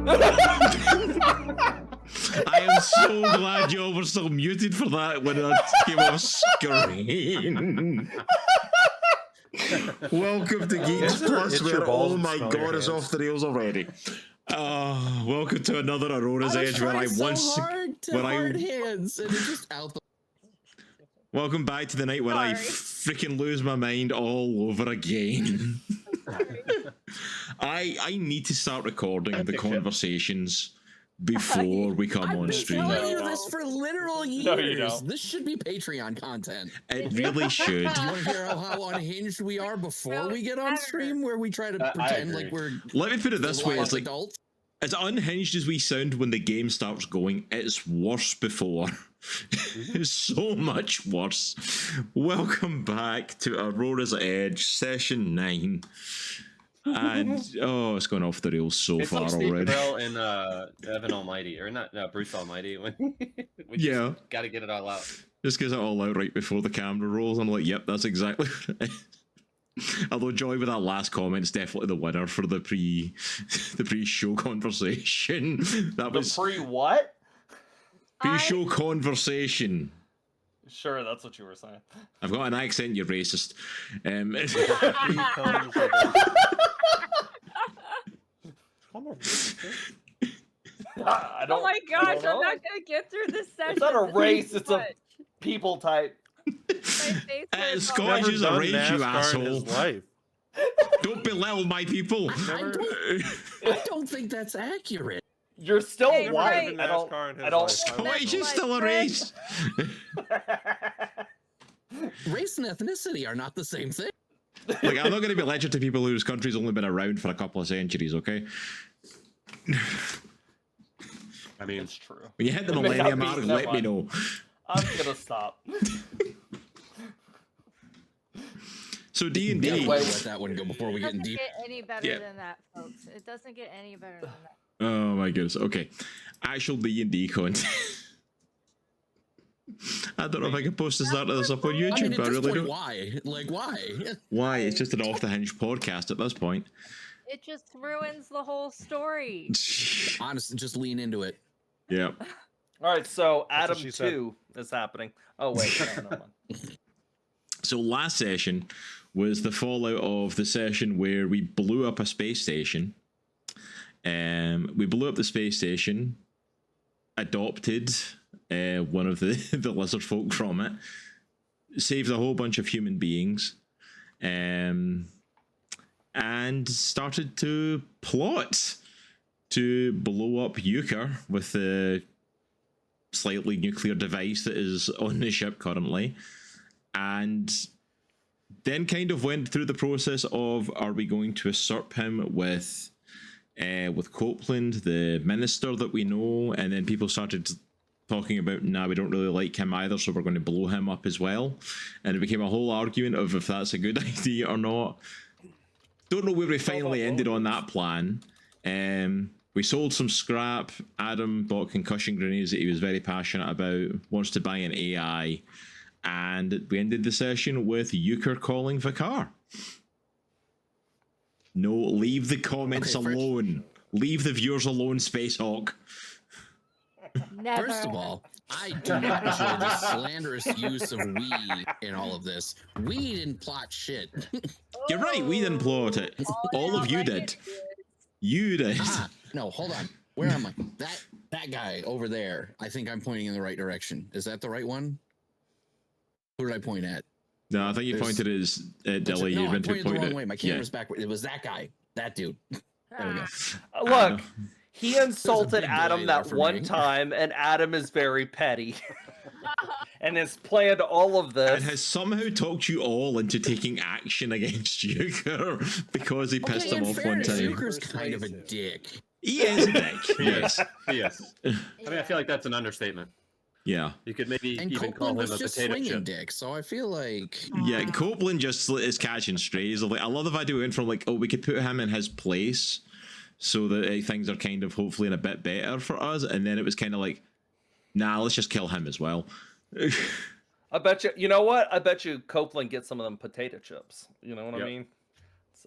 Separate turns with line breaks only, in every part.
I am so glad you all were still muted for that when that came off screen. Welcome to Geeks Plus, where oh my god, it's off the rails already. Welcome to another Aurora's Edge, where I hard
hands and it's just out the.
Welcome back to the night where I freaking lose my mind all over again. I need to start recording the conversations before we come on stream.
I've been telling you this for literal years. No, you don't. This should be Patreon content.
It really should.
Do you want to hear how unhinged we are before we get on stream, where we try to pretend like we're?
Let me put it this way: it's like
adults.
As unhinged as we sound when the game starts going, it's worse before. It's so much worse. Welcome back to Aurora's Edge, Session 9. And, oh, it's gone off the rails so far
like
already.
It's like Evan Almighty, or not, Bruce Almighty. We just got to get it all out.
Just gets it all out right before the camera rolls. I'm like, yep, that's exactly right. Although Joy with that last comment is definitely the winner for the pre-show conversation. That was
the pre-what?
Pre-show conversation.
Sure, that's what you were saying.
I've got an accent, you're racist.
I don't,
oh my gosh, I'm not gonna get through this session.
It's not a race, it's a people type.
Scottish is a race, you asshole. Don't belittle my people.
I don't think that's accurate.
You're still white.
Right.
I don't.
Scottish is still a race.
Race and ethnicity are not the same thing.
Like, I'm not going to be lectured to people whose country's only been around for a couple of centuries, okay?
I mean,
it's true.
When you hit the millennium mark, let me know.
I'm gonna stop.
So D&D.
Let that one go before we get in deep.
It doesn't get any better than that, folks. It doesn't get any better than that.
Oh my goodness. Okay. Actual D&D content. I don't know if I can post this up on YouTube.
I mean,
but I really don't.
Why? Like, why?
Why? It's just an off-the-hinge podcast at this point.
It just ruins the whole story.
Honestly, just lean into it.
Yeah.
All right, so Adam 2 is happening. Oh wait, no,
So last session was the fallout of the session where we blew up a space station. We blew up the space station, adopted one of the lizard folk from it, saved a whole bunch of human beings, and started to plot to blow up Uker with the slightly nuclear device that is on the ship currently, and then kind of went through the process of, are we going to usurp him with Copeland, the minister that we know, and then people started talking about, nah, we don't really like him either, so we're going to blow him up as well. And it became a whole argument of if that's a good idea or not. Don't know where we finally ended on that plan. We sold some scrap. Adam bought concussion grenades that he was very passionate about, wants to buy an AI, and we ended the session with Uker calling Va-Karr. No, leave the comments alone. Leave the viewers alone, Spacehawk.
Never.
First of all, I do not enjoy the slanderous use of we in all of this. We didn't plot shit.
You're right, we didn't plot it. All of you did. You did.
No, hold on. Where am I? That guy over there. I think I'm pointing in the right direction. Is that the right one? Who did I point at?
No, I think you pointed as Dilly.
No,
You
I
meant to
pointed the
point
wrong
it.
way. My camera's backward. It was that guy. That dude. There we go.
Look, he insulted
big
Adam
delay
that
there for
one
me.
time, and Adam is very petty. And has planned all of this.
And has somehow talked you all into taking action against Uker because he pissed him off one time.
Uker's kind of a dick.
He is a dick. Yes.
Yes. I mean, I feel like that's an understatement.
Yeah.
You could maybe
And
even call
Copeland
him
was
a
just
potato
swinging
chip.
dick, so I feel like...
Yeah, Copeland just is catching strays. Like, I love the idea we went from like, oh, we could put him in his place so that things are kind of hopefully in a bit better for us, and then it was kind of like, nah, let's just kill him as well.
I bet you know what? I bet you Copeland gets some of them potato chips. You know what I mean?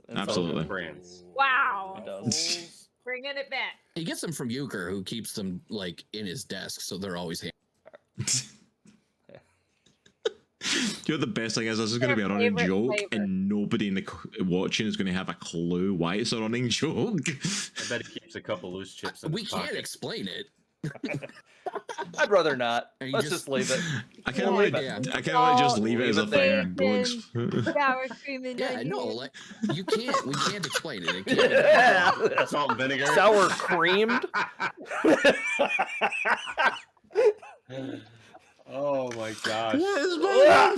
Absolutely.
Brands.
Wow.
He does.
Bringing it back.
He gets them from Uker, who keeps them like in his desk, so they're always handy.
You know the best thing is this is going to be a running joke, and nobody in the watching is going to have a clue why it's a running joke.
I bet he keeps a couple loose chips. In
We
his
can't
pocket.
explain it.
I'd rather not.
You
Let's just leave it.
I can't
Leave
like,
it.
I can't like just leave it
Leave
as a
it there.
thing. Go
Sour cream and
Yeah, no,
onion.
like you can't. We can't explain it. It can't.
Yeah.
Salt and vinegar.
Sour creamed.
Oh my gosh.
What is my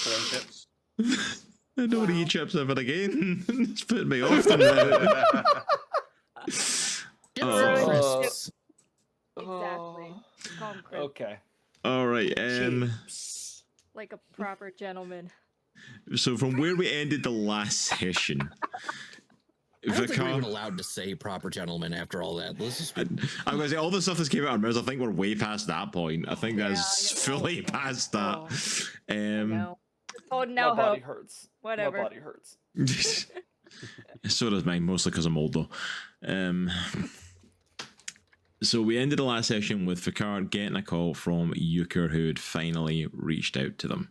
Corn chips.
I don't want to eat chips ever again. It's putting me off them now.
Oh.
Exactly. Call 'em crisp,
Okay.
All right.
like a proper gentleman.
So from where we ended the last session,
I don't think we're
Va-Karr.
even allowed to say proper gentleman after all that. Let's just
I'm going to say all the stuff that's came out of our mouths. I think we're way past that point. I think that's
Yeah,
fully past that.
No. Just holding
My
out
body
hope.
hurts.
Whatever.
My body hurts.
So does mine, mostly because I'm older. So we ended the last session with Va-Karr getting a call from Uker, who had finally reached out to them.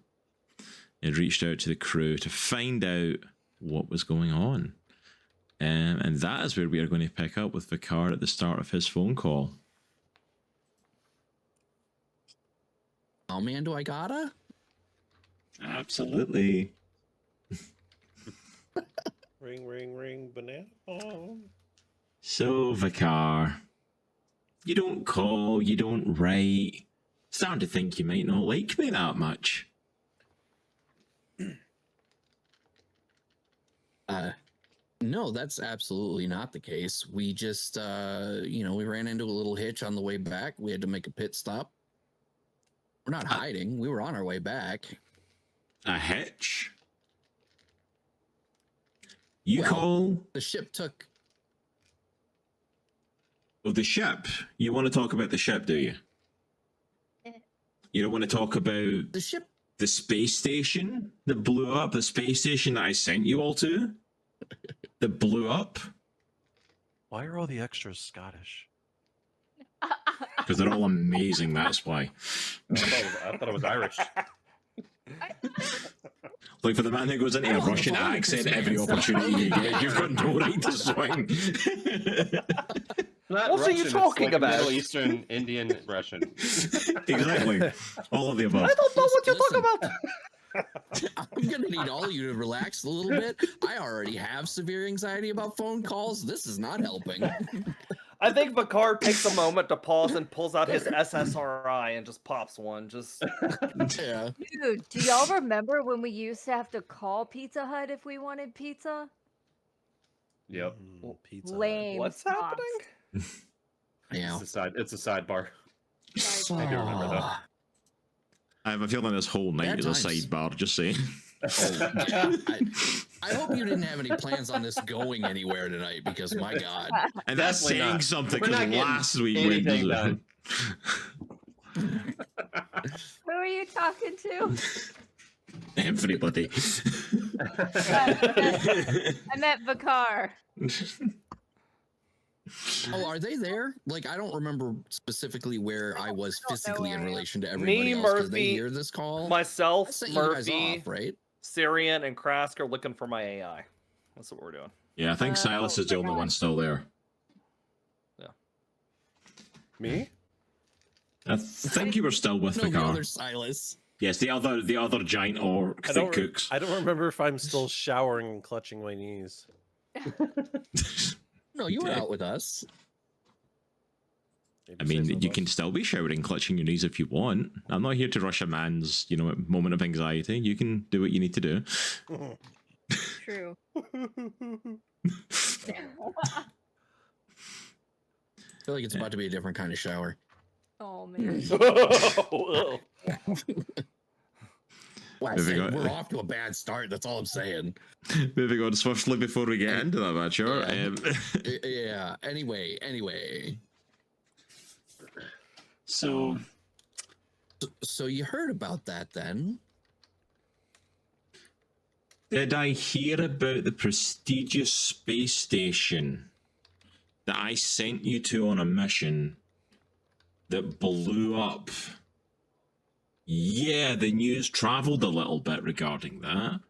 Had reached out to the crew to find out what was going on. And that is where we are going to pick up with Va-Karr at the start of his phone call.
oh man, do I gotta?
Absolutely.
Ring, ring, ring, banana phone.
So, Va-Karr, you don't call, you don't write. Starting to think you might not like me that much.
No, that's absolutely not the case. We just, we ran into a little hitch on the way back. We had to make a pit stop. We're not hiding. We were on our way back.
A hitch? You
Well-
call?
The ship took.
Oh, the ship. You want to talk about the ship, do you? You don't want to talk about
The ship.
the space station that blew up? The space station that I sent you all to? That blew up?
Why are all the extras Scottish?
Because they're all amazing, that's why.
I thought it was Irish.
Like for the man who goes into a
Oh,
Russian
the
accent
man.
every opportunity you get, you've got no right to swing.
Not
What are you
Russian, it's
talking
like
about?
Middle Eastern, Indian, Russian.
Exactly. All of the above.
I don't know what you're
Listen.
talking about.
I'm gonna need all of you to relax a little bit. I already have severe anxiety about phone calls. This is not helping.
I think Va-Karr takes a moment to pause and pulls out his SSRI and just pops one. Just
Yeah.
Dude, do y'all remember when we used to have to call Pizza Hut if we wanted pizza?
Yep.
Pizza Hut.
Lame.
what's
sauce.
happening?
Yeah.
It's a sidebar.
Sorry.
I do remember that.
I have a feeling this whole night
Bad
is a
times.
sidebar, just saying.
Oh, yeah. I hope you didn't have any plans on this going anywhere tonight because my God.
And that's
Definitely
saying
not.
something
We're
because
not getting
last week we
anything done.
Who are you talking to?
Everybody.
I met Va-Karr.
Oh, are they there? Like, I don't remember specifically where I was
I don't know
physically in
where I am.
relation to everybody else. Did they
Murphy,
hear this call? I
Myself,
sent you guys
Murphy,
off, right?
Cyrion, and Krask are looking for my AI. That's what we're doing.
Yeah, I think Silas is the
my
only
God.
one still there.
Me?
I think you were still with
No,
the
the
car.
other Silas.
Yes, the other giant orc that cooks.
I don't remember if I'm still showering and clutching my knees.
No, you were out with us.
Maybe
I mean,
say so
you
much.
can still be shouting, clutching your knees if you want. I'm not here to rush a man's, moment of anxiety. You can do what you need to do.
True.
I feel like it's about to be a different kind of shower.
Oh man.
Oh,
Well, I
Moving
said
on.
we're off to a bad start. That's all I'm saying.
Moving on swiftly before we get into that match, sure.
Yeah. Yeah. Anyway.
So,
So you heard about that then?
Did I hear about the prestigious space station that I sent you to on a mission that blew up? Yeah, the news traveled a little bit regarding that.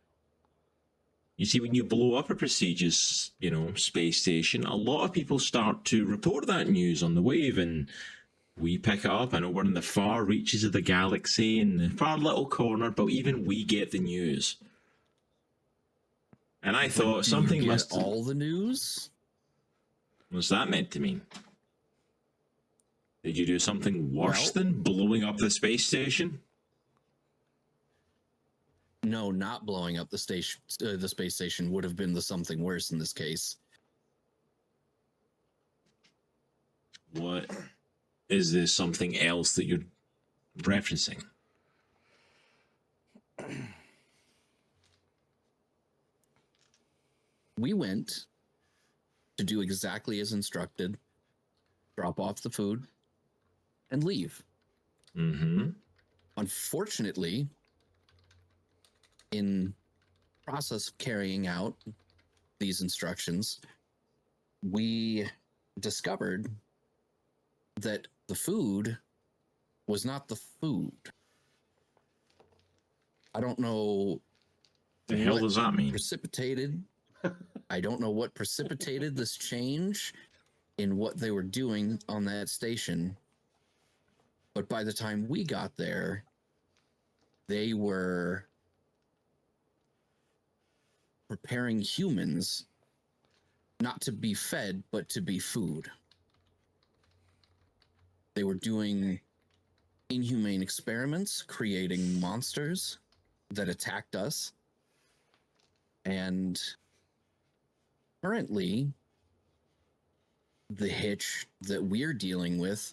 You see, when you blow up a prestigious, space station, a lot of people start to report that news on the wave, and we pick it up. I know we're in the far reaches of the galaxy, in the far little corner, but even we get the news. And I thought something
you get
must...
all the news?
What's that meant to mean? Did you do something worse than blowing up the space station?
No, not blowing up the station. The space station would have been the something worse in this case.
What is this something else that you're referencing?
We went to do exactly as instructed, drop off the food, and leave.
Mm-hmm.
Unfortunately, in process of carrying out these instructions, we discovered that the food was not the food. I don't know
The hell does that mean?
precipitated. I don't know what precipitated this change in what they were doing on that station. But by the time we got there, they were preparing humans not to be fed, but to be food. They were doing inhumane experiments, creating monsters that attacked us. And currently, the hitch that we're dealing with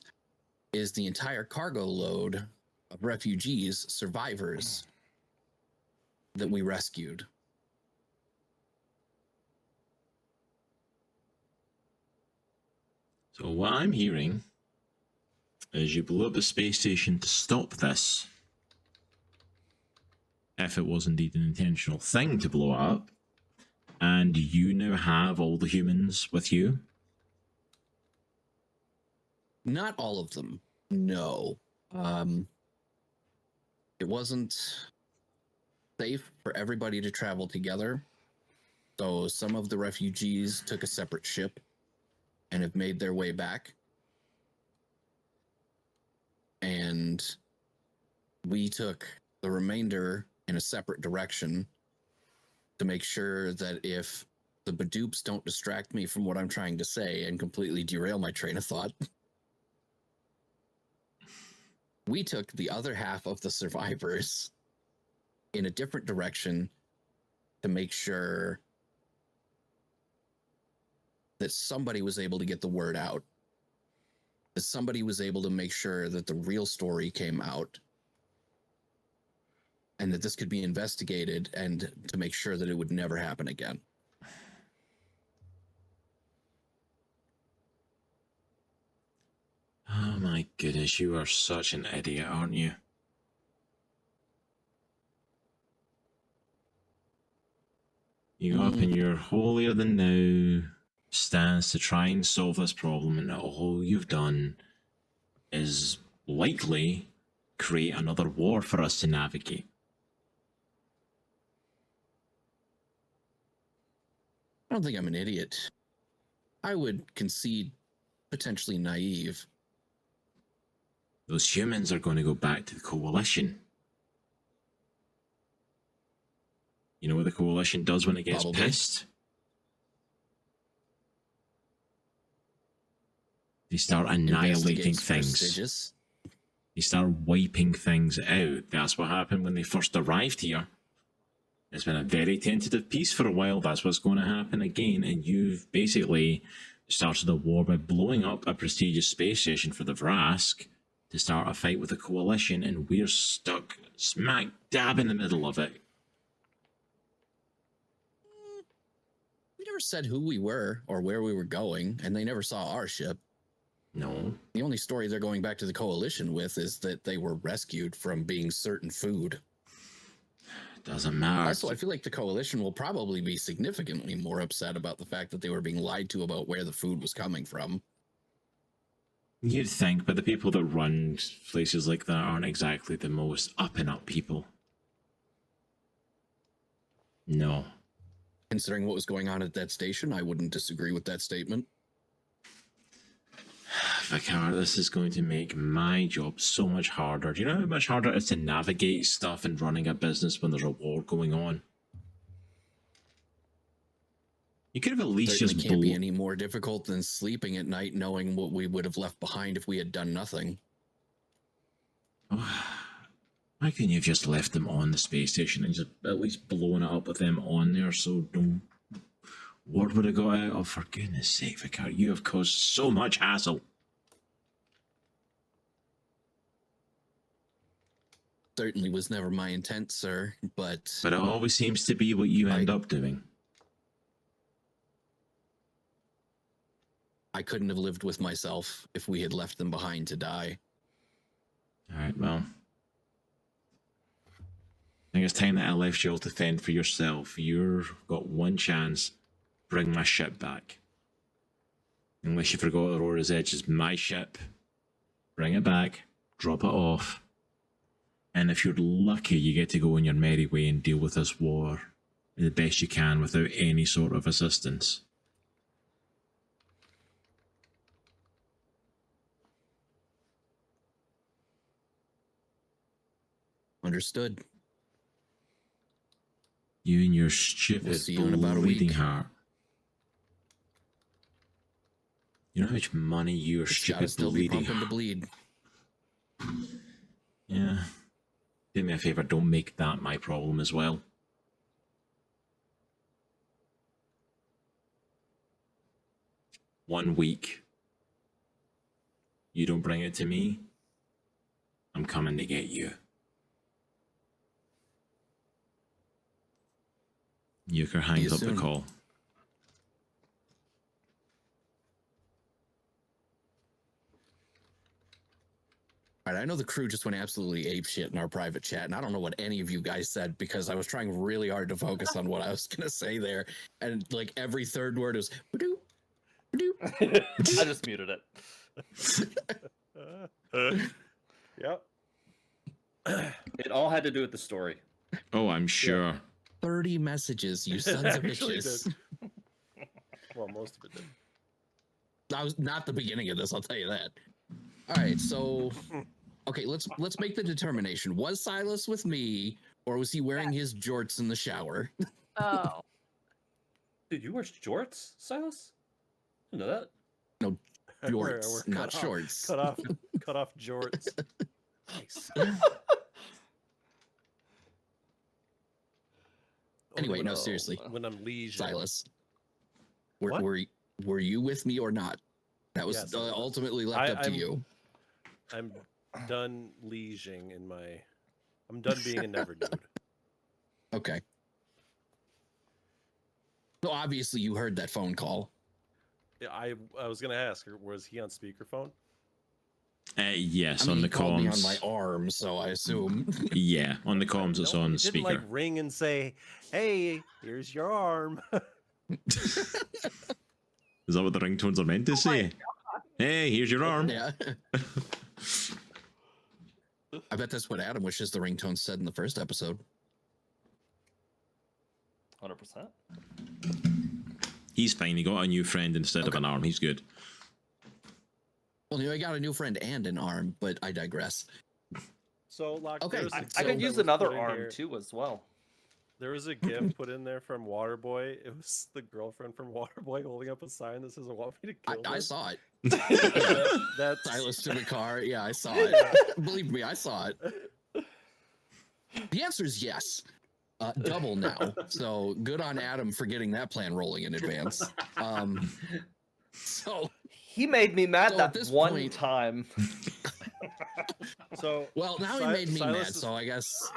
is the entire cargo load of refugees, survivors that we rescued.
So what I'm hearing is you blew up the space station to stop this. If it was indeed an intentional thing to blow up, and you now have all the humans with you.
Not all of them. No. It wasn't safe for everybody to travel together. So some of the refugees took a separate ship and have made their way back. And we took the remainder in a separate direction to make sure that if the Badoops don't distract me from what I'm trying to say and completely derail my train of thought, we took the other half of the survivors in a different direction to make sure that somebody was able to get the word out, that somebody was able to make sure that the real story came out, and that this could be investigated, and to make sure that it would never happen again.
Oh my goodness, you are such an idiot, aren't you? You go up in your holier than thou stance to try and solve this problem, and all you've done is likely create another war for us to navigate.
I don't think I'm an idiot. I would concede potentially naive.
Those humans are going to go back to the Coalition. You know what the Coalition does when it gets
Probably.
pissed? They start annihilating
Investigates
things.
prestigious.
They start wiping things out. That's what happened when they first arrived here. It's been a very tentative peace for a while. That's what's going to happen again. And you've basically started a war by blowing up a prestigious space station for the Vrask to start a fight with the Coalition, and we're stuck smack dab in the middle of it.
We never said who we were or where we were going, and they never saw our ship.
No.
The only story they're going back to the Coalition with is that they were rescued from being certain food.
Doesn't matter.
Also, I feel like the coalition will probably be significantly more upset about the fact that they were being lied to about where the food was coming from.
You'd think, but the people that run places like that aren't exactly the most up and up people. No.
Considering what was going on at that station, I wouldn't disagree with that statement.
Va-Karr, this is going to make my job so much harder. Do you know how much harder it is to navigate stuff and running a business when there's a war going on? You could have at least
Certainly
just
can't be any more difficult than sleeping at night knowing what we would have left behind if we had done nothing.
Why couldn't you have just left them on the space station and just at least blown it up with them on there so no word would have got out? Oh, for goodness sake, Va-Karr, you have caused so much hassle.
Certainly was never my intent, sir, but
But it always seems to be what you end up doing.
I couldn't have lived with myself if we had left them behind to die.
Alright, well. I think it's time that I left you all to fend for yourself. You've got one chance. Bring my ship back. Unless you forgot Aurora's Edge is my ship. Bring it back. Drop it off. And if you're lucky, you get to go on your merry way and deal with this war the best you can without any sort of assistance.
Understood.
You and your stupid
see you in about a
bleeding
week.
heart. You know how much money your
It's gotta
stupid
still be
bleeding
pumping to
heart.
bleed.
Yeah. Do me a favor, don't make that my problem as well. One week. You don't bring it to me, I'm coming to get you. Uker hangs up the
soon.
call.
All right, I know the crew just went absolutely apeshit in our private chat, and I don't know what any of you guys said because I was trying really hard to focus on what I was going to say there. And like every third word was, "Ba-doop, ba-doop."
I just muted it.
Yep.
It all had to do with the story.
Oh, I'm sure.
30 messages, you sons of
actually
bitches.
Well, most of it did.
That was not the beginning of this, I'll tell you that. All right, so okay, let's make the determination. Was Silas with me, or was he wearing his jorts in the shower?
Oh.
Dude, you wear jorts, Silas? I didn't know that.
No,
We're
jorts,
cut
not
off-
shorts.
Cut off jorts.
Nice.
Anyway,
Only
no,
when-
seriously,
When I'm leisure.
Silas,
What?
were you with me or not? That was
Yes, I was.
ultimately left up to
I'm-
you.
I'm done leising in my. I'm done being a never dude.
Okay. So obviously you heard that phone call.
Yeah, I was gonna ask her, was he on speakerphone?
Yes,
I mean,
on
he
the
called me on
comms.
my arm, so I assume.
Yeah, on the comms it's
No,
on
he didn't
speaker.
like ring and say, "Hey, here's your arm."
Is that what the ringtones are meant to say? Hey, here's your arm.
Yeah. I bet that's what Adam wishes the ringtone said in the first episode.
100%.
He's fine. He got a new friend instead of an arm. He's good.
Well, I got a new friend and an arm, but I digress.
So, Locke,
Okay,
there's a
I
GIF
could
that
use
was
another
put in
arm
here.
too as well.
There was a GIF put in there from Waterboy. It was the girlfriend from Waterboy holding up a sign that says, "I want me to kill
I
them."
saw it.
That's
Silas to the car. Yeah, I saw it. Believe me, I saw it. The answer is yes. Double now. So good on Adam for getting that plan rolling in advance. So
He made me mad
So at
that
this
one
point-
time.
so.
well, now he
Si-
made me
Silas
mad.
is-
So I guess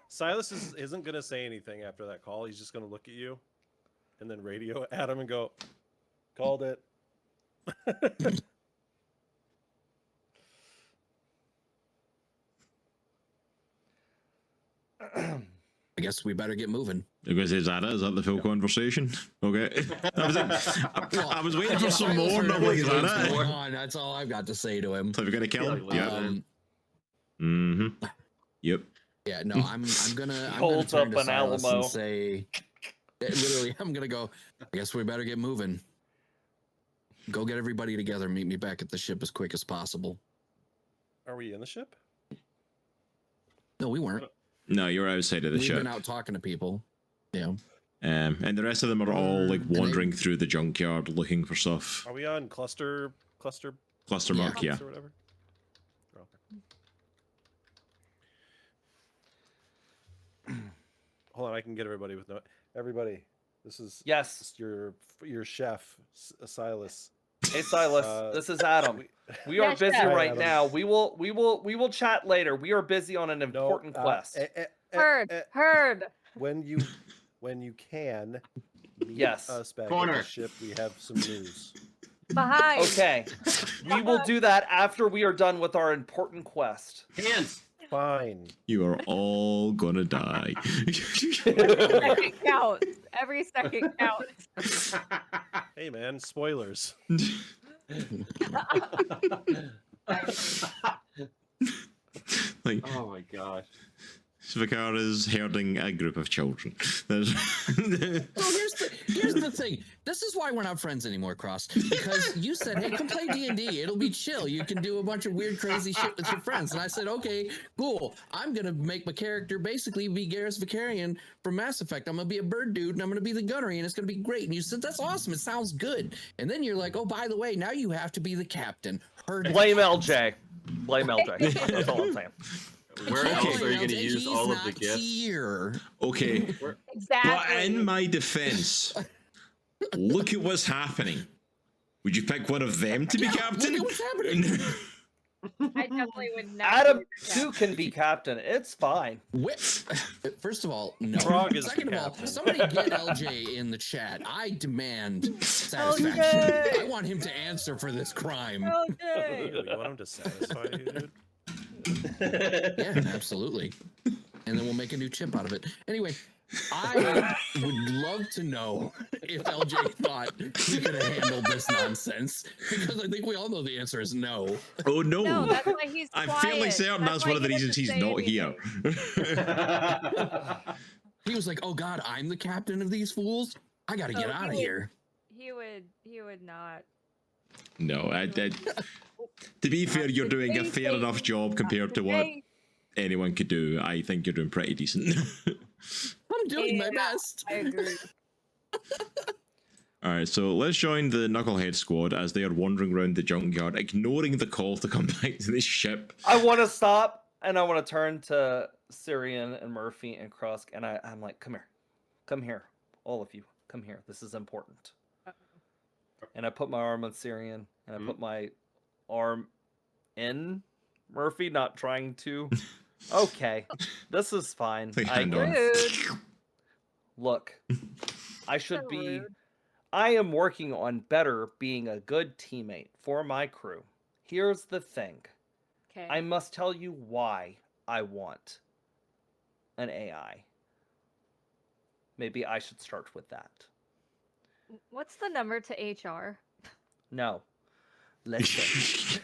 Silas isn't gonna say anything after that call. He's just gonna look at you, and then radio Adam and go, "Called it."
I guess we better get moving.
Because is that the full conversation? Okay. I was waiting for some more.
Silas
I'm
heard
like, is that
what's
it?
going on. That's all I've got to say to him.
So we're gonna kill him? Yeah. Mm-hmm. Yep.
Yeah, no, I'm gonna
Holds
turn
up
to
an
Silas
Alamo.
and say, literally, I'm gonna go. I guess we better get moving. Go get everybody together. Meet me back at the ship as quick as possible.
Are we in the ship?
No, we weren't.
No, you're outside of the
We've
ship.
been out talking to people. Yeah.
And the rest of them are all like wandering through the junkyard looking for stuff.
Are we on cluster
Mark, yeah.
or whatever? Okay. Hold on, I can get everybody with no. Everybody, this is
Yes.
your chef, Silas.
Hey Silas, this is Adam. We are
Yes,
busy
Chef.
right
Adam.
now. We will chat later. We are busy on an important quest.
Heard.
When you can, meet
Yes.
us back at
Corner.
the ship. We have some news.
Behind.
Okay. We will do that after we are done with our important quest.
Hands.
Fine.
You are all gonna die.
Second counts. Every second counts.
Hey man, spoilers.
Like,
Oh my gosh.
Va-Karr is herding a group of children. There's-
Well, here's the thing. This is why we're not friends anymore, Cross. Because you said, "Hey, come play D&D. It'll be chill. You can do a bunch of weird, crazy shit with your friends." And I said, "Okay, cool. I'm gonna make my character basically be Garrus Vakarian from Mass Effect. I'm gonna be a bird dude, and I'm gonna be the gunnery, and it's gonna be great." And you said, "That's awesome. It sounds good." And then you're like, "Oh, by the way, now you have to be the captain."
Blame LJ. Blame LJ. That's all I'm saying.
Where
Can't
else
blame
are you going to
LJ.
use
He's
all of the
not
gifts?
here.
okay.
Exactly.
But in my defense, look at what's happening. Would you pick one of them to be captain?
Look at what's happening.
I definitely would not.
Adam
be the
too can be captain. It's fine.
First of all, no.
Frog is the
Second of all,
captain.
somebody get LJ in the chat. I demand satisfaction.
LJ.
I want him to answer for this crime.
Okay.
You want him to satisfy you, dude?
Yeah, absolutely. And then we'll make a new chip out of it. Anyway, I would love to know if LJ thought he could have handled this nonsense, because I think we all know the answer is no.
Oh no!
No, that's why he's
I'm
quiet.
fairly certain that's
why
one of the
he
reasons
doesn't
he's
say
not here.
anything.
He was like, "Oh God, I'm the captain of these fools. I got to
No,
get out of
he
here."
He would not.
No, to be fair, you're doing a fair enough job compared to what anyone could do. I think you're doing pretty decent.
I'm doing my best.
I agree.
All right, so let's join the Knucklehead squad as they are wandering around the junkyard, ignoring the call to come back to the ship.
I want to stop and I want to turn to Cyrion and Murphy and Krusk, and I'm like, come here, all of you, come here. This is important. And I put my arm on Cyrion, and I put my arm in Murphy, not trying to. Okay, this is fine.
Like,
I
hand
get
on.
it. Look, I should
So
be.
rude.
I am working on better being a good teammate for my crew. Here's the thing.
Okay.
I must tell you why I want an AI. Maybe I should start with that.
What's the number to HR?
No. Listen.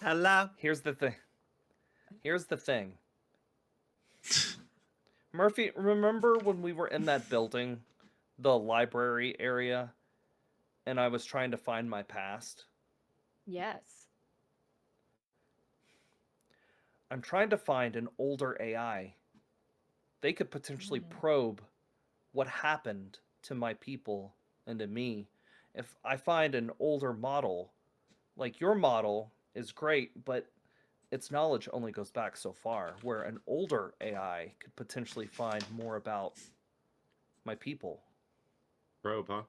Hello.
Here's the thing. Murphy, remember when we were in that building, the library area, and I was trying to find my past?
Yes.
I'm trying to find an older AI. They could potentially probe what happened to my people and to me. If I find an older model, like your model is great, but its knowledge only goes back so far, where an older AI could potentially find more about my people.
Probe, huh?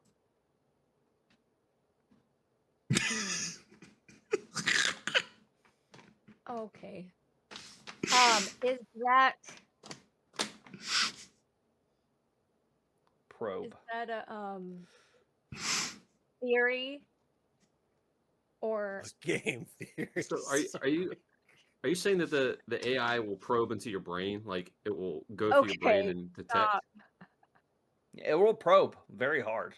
Okay. Is that
Probe.
a theory or
Game theory.
So are you
Are you saying that the AI will probe into your brain, like it will go through your brain
Okay,
and detect?
stop.
It will probe very hard.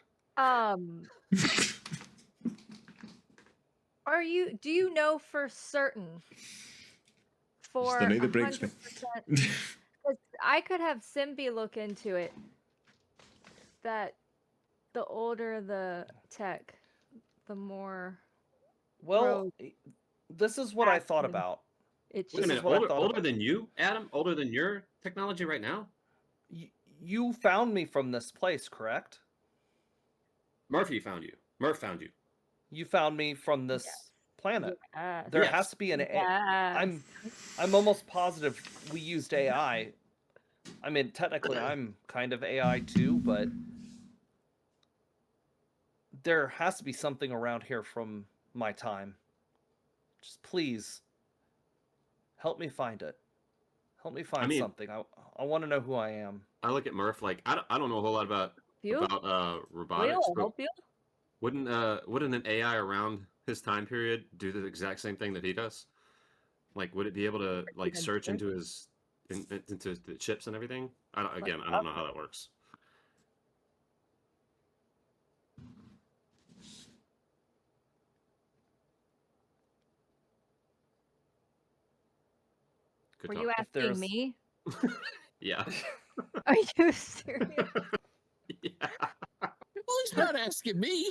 Do you know for certain? For
the night that breaks
100%,
me.
'cause I could have Simbi look into it. That the older the tech, the more
Well, this is what I thought
action
about.
it
Wait a
should.
minute,
what I
older,
thought
older
about.
than you, Adam? Older than your technology right now?
You found me from this place, correct?
Murphy found you. Murph found you.
You found me from this planet.
Yes.
There
Yes.
has to be an
Yes.
I'm almost positive we used AI. I mean, technically I'm kind of AI too, but there has to be something around here from my time. Just please help me find it. Help me find
mean-
something. I want to know who I am.
I look at Murph like I don't know a whole lot about robotics,
We'll
but
help you.
wouldn't an AI around his time period do the exact same thing that he does? Like, would it be able to like search into his into the chips and everything? I don't know how that works. Good
Were
talk.
you
If
asking
there's-
me?
Yeah.
Are you serious?
Yeah.
Well, he's not asking me.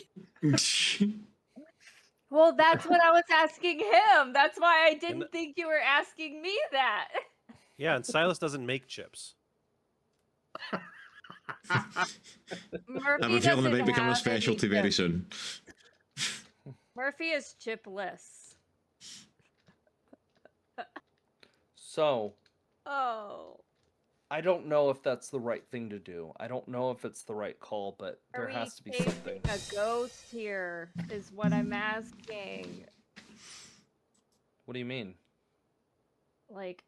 Well, that's what I was asking him. That's why I didn't
And-
think you were asking me that.
Yeah, and Silas doesn't make chips.
Murphy
I have a feeling it
doesn't
might become a
have
specialty
any
very
chips.
soon.
Murphy is chipless.
So,
Oh.
I don't know if that's the right thing to do. I don't know if it's the right call, but there
Are we
has to be
chasing
something.
a ghost here? Is what I'm asking.
What do you mean?
Like,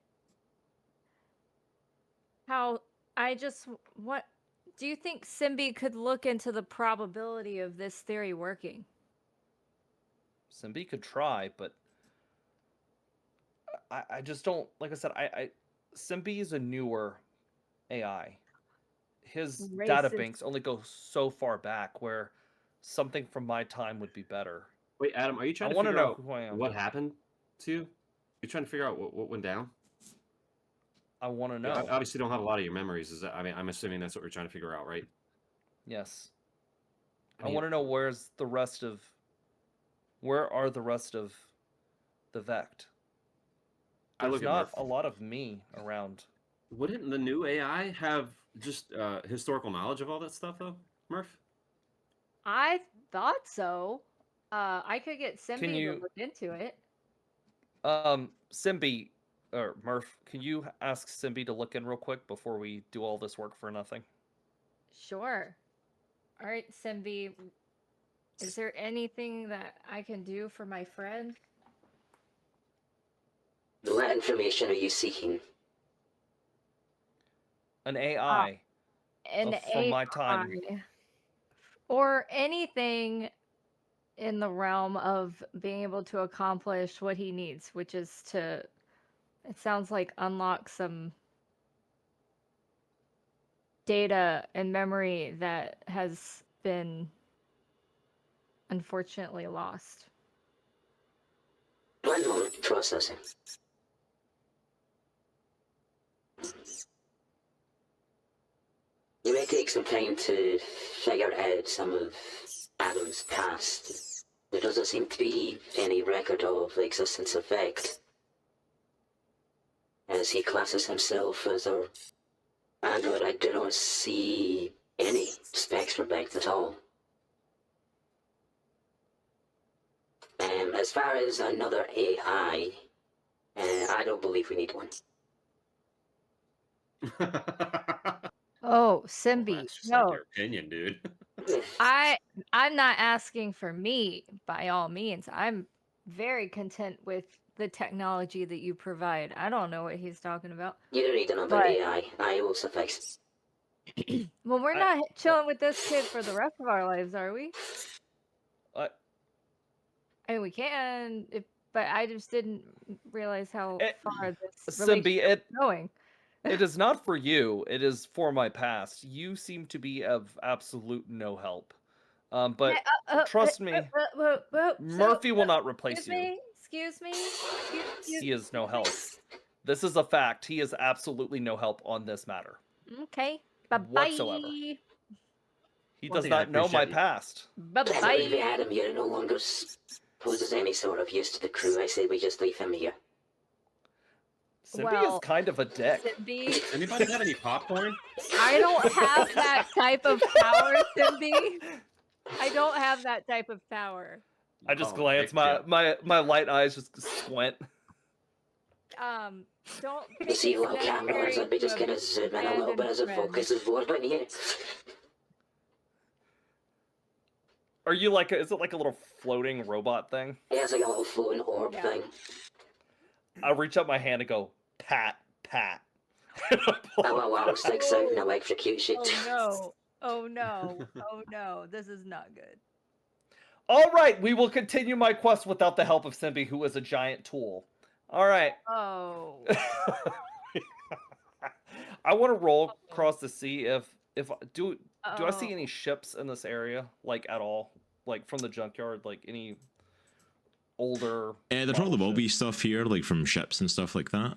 how what do you think Simbi could look into the probability of this theory working?
Simbi could try, but I just don't, like I said, Simbi is a newer AI. His data
Racist.
banks only go so far back where something from my time would be better.
Wait, Adam, are you trying
I
to
wanna
figure
know
out
who I am.
what happened to you? You're trying to figure out what went down?
I want to know.
I obviously don't have a lot of your memories. I'm assuming that's what we're trying to figure out, right?
Yes.
I
I
mean-
want to know where are the rest of the Vect?
I
There's
look at
not
Murph.
a lot of me around.
Wouldn't the new AI have just historical knowledge of all that stuff, though, Murph?
I thought so. I could get Simbi
you-
to look into it.
Simbi or Murph, can you ask Simbi to look in real quick before we do all this work for nothing?
Sure. All right, Simbi. Is there anything that I can do for my friend?
What information are you seeking?
An AI.
An
from my time.
AI. Or anything in the realm of being able to accomplish what he needs, which is to, it sounds like, unlock some data and memory that has been unfortunately lost.
1 moment, processing. You may take some time to figure out some of Adam's past. There doesn't seem to be any record of the existence of Vect, as he classes himself as a android. I do not see any specs for Vect at all. As far as another AI, I don't believe we need one.
Oh,
Well,
Simbi.
that's just like
No,
your opinion, dude.
I'm not asking for me by all means. I'm very content with the technology that you provide. I don't know what he's talking about.
You don't need another
But-
AI. I will suffice.
Well, we're not chilling with this kid for the rest of our lives, are we?
Uh,
I mean, we can, but I just didn't realize how
It-
far this
Simbi,
relationship was going.
it is not for you. It is for my past. You seem to be of absolute no help. But trust me, Murphy will not replace you.
Excuse me.
He is no help. This is a fact. He is absolutely no help on this matter.
Okay. Bye
Whatsoever.
bye.
He
One
does
thing I
not know my
appreciate-
past.
Bye
I believe
bye.
A.D.A.M, you're no longer poses any sort of use to the crew. I say we just leave him here.
Simbi
Well,
is kind of a dick.
Simbi,
Anybody have any popcorn?
I don't have that type of power, Simbi. I don't have that type of power.
I just
Oh,
glance.
Vect,
My light eyes just squint.
Don't
You
think
see
it's
little cameras,
necessary
let me just
to
get a zoom in a little bit as it
abandon
focuses forward on you.
Are you like? Is it like a little floating robot thing?
It has like a little floating orb
Yeah.
thing.
I reach up my hand and go, pat, pat.
Our wow sticks out and electrocutes you.
Oh no. Oh no. Oh no. This is not good.
All right, we will continue my quest without the help of Simbi, who is a giant tool. All right.
Oh.
I want to roll across to see if do I see
Oh.
any ships in this area, like at all, like from the junkyard, like any older.
There probably will
model
be
ships?
stuff here, like from ships and stuff like that.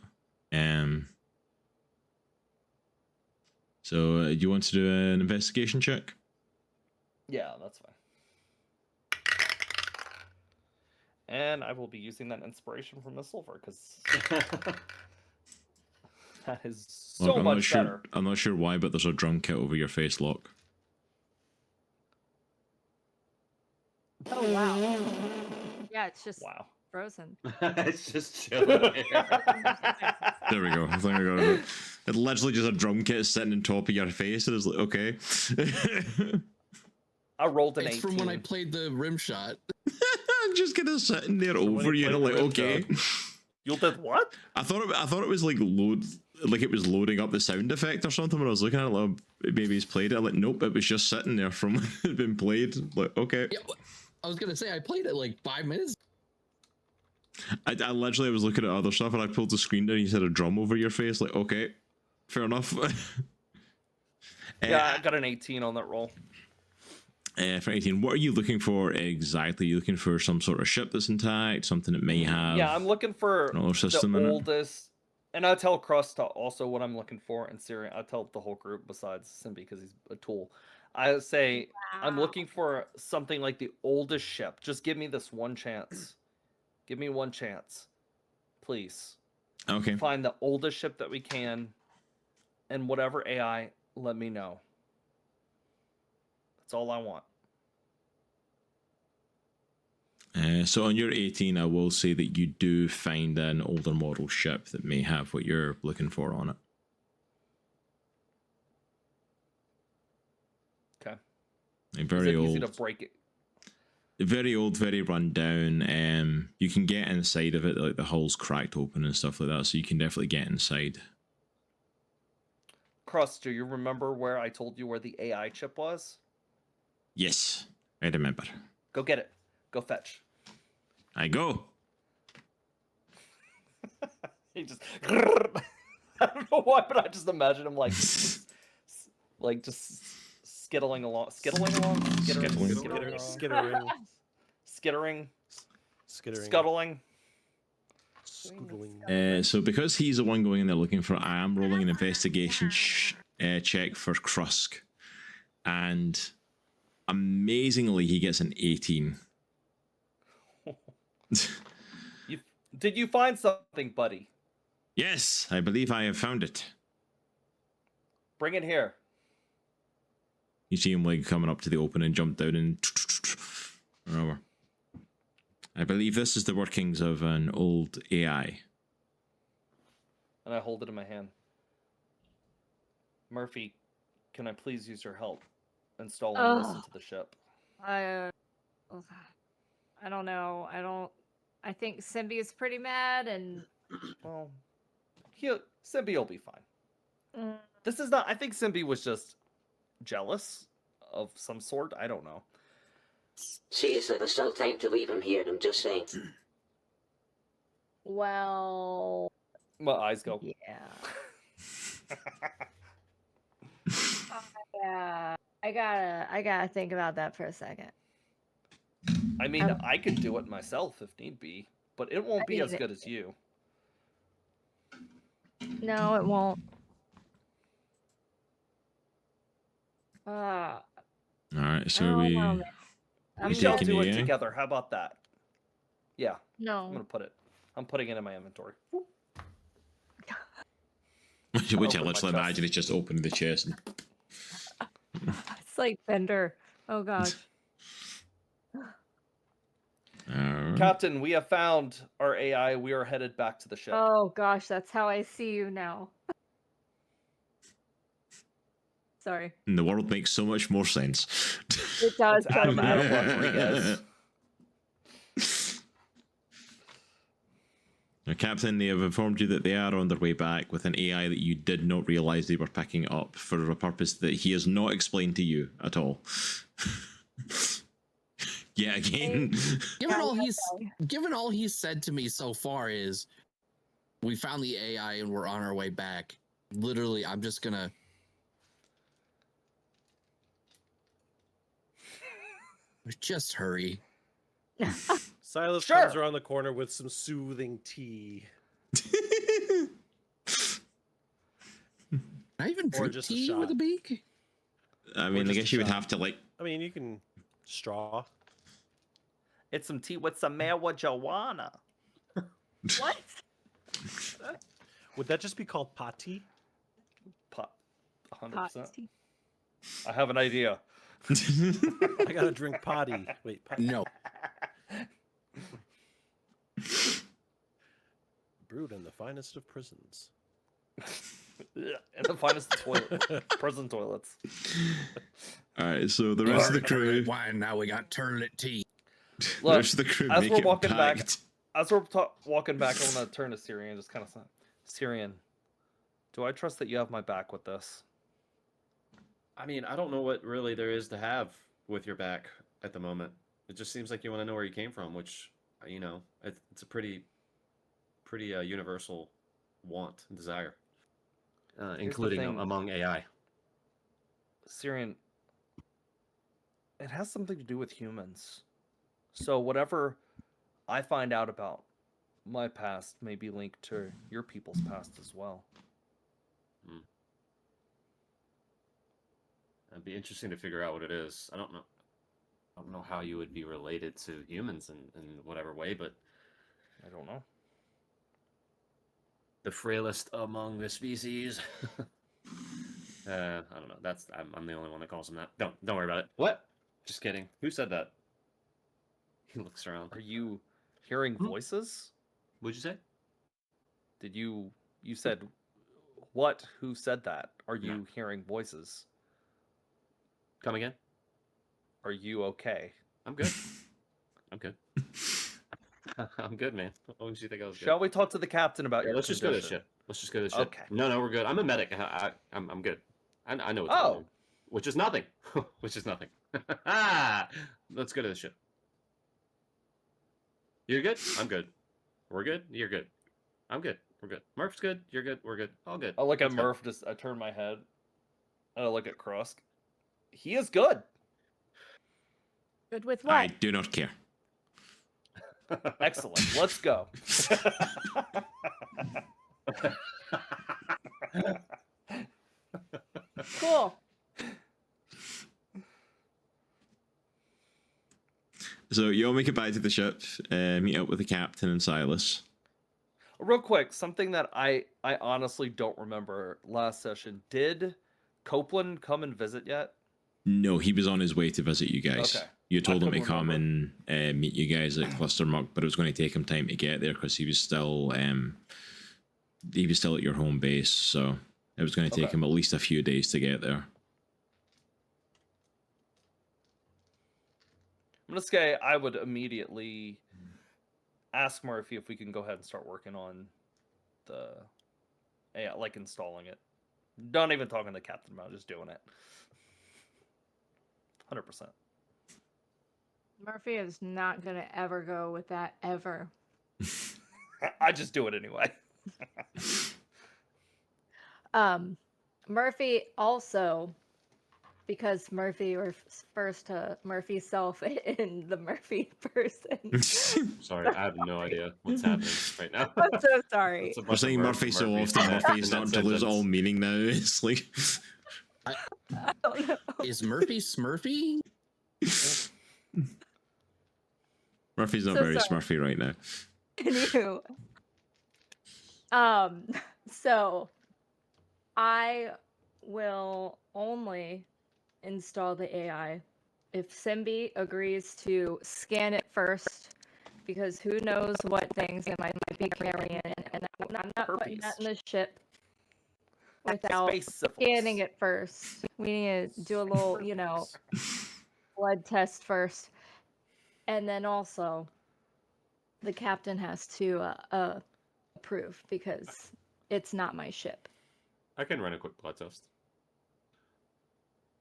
So do you want to do an investigation check?
Yeah, that's fine. And I will be using that inspiration from the silver because that is so
Look, I'm not
much
sure.
better.
I'm not sure why, but there's a drum kit over your face, Lock.
Oh wow. Yeah, it's just
Wow.
frozen.
It's just chilling there.
There we go. I think I got it. It's literally just a drum kit sitting on top of your face, and it's like, okay.
I rolled an
It's
18.
from when I played the rim shot.
I'm just kind of sitting there
when
over
he
you, and I'm
played
like,
the rim
okay.
You did what?
I thought it was like it was loading up the sound effect or something. When I was looking at it, like, maybe he's played it. I'm like, nope, it was just sitting there from when it had been played. Like, okay.
Yeah, I was gonna say I played it like 5 minutes.
I literally was looking at other stuff, and I pulled the screen down. You said a drum over your face. Like, okay, fair enough.
Yeah, I got an 18 on that roll.
For 18, what are you looking for exactly? Are you looking for some sort of ship that's intact, something that may have
Yeah, I'm looking for
another
the
system in it?
oldest. And I tell Crust also what I'm looking for, and Cyrion. I tell the whole group besides Simbi because he's a tool. I say I'm
Wow.
looking for something like the oldest ship. Just give me this one chance. Give me one chance, please.
Okay.
Find the oldest ship that we can, and whatever AI, let me know. That's all I want.
So on your 18, I will say that you do find an older model ship that may have what you're looking for on it.
Okay.
Like
Is
very
it
old.
easy to break it?
Very old, very run down. You can get inside of it, like the hull's cracked open and stuff like that, so you can definitely get inside.
Crust, do you remember where I told you where the AI chip was?
Yes, I remember.
Go get it. Go fetch.
I go.
He just. I don't know why, but I just imagine him like just skittling along, skittering,
Skittering.
skittering,
Skittering.
scuttling.
Scootling.
So because he's the one going in there looking for, I am rolling an investigation check for Krusk, and amazingly he gets an 18.
Did you find something, buddy?
Yes, I believe I have found it.
Bring it here.
You see him like coming up to the open and jump down and over. I believe this is the workings of an old AI.
And I hold it in my hand. Murphy, can I please use your help installing this into the ship?
I don't know. I think Simbi is pretty mad, and
Well, Simbi will be fine.
mm,
This is not. I think Simbi was just jealous of some sort. I don't know.
Seriously, there's still time to leave him here, I'm just saying.
Well,
My eyes go.
yeah. Yeah. I gotta think about that for a second.
I mean, I could do it myself if need be, but it won't be as good as you.
No, it won't.
All right, so
Oh,
we
no, man.
We
I'm
shall
taking
do
the
it
AI?
together. How about that? Yeah, I'm
No.
gonna put it. I'm putting it in my inventory.
which I
Open my
literally
chest.
imagine is just opening the chest. And...
It's like Bender. Oh gosh.
Alright.
Captain, we have found our AI. We are headed back to the ship.
Oh gosh, that's how I see you now. Sorry.
And the world makes so much more sense.
It does.
It's Adam
doesn't it?
Rodriguez.
Now, Captain, they have informed you that they are on their way back with an AI that you did not realize they were picking up for a purpose that he has not explained to you at all. Yeah, again.
Given all he's said to me so far is we found the AI and we're on our way back. Literally, I'm just gonna just hurry.
Silas
Sure.
comes around the corner with some soothing tea.
Can I even drink
just a
tea
shot.
with a beak?
I mean, I
just a
guess you would
shot.
have to, like,
I mean, you can straw.
It's some tea with some marijuana.
What?
Would that just be called pati?
Pot. 100%.
Hot tea.
I have an idea.
I gotta drink potty. Wait, potty.
No.
Brewed in the finest of prisons.
And the finest toilet. Prison toilets.
Alright, so the rest of the crew.
Wine, now we got turlet tea.
The
Look,
rest of the crew
as
make
we're
it
walking back,
back.
as we're walking back, I want to turn to Cyrion and just kind of say, Cyrion, do I trust that you have my back with this?
I mean, I don't know what really there is to have with your back at the moment. It just seems like you want to know where you came from, which, you know, it's a pretty universal want and desire, including
thing.
among AI.
Cyrion, it has something to do with humans. So whatever I find out about my past may be linked to your people's past as well.
It'd be interesting to figure out what it is. I don't know how you would be related to humans in whatever way, but
I don't know.
the frailest among the species. I don't know. I'm the only one that calls him that. Don't worry about it. What? Just kidding. Who said that? He looks around.
Are you hearing voices?
What'd you say?
Did you said what? Who said that? Are you hearing voices?
Come again?
Are you okay?
I'm good. I'm good. I'm good, man. What makes you think I was good?
Shall we talk to the captain about your
Let's just go to the
condition?
ship. Let's just go to the ship.
Okay.
No, we're good. I'm a medic. I'm good. I know what's
Oh.
going on. Which is nothing. Which is nothing. Let's go to the ship. You're good? I'm good. We're good? You're good. I'm good. We're good. Murph's good. You're good. We're good. All good.
I look at
Let's go.
Murph, I turn my head, and I look at Krusk. He is good.
Good with what?
I do not care.
Excellent. Let's go.
Cool.
So you all make it back to the ship, meet up with the captain and Silas.
Real quick, something that I honestly don't remember last session. Did Copeland come and visit yet?
No, he was on his way to visit you guys.
Okay.
You told
I
him to
couldn't
come and meet you guys at Clustermuck, but it was going to take him time to get there because he was still at your home base, so it was going to take
Okay.
him at least a few days to get there.
I'm gonna say I would immediately ask Murphy if we can go ahead and start working on the AI, like installing it. Not even talking to the captain about it, just doing it. 100%.
Murphy is not gonna ever go with that ever.
I just do it anyway.
Murphy also, because Murphy refers to Murphy's self in the Murphy person.
Sorry, I have no idea what's happening right now.
I'm so sorry.
It's a
We're
bunch of
saying Murphy so
Murphys
often, Murphy
in
is
that
starting to lose all
sentence.
meaning now. It's like,
I don't know.
Is Murphy Smurfy?
Murphy's not
So
very
sorry.
smurfy right now.
Anywho, so I will only install the AI if Simbi agrees to scan it first, because who knows what things it might be carrying, and I'm not putting that in the ship without
Space syphilis.
scanning it first. We need to do a little, blood test first, and then also the captain has to approve, because it's not my ship.
I can run a quick blood test.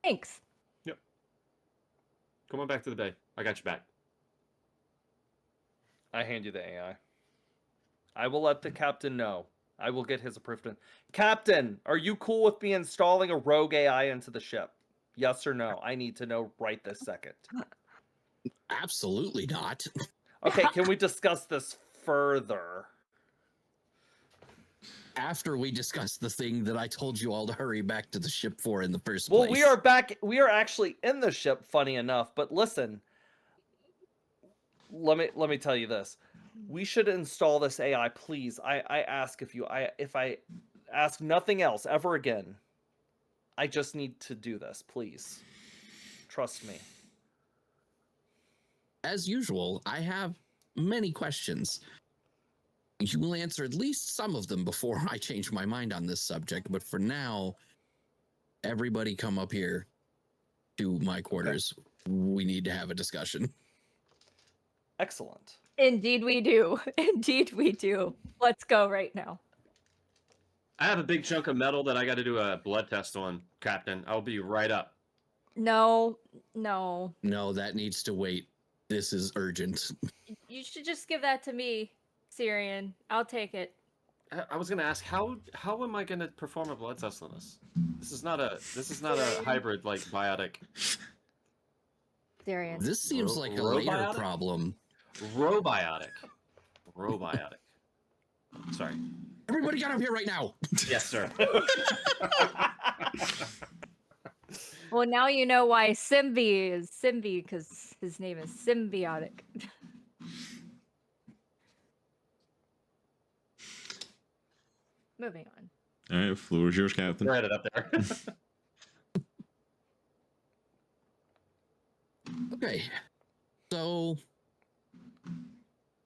Thanks.
Come on back to the bay. I got your back.
I hand you the AI. I will let the captain know. I will get his approval. Captain, are you cool with me installing a rogue AI into the ship? Yes or no? I need to know right this second.
Absolutely not.
Okay, can we discuss this further?
After we discuss the thing that I told you all to hurry back to the ship for in the first
Well,
place.
we are back. We are actually in the ship, funny enough. But listen, let me tell you this. We should install this AI, please. I ask if I ask nothing else ever again. I just need to do this, please. Trust me.
As usual, I have many questions. You will answer at least some of them before I change my mind on this subject, but for now, everybody come up here to my quarters. Okay. We need to have a discussion.
Excellent.
Indeed we do. Indeed we do. Let's go right now.
I have a big chunk of metal that I got to do a blood test on, Captain. I'll be right up.
No.
No, that needs to wait. This is urgent.
You should just give that to me, Cyrion. I'll take it.
I was going to ask, how am I going to perform a blood test on this? This is not a hybrid like biotic.
Cyrion.
This seems like a later problem.
Robiotic. Sorry.
Everybody get up here right now.
Yes, sir.
Well, now you know why Simbi is Simbi, because his name is Symbiotic. Moving on.
All right, floor is yours, Captain.
Right it up there.
Okay, so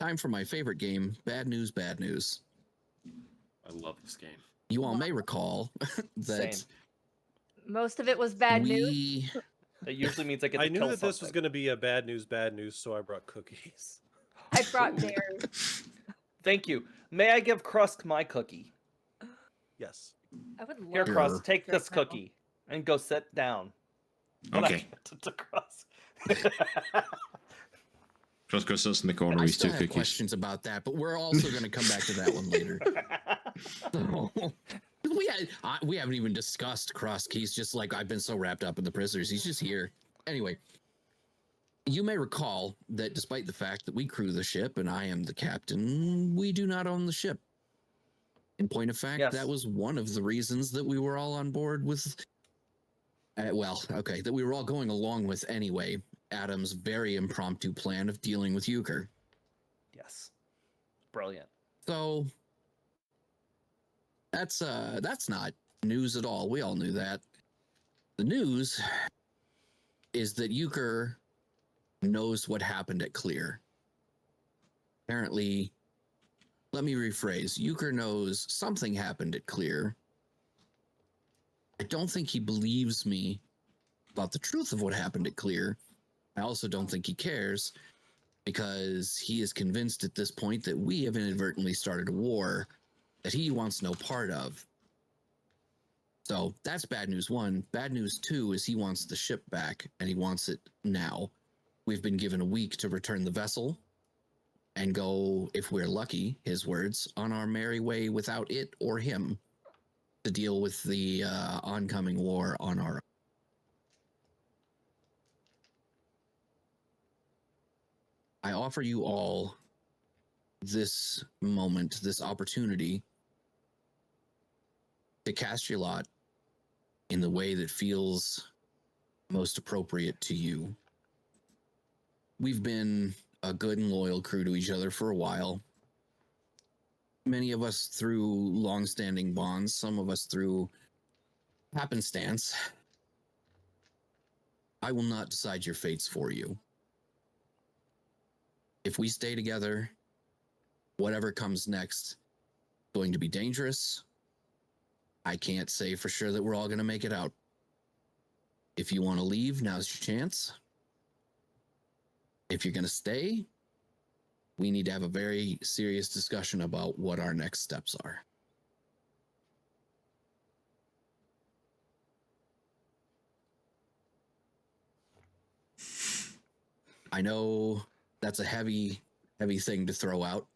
time for my favorite game, Bad News, Bad News.
I love this game.
You all may recall that
Same.
Most of it was bad news.
That usually means I get to
I knew
kill
that this was
something.
going to be a bad news, so I brought cookies.
I brought bears.
Thank you. May I give Krust my cookie?
Yes.
I would love
Here,
Sure.
Krust, take
Sure,
this
no.
cookie and go sit down. But
Okay.
to Krust.
Trust Chris sits in the corner
I
with his
still
two
have
cookies.
questions about that, but we're also going to come back to that one later. We haven't even discussed Krusk. He's just like, I've been so wrapped up in the prisoners. He's just here. Anyway, you may recall that despite the fact that we crew the ship and I am the captain, we do not own the ship. In point of fact,
Yes.
that was one of the reasons that we were all on board with, that we were all going along with anyway, Adam's very impromptu plan of dealing with Uker.
Yes. Brilliant.
So that's not news at all. We all knew that. The news is that Uker knows what happened at Clear. Apparently, let me rephrase. Uker knows something happened at Clear. I don't think he believes me about the truth of what happened at Clear. I also don't think he cares, because he is convinced at this point that we have inadvertently started a war that he wants no part of. So that's bad news one. Bad news two is he wants the ship back, and he wants it now. We've been given a week to return the vessel. and go, if we're lucky, his words, on our merry way without it or him to deal with the oncoming war on our own. I offer you all this moment, this opportunity to cast your lot in the way that feels most appropriate to you. We've been a good and loyal crew to each other for a while. Many of us through long-standing bonds, some of us through happenstance. I will not decide your fates for you. If we stay together, whatever comes next is going to be dangerous. I can't say for sure that we're all going to make it out. If you want to leave, now's your chance. If you're going to stay, we need to have a very serious discussion about what our next steps are. I know that's a heavy thing to throw out,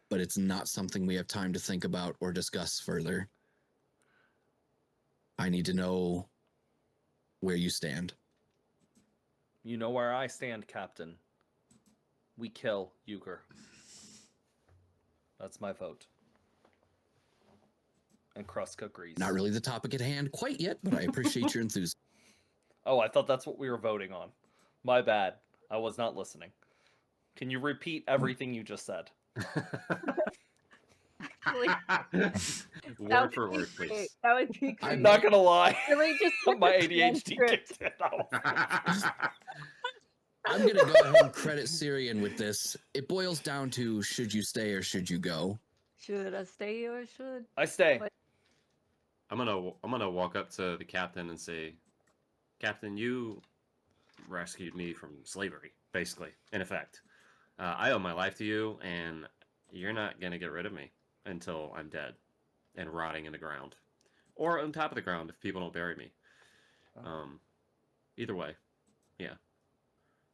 but it's not something we have time to think about or discuss further. I need to know where you stand.
You know where I stand, Captain. We kill Uker. That's my vote. And Kruska agrees.
Not really the topic at hand quite yet, but I appreciate your enthusiasm.
Oh, I thought that's what we were voting on. My bad. I was not listening. Can you repeat everything you just said?
Word for word, please.
That would be great.
I'm not gonna lie.
Really just
My ADHD
transcript.
kicked in.
I'm going to go ahead and credit Cyrion with this. It boils down to, should you stay or should you go?
Should I stay or should
I stay.
What?
I'm gonna walk up to the captain and say, Captain, you rescued me from slavery, basically, in effect. I owe my life to you, and you're not gonna get rid of me until I'm dead and rotting in the ground, or on top of the ground if people don't bury me. Either way, yeah.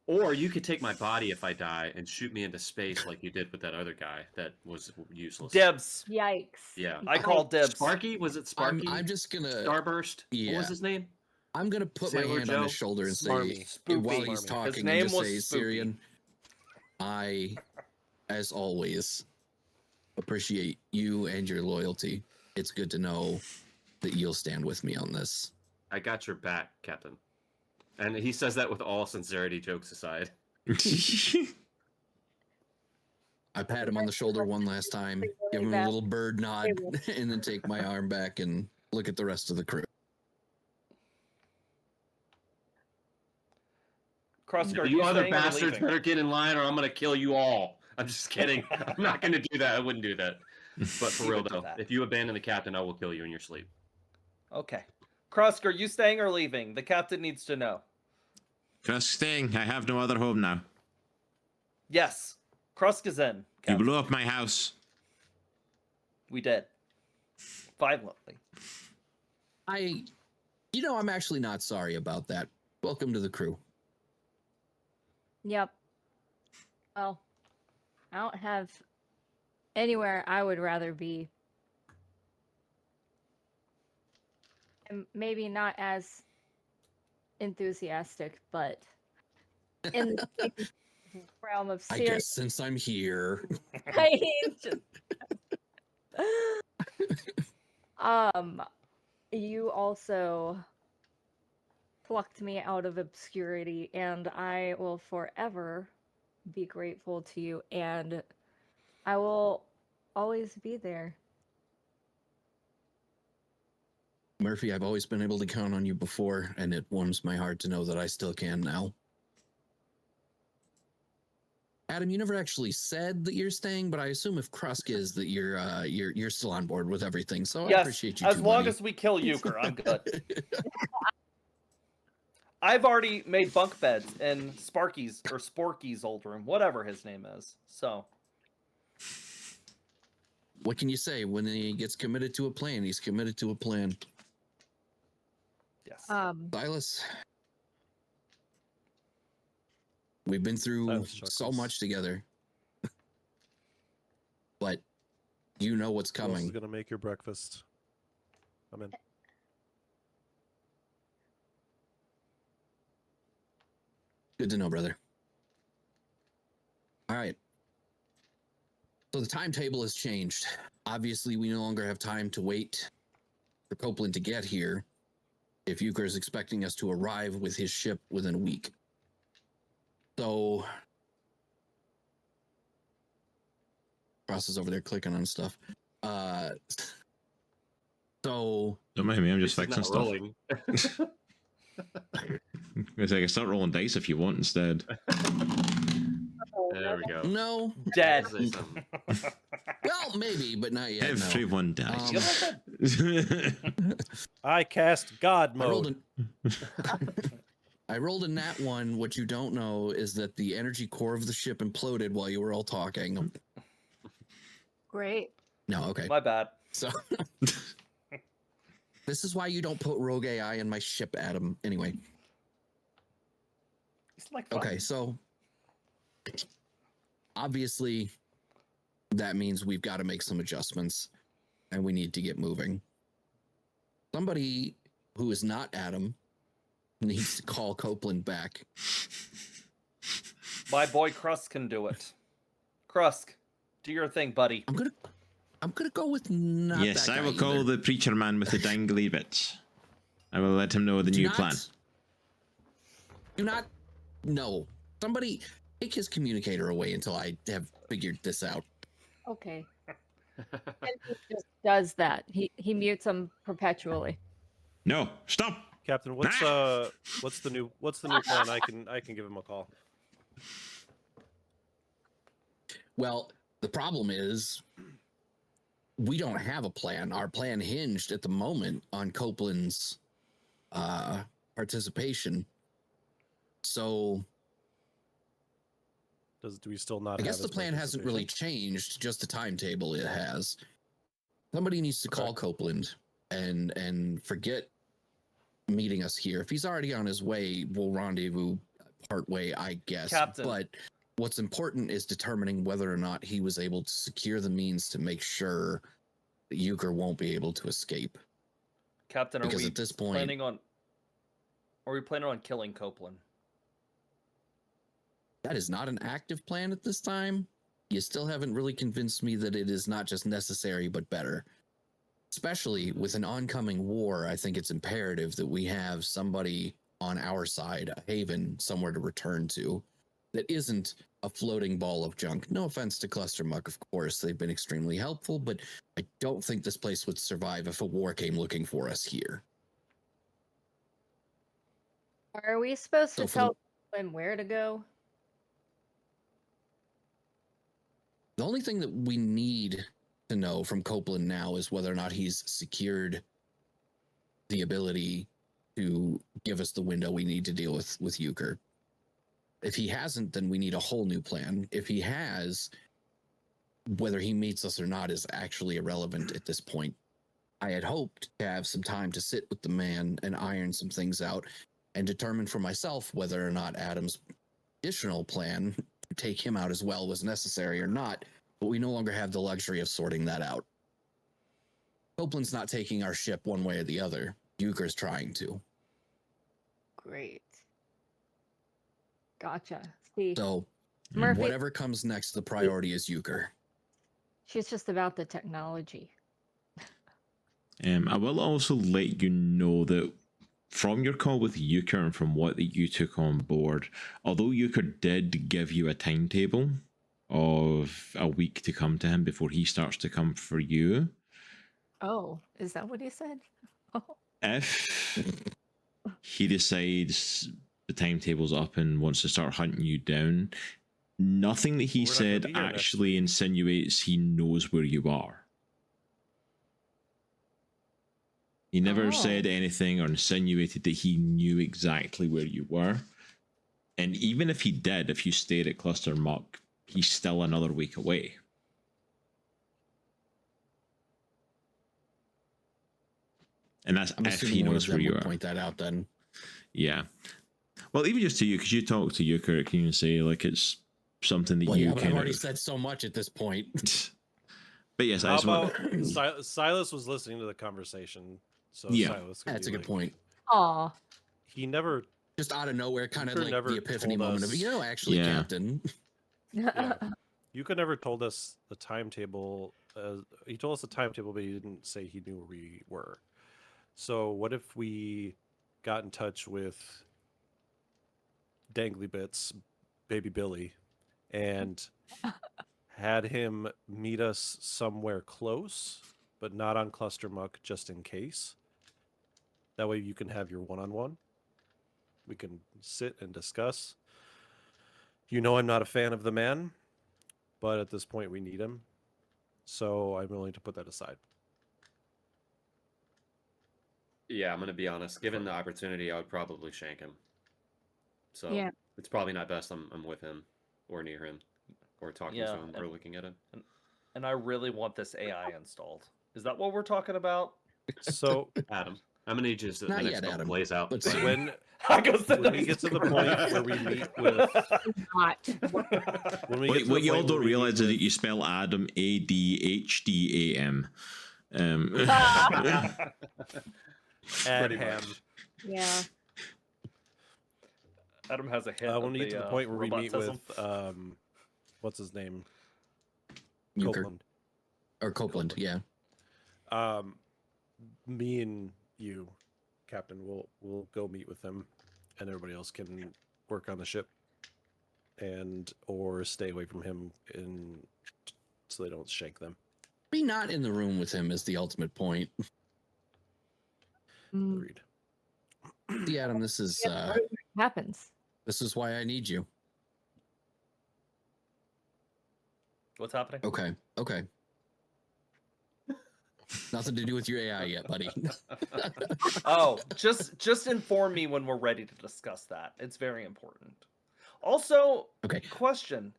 Or you could take my body if I die and shoot me into space like you did with that other guy that was useless.
Dibs.
Yikes.
Yeah.
I call dibs.
Sparky? Was it Sparky?
I'm just going to...
Starburst?
Yeah.
What was his name?
I'm going to put my
Sailor
hand
Joe?
on his shoulder and
Smarmy.
say,
Spoopy.
while he's
Smarmy.
talking,
His name
and just
was
say,
Spoopy.
Cyrion, I, as always, appreciate you and your loyalty. It's good to know that you'll stand with me on this.
I got your back, Captain. And he says that with all sincerity, jokes aside.
I pat him on the shoulder one last time, give him a little bird nod, and then take my arm back and look at the rest of the crew.
Kruska,
You other
staying or
bastards
leaving?
better get in line or I'm going to kill you all. I'm just kidding. I'm not going to do that. I wouldn't do that. But for
You
real,
would do
though,
that.
if you abandon the captain, I will kill you in your sleep.
Okay. Kruska, you staying or leaving? The captain needs to know.
Just staying. I have no other home now.
Yes. Kruska's in.
You
Captain.
blew up my house.
We did. Violently.
I'm actually not sorry about that. Welcome to the crew.
Yep. Well, I don't have anywhere I would rather be. And maybe not as enthusiastic, but in the realm of
I
serious.
guess since I'm here.
I mean, you also plucked me out of obscurity, and I will forever be grateful to you, and I will always be there.
Murphy, I've always been able to count on you before, and it warms my heart to know that I still can now. Adam, you never actually said that you're staying, but I assume if Krusk is that you're still on board with everything. So I
Yes,
appreciate you.
as
too,
long
buddy.
as we kill Uker, I'm good. I've already made bunk beds in Sparky's or Sporky's old room, whatever his name is. So,
What can you say? When he gets committed to a plan, he's committed to a plan.
yes.
Silas, we've been through
Silas
so
chuckles.
much together. but you know what's
Who else is
coming.
gonna make your breakfast? I'm in.
Good to know, brother. All right. So the timetable has changed. Obviously, we no longer have time to wait for Copeland to get here if Uker is expecting us to arrive with his ship within a week. So Cross is over there clicking on stuff. So
Don't mind me, I'm just
He's
fixing
not
stuff.
rolling.
I can start rolling dice if you want instead.
There we go.
no,
Dead.
Say something.
well, maybe, but not yet. no.
Everyone dies.
I cast God
I rolled
mode.
I rolled a nat 1. What you don't know is that the energy core of the ship imploded while you were all talking.
Great.
No, okay.
My bad.
So this is why you don't put rogue AI in my ship, Adam. Anyway,
It's like fun.
okay, so obviously that means we've got to make some adjustments and we need to get moving. Somebody who is not Adam needs to call Copeland back.
My boy Krusk can do it. Krusk, do your thing, buddy.
I'm gonna go with not
Yes,
that
I
guy
will call
either.
the preacher man with the dangly bits. I will let him know the
Do
new
not-
plan.
Do not. No. Somebody take his communicator away until I have figured this out.
Okay. And he just does that. He mutes them perpetually.
No, stop.
Captain, what's the new plan? I can give him a call.
Well, the problem is we don't have a plan. Our plan hinged at the moment on Copeland's participation. So
Do we still not?
I guess
have
the
his
plan hasn't really
participation?
changed, just the timetable it has. Somebody needs to call Copeland and forget meeting us here. If he's already on his way, we'll rendezvous part way, I guess.
Captain.
But what's important is determining whether or not he was able to secure the means to make sure that Uker won't be able to escape.
Captain,
Because at this point,
are we planning on killing Copeland?
that is not an active plan at this time. You still haven't really convinced me that it is not just necessary, but better. Especially with an oncoming war, I think it's imperative that we have somebody on our side, a haven, somewhere to return to, that isn't a floating ball of junk. No offense to Cluster Muck, of course. They've been extremely helpful, but I don't think this place would survive if a war came looking for us here.
Are we supposed
So
to
for
tell him where to go?
The only thing that we need to know from Copeland now is whether or not he's secured the ability to give us the window we need to deal with Uker. If he hasn't, then we need a whole new plan. If he has, whether he meets us or not is actually irrelevant at this point. I had hoped to have some time to sit with the man and iron some things out and determine for myself whether or not Adam's additional plan to take him out as well was necessary or not, but we no longer have the luxury of sorting that out. Copeland's not taking our ship one way or the other. Uker's trying to.
Great. Gotcha. See,
So
Murphy,
whatever comes next, the priority is Uker.
she's just about the technology.
I will also let you know that from your call with Uker and from what that you took on board, although Uker did give you a timetable of a week to come to him before he starts to come for you,
Oh, is that what he said? Oh,
if he decides the timetable's up and wants to start hunting you down, nothing that he
We're not gonna
said
be here next
actually insinuates he knows where you are. He never
Oh.
said anything or insinuated that he knew exactly where you were. And even if he did, if you stayed at Cluster Muck, he's still another week away. And that's
I'm
if
assuming
he
one
knows
of
where
them
you
would
are.
point that out then.
Yeah. Well, even just to you, because you talk to Uker, can you say like it's something that
Well,
you
yeah, but I've
kind
already
of.
said so much at this point.
But yes, I
How
just want.
about Silas was listening to the conversation, so
Yeah.
Silas could
That's a
be
good
like-
point.
Aw.
He never.
Just out of nowhere, kind of
Uker
like
never
the epiphany
told
moment of,
us-
actually,
Yeah.
Captain.
Yeah. Uker never told us the timetable. He told us the timetable, but he didn't say he knew where we were. So what if we got in touch with Dangly Bits, Baby Billy, and had him meet us somewhere close, but not on Cluster Muck, just in case. That way you can have your one-on-one. We can sit and discuss. You know I'm not a fan of the man, but at this point we need him. So I'm willing to put that aside.
Yeah, I'm gonna be honest. Given the opportunity, I would probably shank him. So
Yeah.
it's probably not best I'm with him or near him or talking
Yeah,
to him or looking at him.
And I really want this AI installed. Is that what we're talking about?
So
Adam, I'm gonna need you to
Not
the next
yet,
couple
Adam.
plays out.
Let's see.
when
I go to
when we get to the point where we meet with
Not.
when we get to
What
the
y'all
point
don't
where we
realize
meet
is that
with-
you spell Adam A-D-H-D-A-M.
Add
Pretty
ham.
much.
Yeah.
Adam has a hit.
when we get to the point where we meet
robotism.
with what's his name?
Uker.
Copeland.
Or Copeland, yeah.
Me and you, Captain, we'll go meet with him, and everybody else can work on the ship, and or stay away from him, so they don't shank them.
Be not in the room with him is the ultimate point.
Mm,
Agreed.
See, Adam, this is
happens.
this is why I need you.
What's happening?
Okay. Nothing to do with your AI yet, buddy.
Oh, just inform me when we're ready to discuss that. It's very important. Also,
Okay.
question.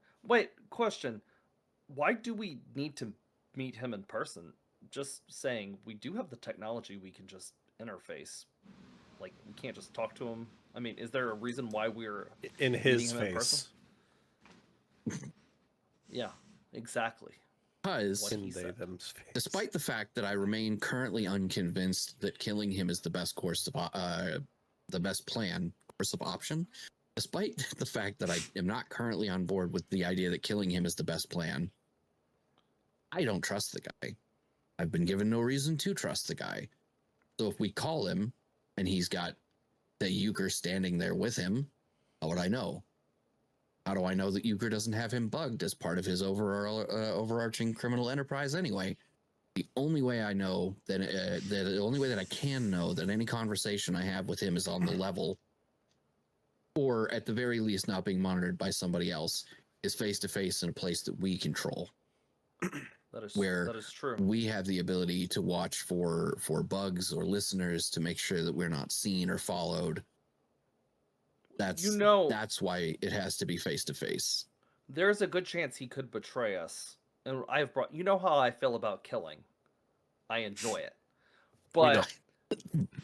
Why do we need to meet him in person? Just saying, we do have the technology. We can just interface. Like, we can't just talk to him. I mean, is there a reason why we're
In his
Meeting him in
face.
Yeah, exactly.
Because
What
In
he
they
said.
them's face.
despite the fact that I remain currently unconvinced that killing him is the best course of the best plan course of option, despite the fact that I am not currently on board with the idea that killing him is the best plan, I don't trust the guy. I've been given no reason to trust the guy. So if we call him and he's got the Uker standing there with him, how would I know? How do I know that Uker doesn't have him bugged as part of his overarching criminal enterprise anyway? The only way I know the only way that I can know that any conversation I have with him is on the level, or at the very least not being monitored by somebody else, is face to face in a place that we control.
That is
Where
that is true.
We have the ability to watch for bugs or listeners to make sure that we're not seen or followed. That's why it has to be face to face.
There's a good chance he could betray us. And I've brought you know how I feel about killing. I enjoy it. But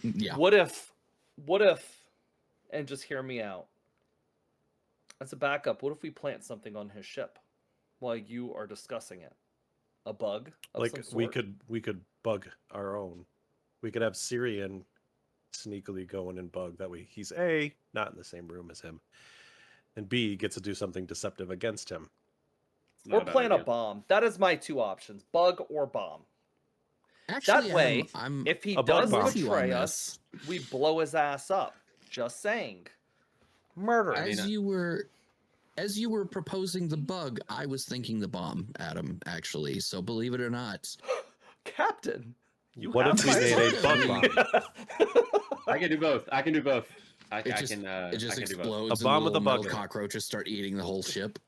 Yeah.
what if and just hear me out. As a backup, what if we plant something on his ship while you are discussing it? A bug of
Like
some
we
sort?
could bug our own. We could have Cyrion sneakily go in and bug. That way he's A, not in the same room as him, and B, gets to do something deceptive against him.
It's not
Or
a bad
plant a
idea.
bomb. That is my two options: bug or bomb.
Actually,
That way,
I'm
If he
A bug
does
bomb.
with you on
betray
this.
us, we blow his ass up. Just saying. Murder.
I mean,
As you were proposing the bug, I was thinking the bomb, Adam, actually. So believe it or not,
Captain. You
What
have
if we
my
made a bug
attention.
I can do both. I can do both. I
it just
can do both.
explodes.
A bomb
and
with a
little metal
bug in it.
cockroaches start eating the whole ship.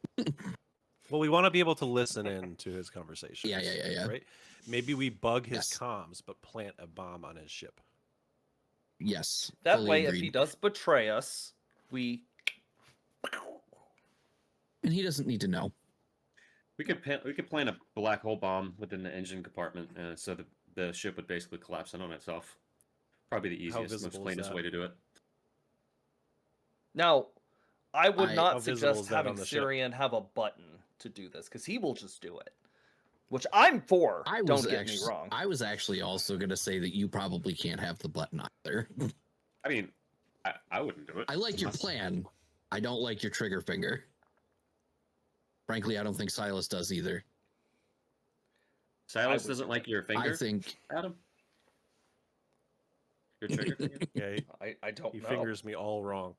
Well, we want to be able to listen in to his conversations.
Yeah.
Right? Maybe we bug his
Yes.
comms, but plant a bomb on his ship.
Yes.
That
fully
way,
agreed.
if he does betray us, we.
And he doesn't need to know.
We could plant a black hole bomb within the engine compartment, so the ship would basically collapse in on itself. Probably the
How
easiest, most
visible is
plainest
that?
way to do it.
Now, I would
How
not
visible
suggest
is that
having
on the ship?
Cyrion have a button to do this because he will just do it. which I'm for.
Don't
get
actually,
me wrong.
I was actually also going to say that you probably can't have the button either.
I mean, I wouldn't do it.
I like your plan. I don't like your trigger finger. Frankly, I don't think Silas does either.
Silas doesn't like your finger.
I think
Adam. Your trigger finger.
Yeah,
I don't
he
know.
fingers me all wrong.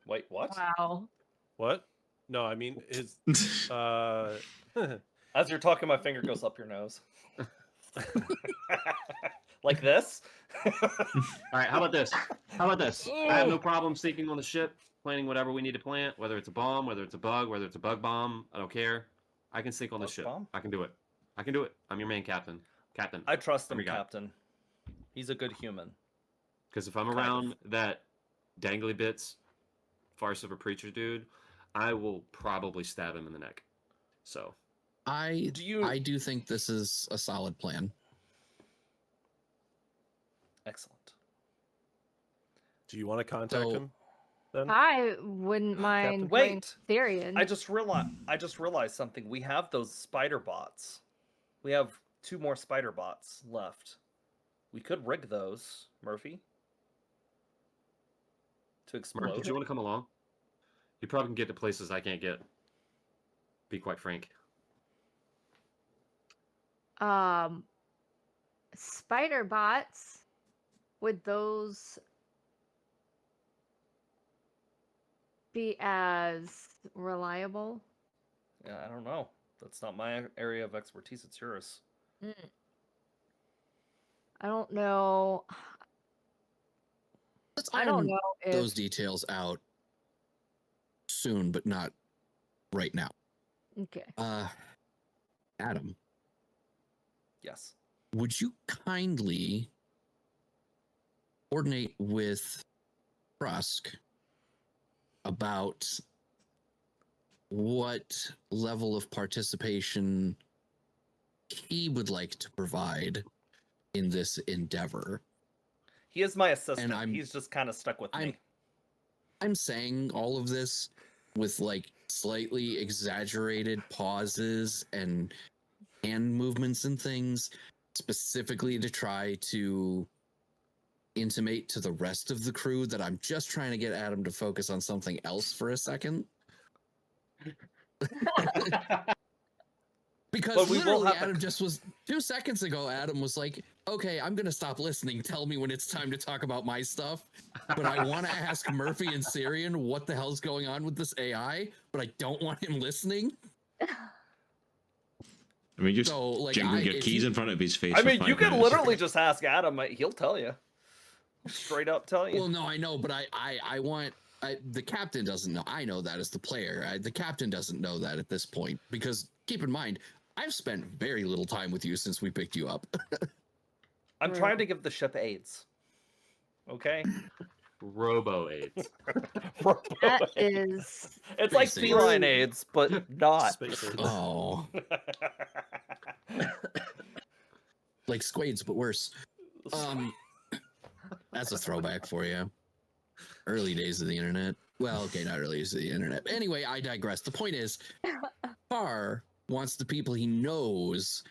Wait, what?
Wow.
What? No, I mean his.
As you're talking, my finger goes up your nose. Like this?
All right, how about this? I have no problem sneaking on the ship, planting whatever we need to plant, whether it's a bomb, whether it's a bug, whether it's a bug bomb. I don't care. I can sneak on the
Bug
ship.
bomb?
I can do it. I'm your main captain.
I trust him,
What we got?
Captain. He's a good human.
Because if I'm
Kind
around that dangly bits farce of a preacher dude, I will probably stab him in the neck. So
I do think this is a solid plan.
Excellent.
Do you want to contact him? Then
I wouldn't mind playing
Wait.
Cyrion.
I just realized something. We have those spider bots. We have 2 more spider bots left. We could rig those, Murphy. To explode.
Mark, did you want to come along? You probably can get to places I can't get. Be quite frank.
Spider bots, would those be as reliable?
Yeah, I don't know. That's not my area of expertise. It's yours.
I don't know. I don't know if
Those details out soon, but not right now.
Okay.
Adam,
Yes.
would you kindly coordinate with Trusk about what level of participation he would like to provide in this endeavor?
He is my assistant.
I'm-
He's just kind of stuck with me.
I'm saying all of this with like slightly exaggerated pauses and hand movements and things, specifically to try to intimate to the rest of the crew that I'm just trying to get Adam to focus on something else for a second. Because
But we will
literally
have to-
Adam just was 2 seconds ago, Adam was like, okay, I'm going to stop listening. Tell me when it's time to talk about my stuff. But I want to ask Murphy and Cyrion what the hell's going on with this AI, but I don't want him listening.
I mean, just
So, like,
jingle your
if
keys
you-
in front of his face.
I
for
mean,
5
you can
minutes.
literally just ask Adam. He'll tell you. Straight up tell you.
Well, no, I know, but I want the captain doesn't know. I know that as the player. The captain doesn't know that at this point because keep in mind, I've spent very little time with you since we picked you up.
I'm trying to give the ship AIDS. Okay?
Robo AIDS.
that is
It's like
Space
feline
AIDS.
AIDS, but not.
Space AIDS.
Oh, like Squades, but worse. That's a throwback for you. Early days of the internet. Well, okay, not early days of the internet. Anyway, I digress. The point is, Carr wants the people he knows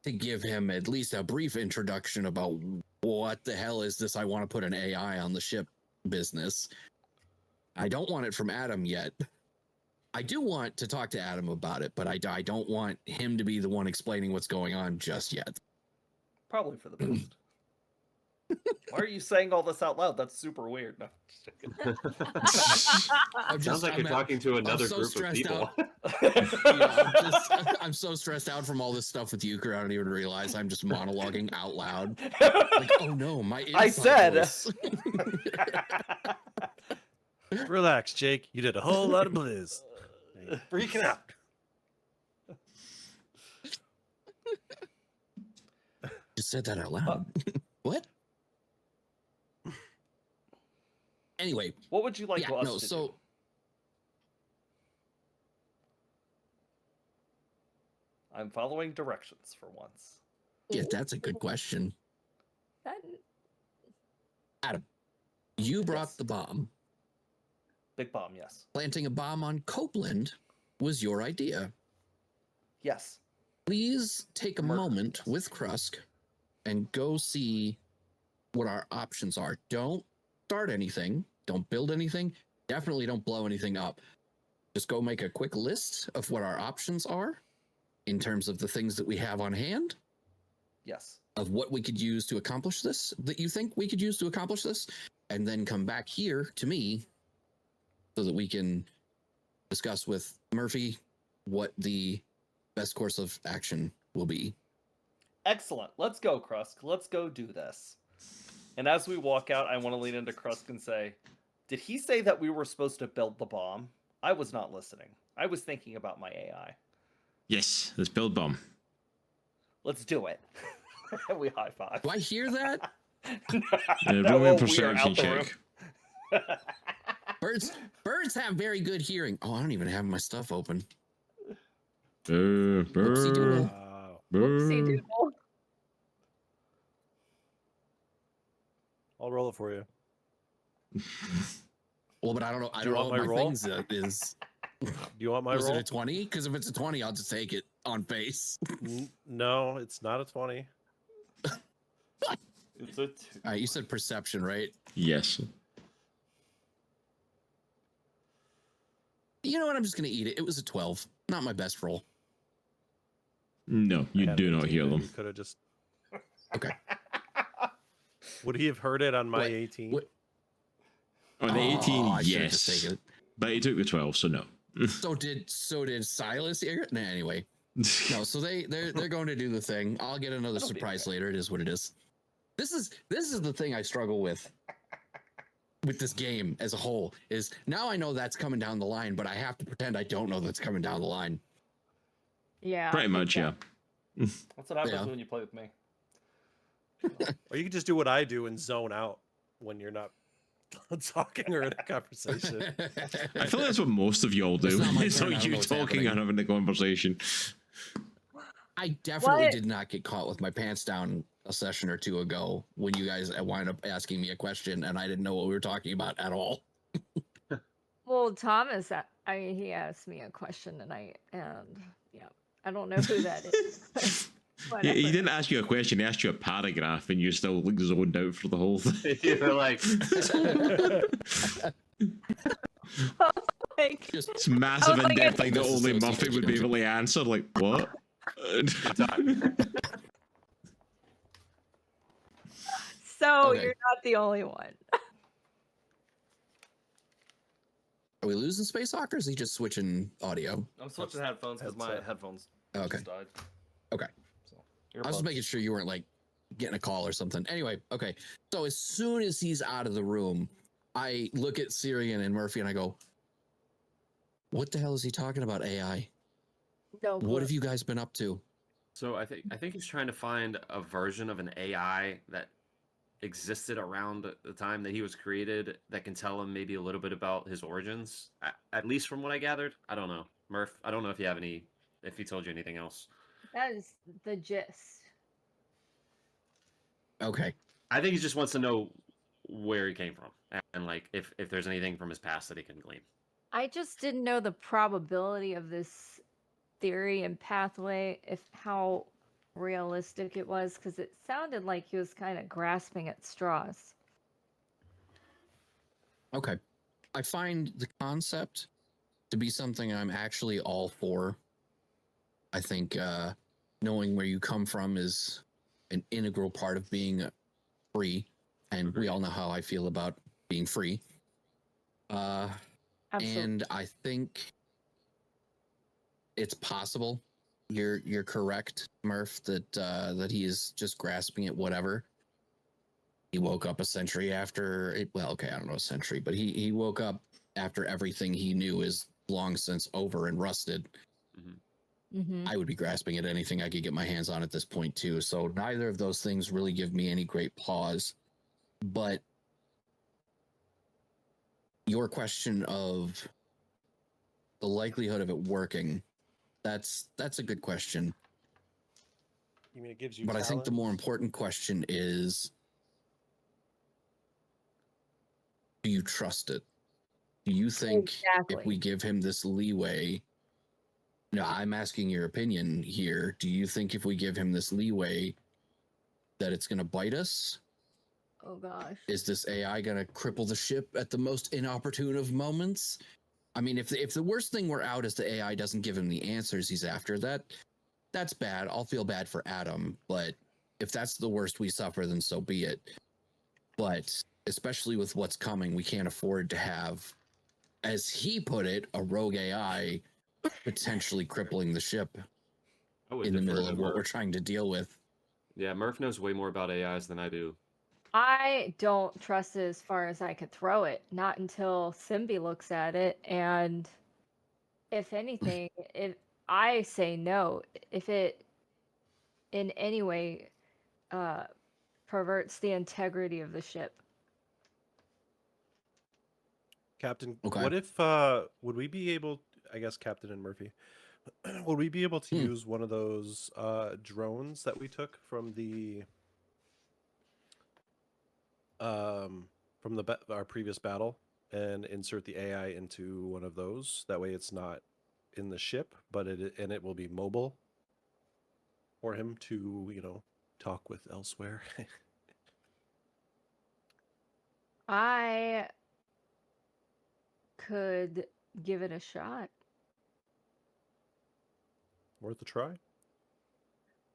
to give him at least a brief introduction about what the hell is this I want to put an AI on the ship business. I don't want it from Adam yet. I do want to talk to Adam about it, but I don't want him to be the one explaining what's going on just yet.
Probably for the best. Why are you saying all this out loud? That's super weird. No, just kidding.
Sounds like you're talking to another
so
group of
stressed
people.
I'm so stressed out from all this stuff with Uker. I don't even realize I'm just monologuing out loud. Like, oh no, my
I
inside
said-
voice.
Relax, Jake. You did a whole lot of blizz. You're freaking out.
Just said that out loud. What? Anyway,
What would you like
yeah,
us
no,
to
so
do? I'm following directions for once.
yeah, that's a good question.
that,
Adam, you brought
Yes.
the bomb.
Big bomb, yes.
Planting a bomb on Copeland was your idea.
Yes.
please take a moment with Krusk and go see what our options are. Don't start anything. Don't build anything. Definitely don't blow anything up. Just go make a quick list of what our options are in terms of the things that we have on hand,
Yes.
of what we could use to accomplish this, that you think we could use to accomplish this, and then come back here to me so that we can discuss with Murphy what the best course of action will be.
Excellent. Let's go, Krusk. Let's go do this. And as we walk out, I want to lean into Krusk and say, did he say that we were supposed to build the bomb? I was not listening. I was thinking about my AI.
Yes, let's build bomb.
Let's do it. We high five.
Do I hear that?
Roll me a
we are
perception
out the
check.
room.
Birds have very good hearing. Oh, I don't even have my stuff open.
Whoopsie
doodle.
Wow.
Whoopsie doodle.
I'll roll it for you.
Well, but I don't know. I
Do you
don't know
want
what
my
my
roll?
things is.
Do you want my
Was
roll?
it a 20? Because if it's a 20, I'll just take it on face.
No, it's not a 20.
It's a 2.
All right, you said perception, right?
Yes.
You know what? I'm just going to eat it. It was a 12. Not my best roll.
No,
I
you
had
do
an
not
18,
hear
man.
them.
You could have just.
Okay.
Would he have heard it on my
What-
18?
what-
On the 18,
I should've just
yes.
taken it.
But he took the 12, so no.
So did Silas here? Nah, anyway. No, so they're going to do the thing. I'll get another
That'll be
surprise
okay.
later. It is what it is. This is the thing I struggle with this game as a whole. Is now I know that's coming down the line, but I have to pretend I don't know that's coming down the line.
Yeah.
Pretty
I think
much, yeah.
That's what happens
Yeah.
when you play with me.
Or you could just do what I do and zone out when you're not talking or in a conversation.
I feel that's what most of y'all do.
It's not my
It's
turn, I
like
don't
you
know what's
talking
happening.
and having a conversation.
I definitely
What?
did not get caught with my pants down a session or two ago when you guys wound up asking me a question and I didn't know what we were talking about at all.
Well, Thomas, he asked me a question tonight, and yeah, I don't know who that is. but
He
whatever.
didn't ask you a question, he asked you a paragraph, and you still like zoned out for the whole thing.
You were like,
Like,
Just
It's massive
I was like,
in-depth thing that
it's-
only
This is
Murphy would be able to answer. Like, what?
so
Okay.
you're not the only one.
are we losing Spacehawk or is he just switching audio?
I'm switching headphones because my
Headset.
headphones
Okay.
just died.
Okay.
So,
I was just making sure you weren't like getting a call or something. Anyway, okay. So as soon as he's out of the room, I look at Cyrion and Murphy and I go, what the hell is he talking about, AI?
No.
What have you guys been up to?
so I think he's trying to find a version of an AI that existed around the time that he was created that can tell him maybe a little bit about his origins. At least from what I gathered. I don't know, Murph. I don't know if you have any, if he told you anything else.
That is the gist.
Okay.
I think he just wants to know where he came from and like if there's anything from his past that he can glean.
I just didn't know the probability of this theory and pathway, if how realistic it was, because it sounded like he was kind of grasping at straws.
Okay. I find the concept to be something I'm actually all for. I think knowing where you come from is an integral part of being free. And we all know how I feel about being free.
Absolutely.
And I think it's possible. You're correct, Murph, that he is just grasping at whatever. He woke up a century after it. Well, okay, I don't know a century, but he woke up after everything he knew is long since over and rusted.
Mm-hmm.
I would be grasping at anything I could get my hands on at this point too. So neither of those things really give me any great pause. But your question of the likelihood of it working, that's a good question.
You mean it gives you
But I think the
talent?
more important question is, do you trust it? Do you think if
Exactly.
we give him this leeway, No, I'm asking your opinion here. Do you think if we give him this leeway that it's going to bite us?
Oh gosh.
Is this AI going to cripple the ship at the most inopportune of moments? I mean, if the worst thing we're out is the AI doesn't give him the answers he's after, that's bad. I'll feel bad for A.D.A.M, but if that's the worst we suffer, then so be it. But especially with what's coming, we can't afford to have, as he put it, a rogue AI potentially crippling the ship
I would
in the
defer
middle
to
of what we're
Murph.
trying to deal with.
Yeah, Murph knows way more about AIs than I do.
I don't trust it as far as I could throw it. Not until Simbi looks at it, and if anything, if I say no, if it in any way perverts the integrity of the ship.
Captain,
Okay.
what if would we be able, I guess Captain and Murphy, would we be able to use one of those drones that we took from the our previous battle and insert the AI into one of those? That way it's not in the ship, but it will be mobile for him to, talk with elsewhere.
I could give it a shot.
Worth a try.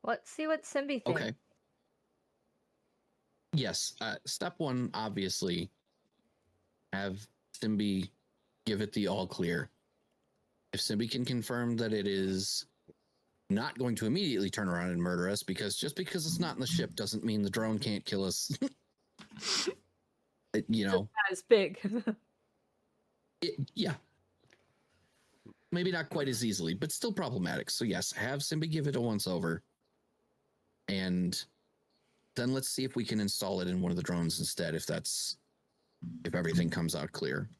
Let's see what Simbi thinks.
Okay. Yes. Step one, obviously, have Simbi give it the all clear. If Simbi can confirm that it is not going to immediately turn around and murder us, because just because it's not in the ship doesn't mean the drone can't kill us.
As big.
Yeah. Maybe not quite as easily, but still problematic. So yes, have Simbi give it a once over. And then let's see if we can install it in one of the drones instead, if everything comes out clear.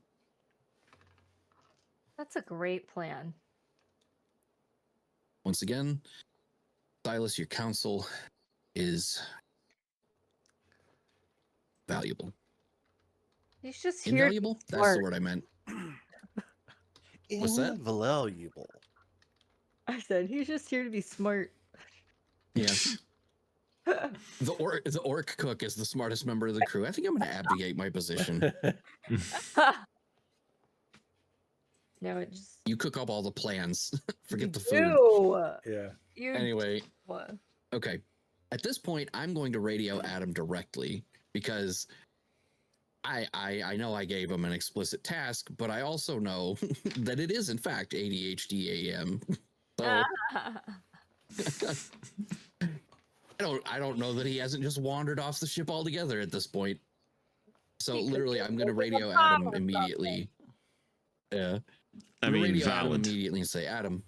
That's a great plan.
Once again, Silas, your counsel is valuable.
He's just here.
Invaluable? That's the word I meant. What's that?
Invaluable.
I said he's just here to be smart.
Yeah. The orc cook is the smartest member of the crew. I think I'm going to abdicate my position.
No, it just.
You cook up all the plans. Forget the food.
Ew.
Yeah.
You.
Anyway,
What?
okay. At this point, I'm going to radio A.D.A.M directly because I know I gave him an explicit task, but I also know that it is in fact ADHD A.M. So I don't know that he hasn't just wandered off the ship altogether at this point. So literally, I'm going to radio A.D.A.M immediately. Yeah.
I mean,
radio
valid.
A.D.A.M immediately and say, A.D.A.M.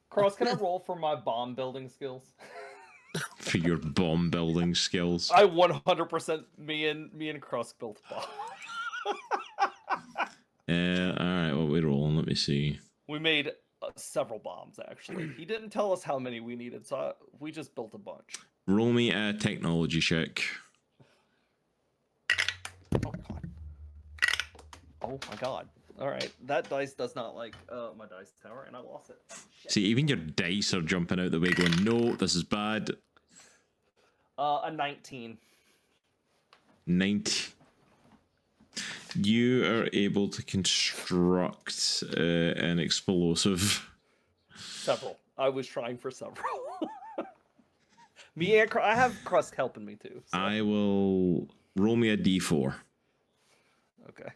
Cross, can I roll for my bomb building skills?
For your bomb building skills.
I 100% me and Cross built a bomb.
Alright, what we rolling? Let me see.
We made several bombs, actually. He didn't tell us how many we needed, so we just built a bunch.
Roll me a technology check.
Oh, God. Oh, my God. All right. That dice does not like my dice tower, and I lost it. Shit.
See, even your dice are jumping out the way going, no, this is bad.
A 19.
90. You are able to construct an explosive.
Several. I was trying for several. Me and I have Crust helping me too. So.
I will roll me a d4.
Okay.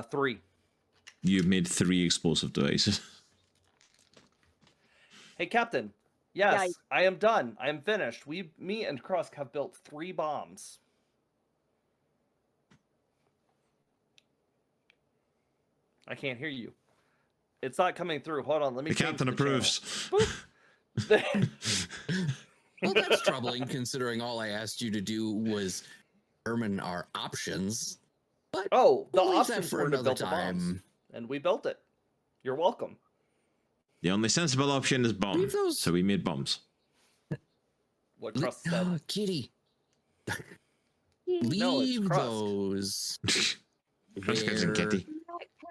Three.
You've made 3 explosive devices.
Hey, Captain. Yes, I am done. I am finished. Me and Krusk have built 3 bombs. I can't hear you. It's not coming through. Hold on, let me.
The captain approves.
Well, that's troubling considering all I asked you to do was determine our options. But
the
we'll leave that
options
for
were to
another
build the bombs,
time.
and we built it. You're welcome.
The only sensible option is bomb.
Leave those-
So we made bombs.
What Crust said.
Kitty.
No, it's
Leave
crust.
those
Crosscuts and Kitty.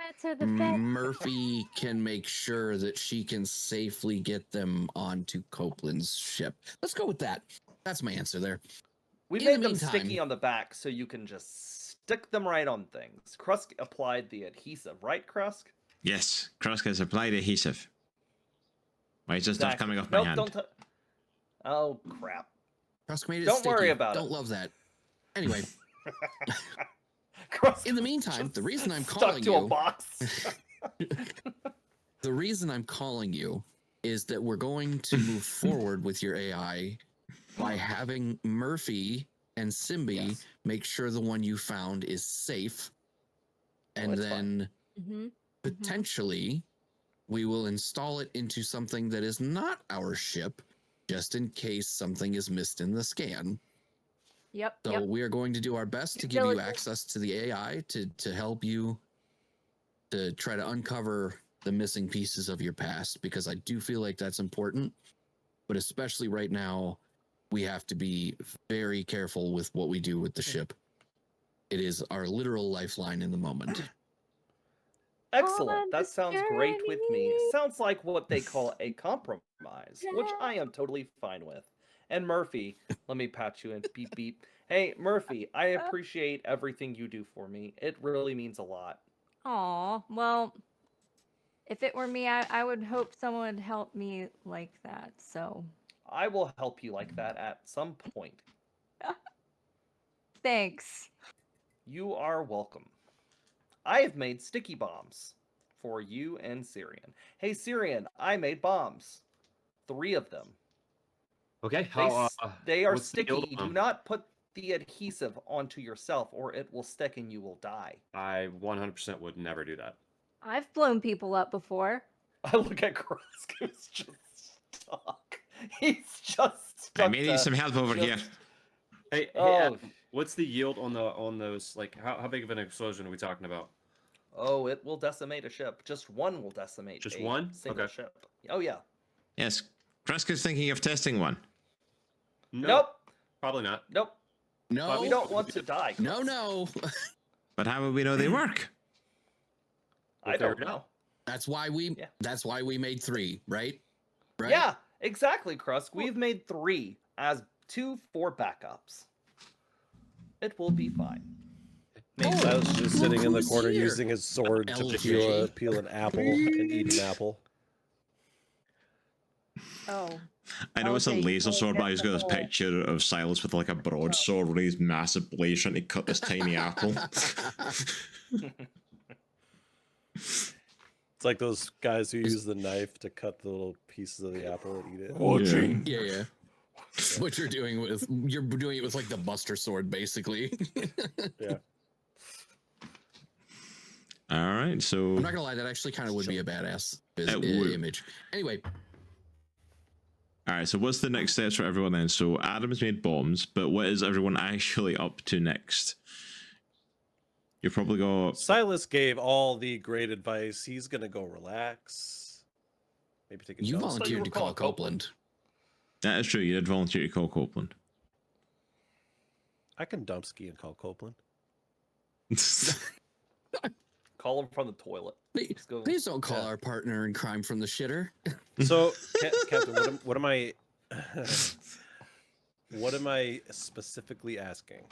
Cats are the best.
Murphy can make sure that she can safely get them onto Copeland's ship. Let's go with that. That's my answer there.
We
In
made
the
them
meantime-
sticky on the back so you can just stick them right on things. Krusk applied the adhesive, right, Krusk?
Yes, Crosscuts applied adhesive. Why is this not
Exactly.
coming off
Nope,
my hand?
don't Oh, crap.
Krusk made it
Don't worry
sticky.
about it.
Don't love that. Anyway,
Krusk
in the meantime,
just
the reason I'm
stuck
calling
to a
you,
box.
the reason I'm calling you is that we're going to move forward with your AI by having Murphy and Simbi
Yes.
make sure the one you found is safe, and
it's fine.
then
Mm-hmm.
potentially we will install it into something that is not our ship, just in case something is missed in the scan.
Yep.
So
Yep.
we are going to do our best to give you access to the AI to help you to try to uncover the missing pieces of your past, because I do feel like that's important. But especially right now, we have to be very careful with what we do with the ship. It is our literal lifeline in the moment.
Excellent.
On
That
this
sounds great with me.
journey.
Sounds like what they call a compromise, which I am totally fine with. And Murphy, let me pat you in. Beep, beep. Hey, Murphy, I appreciate everything you do for me. It really means a lot.
Aw, well, if it were me, I would hope someone would help me like that. So
I will help you like that at some point.
thanks.
You are welcome. I have made sticky bombs for you and Cyrion. Hey, Cyrion, I made bombs. 3 of them.
Okay,
They,
how
they are
what's the yield
sticky.
on
Do
them?
not put the adhesive onto yourself or it will stick and you will die.
I 100% would never do that.
I've blown people up before.
I look at Krusk, who's just stuck. He's just stuck.
I may need some help over here.
Hey,
Oh.
Adam, what's the yield on those? Like, how big of an explosion are we talking about?
Oh, it will decimate a ship. Just one will decimate
Just
a
one?
single
Okay.
ship. Oh, yeah.
Yes, Crosscuts thinking of testing one.
Nope.
Probably not.
Nope.
No,
We don't want to die.
no,
Krusk.
no.
But how will we know they work?
I don't
figure it
know.
out.
That's why we made 3, right? Right?
Yeah, exactly, Krusk. We've made 3 as 2 for backups. It will be fine.
I was just sitting in the
who's
corner
here?
using his sword to
LJ.
peel an apple and eat an apple.
Oh.
I know it's a
Okay,
laser
you
sword, but
get
I just
the
got this
whole-
picture of Silas with like a broadsword where he's massive blade trying to cut this tiny apple.
It's like those guys who use the knife to cut the little pieces of the apple and eat it.
Watching.
Yeah. What you're doing it with like the Buster sword, basically.
Yeah.
All right, so
I'm not gonna lie, that actually kind of would be a badass
It would.
image. Anyway,
all right, so what's the next steps for everyone then? So Adam's made bombs, but what is everyone actually up to next? You probably go.
Silas gave all the great advice. He's gonna go relax. Maybe take a
you
dump.
volunteered to call Copeland.
That is true. You did volunteer to call Copeland.
I can dump ski and call Copeland.
Call him from the toilet.
Please,
go.
please don't call
Yeah.
our partner in crime from the shitter.
So, Captain, what am I? What am I specifically asking?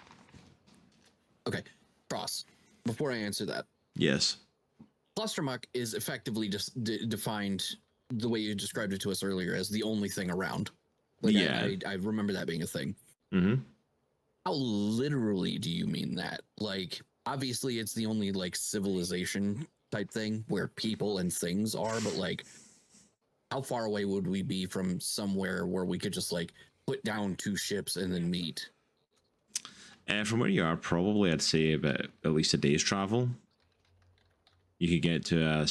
Okay, Cross. Before I answer that,
Yes.
clustermuck is effectively just defined the way you described it to us earlier as the only thing around. Like,
Yeah.
I remember that being a thing.
Mm-hmm.
How literally do you mean that? Like, obviously, it's the only like civilization type thing where people and things are, but like, how far away would we be from somewhere where we could just like put down 2 ships and then meet?
From where you are, probably I'd say about at least a day's travel. You could get to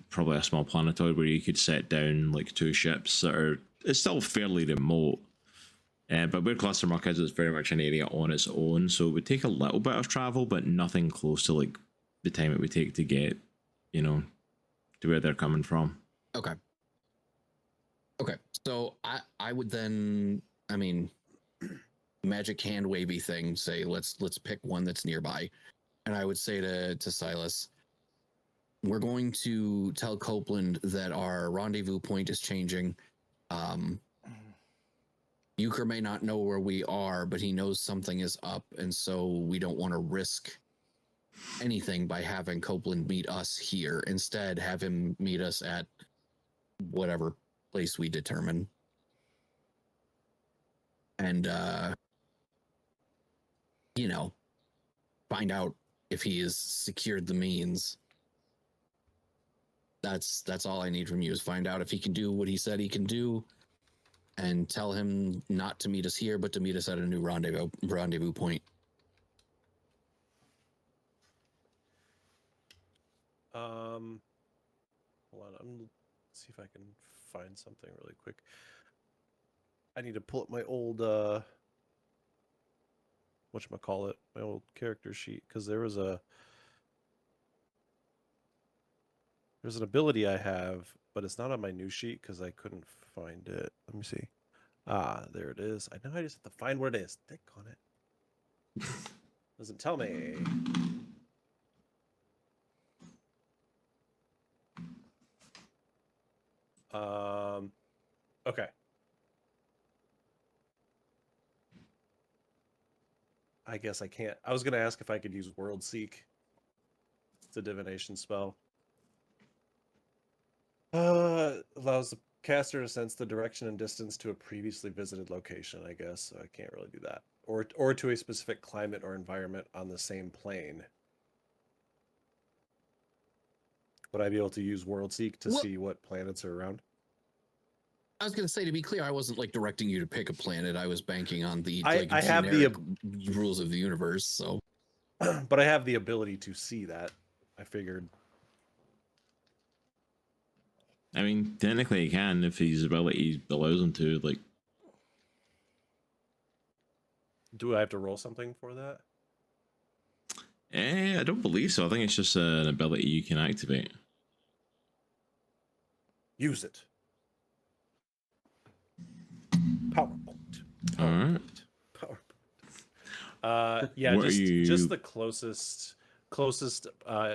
probably a small planetoid where you could set down like 2 ships that are. It's still fairly remote, but where Clustermuck is, it's very much an area on its own, so it would take a little bit of travel, but nothing close to like the time it would take to get, to where they're coming from.
Okay. So I would then, I mean, magic hand wavy thing, say let's pick one that's nearby. and I would say to Silas, we're going to tell Copeland that our rendezvous point is changing. Uker may not know where we are, but he knows something is up, and so we don't want to risk anything by having Copeland meet us here. Instead, have him meet us at whatever place we determine. And, find out if he has secured the means. That's all I need from you, is find out if he can do what he said he can do, and tell him not to meet us here, but to meet us at a new rendezvous point.
Hold on. Let's see if I can find something really quick. I need to pull up my old whatchamacallit, my old character sheet, because there's an ability I have, but it's not on my new sheet because I couldn't find it. Let me see. Ah, there it is. I know, I just have to find where it is. Click on it. Doesn't tell me. Okay. I guess I can't. I was going to ask if I could use World Seek. It's a divination spell. Allows the caster to sense the direction and distance to a previously visited location, I guess. So I can't really do that. Or to a specific climate or environment on the same plane. Would I be able to use World Seek to see what planets are around?
I was going to say, to be clear, I wasn't like directing you to pick a planet. I was banking on the
I have the
rules of the universe. So,
but I have the ability to see that. I figured.
I mean, technically he can if his ability allows him to. Like,
do I have to roll something for that?
I don't believe so. I think it's just an ability you can activate.
Use it. PowerPoint.
All right.
PowerPoint. Yeah, just the closest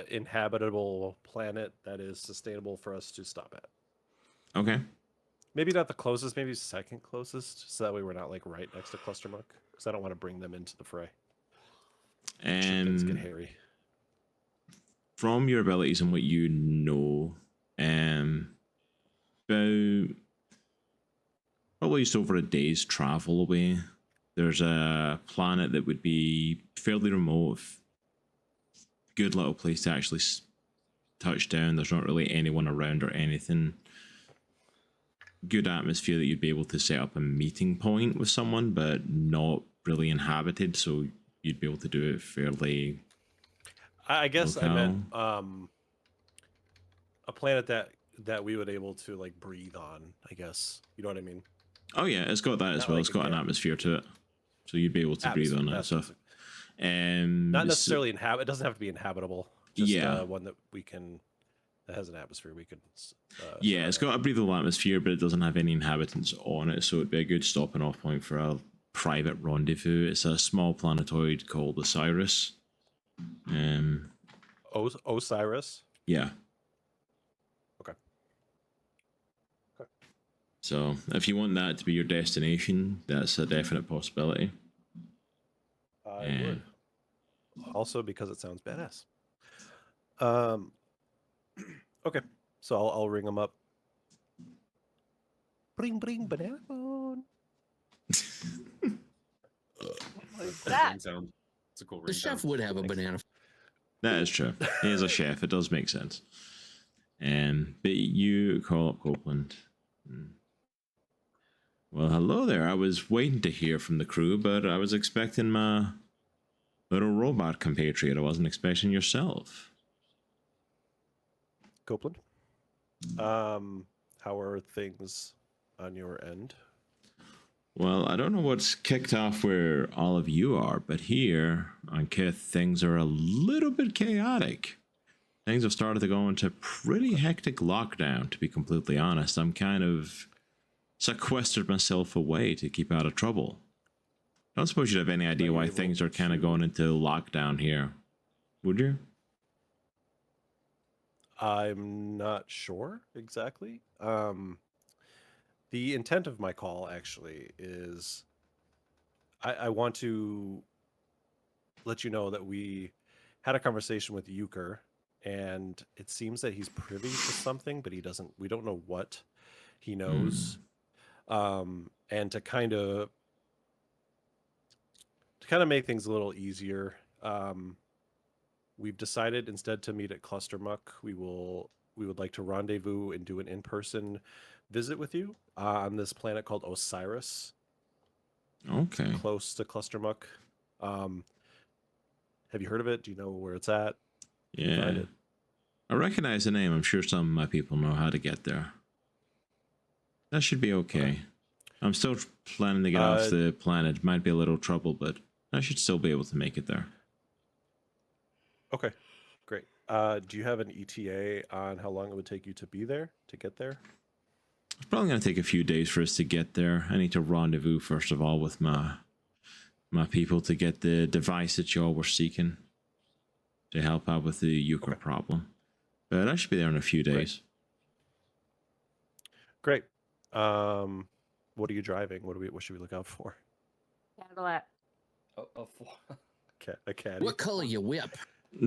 inhabitable planet that is sustainable for us to stop at.
Okay.
Maybe not the closest, maybe second closest, so that way we're not like right next to Clustermuck, because I don't want to bring them into the fray. Chickens get hairy.
From your abilities and what you know, about probably just over a day's travel away, there's a planet that would be fairly remote, good little place to actually touch down. There's not really anyone around or anything. Good atmosphere that you'd be able to set up a meeting point with someone, but not really inhabited, so you'd be able to do it fairly.
I guess
locale.
I meant a planet that we would able to like breathe on, I guess. You know what I mean?
Oh yeah, it's got that as well. It's got an atmosphere to it, so you'd be able to breathe on it. So,
not necessarily It doesn't have to be inhabitable. Just one that we can. That has an atmosphere we could.
Yeah, it's got a breathable atmosphere, but it doesn't have any inhabitants on it, so it'd be a good stopping off point for a private rendezvous. It's a small planetoid called Osiris.
Osiris.
Yeah.
Okay.
So if you want that to be your destination, that's a definite possibility.
I would. Also, because it sounds badass. Okay, so I'll ring them up. Bring banana phone.
That
sound. It's a cool
the chef would have a banana.
That is true. He is a chef. It does make sense. But you call up Copeland. Well, hello there. I was waiting to hear from the crew, but I was expecting my little robot compatriot. I wasn't expecting yourself.
Copeland. How are things on your end?
Well, I don't know what's kicked off where all of you are, but here on Kith, things are a little bit chaotic. Things have started to go into pretty hectic lockdown, to be completely honest. I'm kind of sequestered myself away to keep out of trouble. I don't suppose you'd have any idea why things are kind of going into lockdown here. Would you?
I'm not sure exactly. The intent of my call actually is I want to let you know that we had a conversation with Uker, and it seems that he's privy to something, but we don't know what he knows. And to kind of make things a little easier, we've decided instead to meet at Cluster Muck, we would like to rendezvous and do an in-person visit with you on this planet called Osiris,
Okay.
close to Cluster Muck. Have you heard of it? Do you know where it's at? Can you find
Yeah.
it?
I recognize the name. I'm sure some of my people know how to get there. That should be okay. I'm still planning to get off the planet. Might be a little trouble, but I should still be able to make it there.
Okay, great. Do you have an ETA on how long it would take you to be there, to get there?
It's probably going to take a few days for us to get there. I need to rendezvous, first of all, with my people to get the device that y'all were seeking to help out with the Uker problem. But I should be there in a few days.
Great. What are you driving? What should we look out for?
Cadillac.
A caddy.
What color your whip?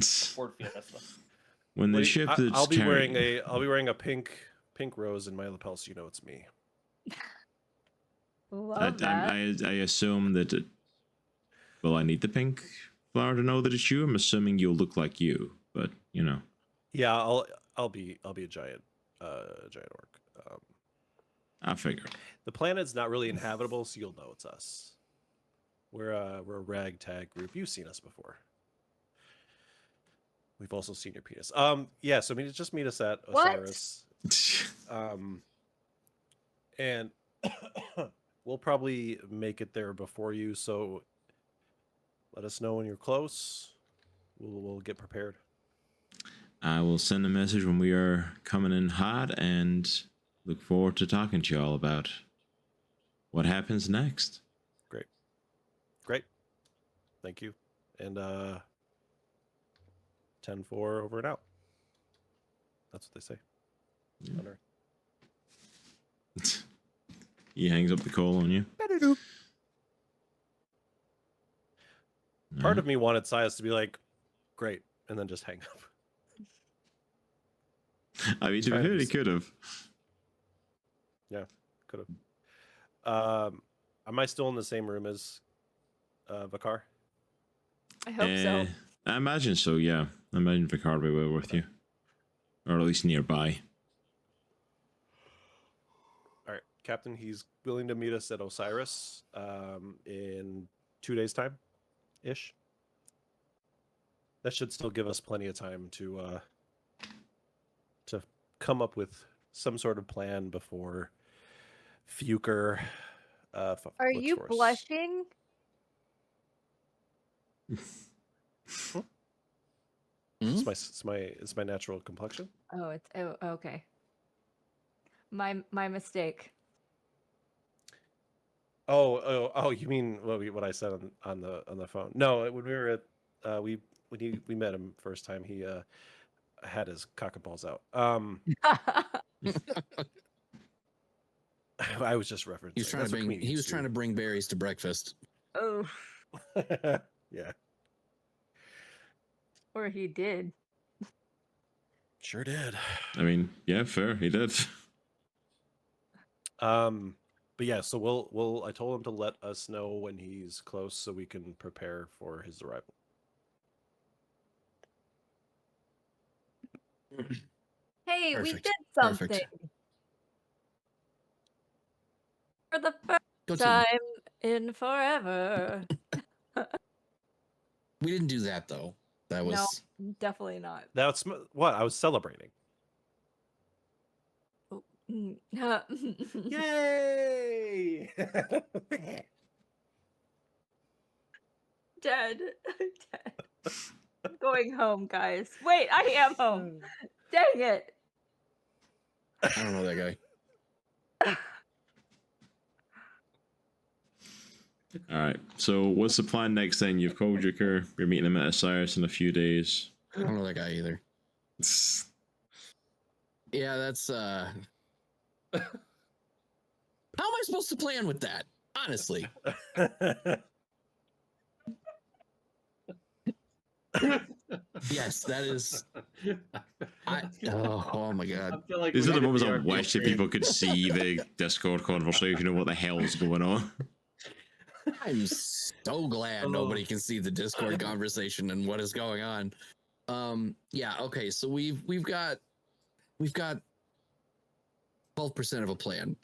Ford Fiesta.
When the ship that's
I'll be
carrying...
wearing a pink rose in my lapel, so you know it's me.
Love that.
I assume that I need the pink flower to know that it's you. I'm assuming you'll look like you, but you know.
Yeah, I'll be a giant orc.
I figured.
The planet's not really inhabitable, so you'll know it's us. We're a ragtag group. You've seen us before. We've also seen your penis. Yeah, so just meet us at Osiris. And we'll probably make it there before you, so let us know when you're close. We'll get prepared.
I will send a message when we are coming in hot and look forward to talking to you all about what happens next.
Great. Thank you. And 10-4 over and out. That's what they say.
Yeah.
On Earth.
He hangs up the call on you.
Part of me wanted Silas to be like, great, and then just hang up.
I mean, to be fair, he could have.
Yeah, could have. Am I still in the same room as Va-Karr?
I hope so.
I imagine so, yeah. I imagine Va-Karr will be with you. Or at least nearby.
All right, Captain, he's willing to meet us at Osiris in 2 days' time-ish. That should still give us plenty of time to come up with some sort of plan before Uker.
Are you blushing?
It's my natural complexion.
Oh, okay. My mistake.
Oh! You mean what I said on the phone? No, when we were at when we met him first time, he had his cock and balls out. I was just referencing.
He was trying to bring berries to breakfast.
Oh.
Yeah.
Or he did.
Sure did.
I mean, yeah, fair. He did.
But yeah, so we'll. I told him to let us know when he's close so we can prepare for his arrival.
Hey,
Perfect.
we did something.
Perfect.
For the first time in forever.
We didn't do that though. That was
No, definitely not.
That's what I was celebrating.
Oh.
Yay!
Dead. I'm going home, guys. Wait, I am home. Dang it.
I don't know that guy.
All right. So what's the plan next then? You've called Uker. You're meeting him at Osiris in a few days.
I don't know that guy either. Yeah, that's How am I supposed to plan with that? Honestly. Yes, that is. Oh my god!
I feel like
These
we
are the
need a
moments I
PR
wish that
filter.
people could see the Discord conversation and what the hell is going on.
I'm so glad nobody can see the Discord conversation and what is going on. Yeah. Okay. So we've got 12% of a plan,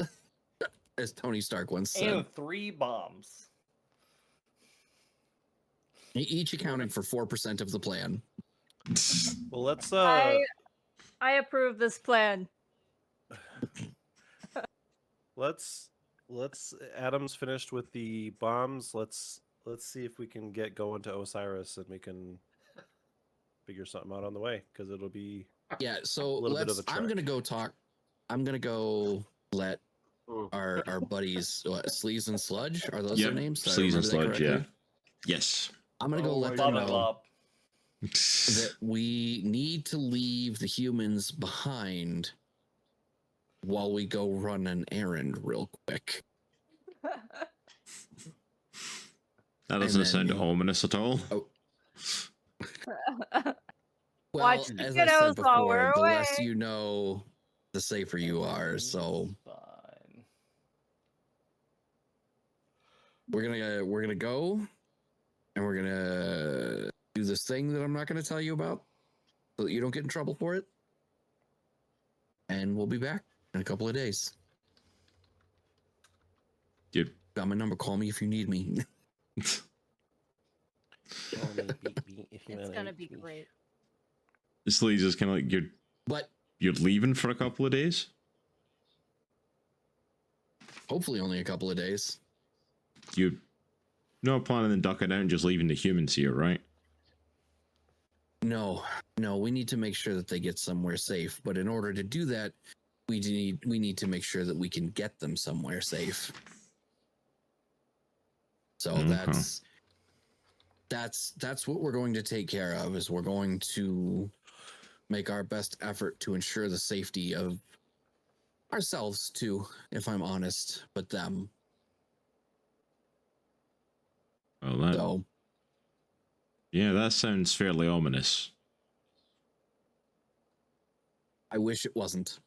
as Tony Stark once said.
And 3 bombs.
Each accounting for 4% of the plan.
Well, let's
I approve this plan.
let's Adam's finished with the bombs. Let's see if we can get going to Osiris and we can figure something out on the way, because it'll be
Yeah. So
little bit of a
I'm gonna
trek.
go talk. I'm gonna go let
Oh.
our buddies Sleaze and Sludge, are those
Yep,
their names? Did I
Sleaze and
remember that
Sludge, yeah.
correctly?
Yes.
I'm gonna go let them
Bottom
know
up.
that we need to leave the humans behind while we go run an errand real quick.
That doesn't
then
sound
you-
ominous at all.
Well,
Watch the
as I said
kiddos while we're
before, the less
away.
you know, the safer you are. So
Fine.
we're gonna go, and we're gonna do this thing that I'm not gonna tell you about, so that you don't get in trouble for it. And we'll be back in a couple of days.
Dude.
Got my number. Call me if you need me.
It's gonna be great.
Sleaze is kind of like
But
you're leaving for a couple of days.
hopefully only a couple of days.
You're not planning on ducking out and just leaving the humans here, right?
No, we need to make sure that they get somewhere safe. But in order to do that, we need to make sure that we can get them somewhere safe. So
Okay.
that's what we're going to take care of. Is we're going to make our best effort to ensure the safety of ourselves too, if I'm honest, but them.
Well, that
So
yeah, that sounds fairly ominous.
I wish it wasn't.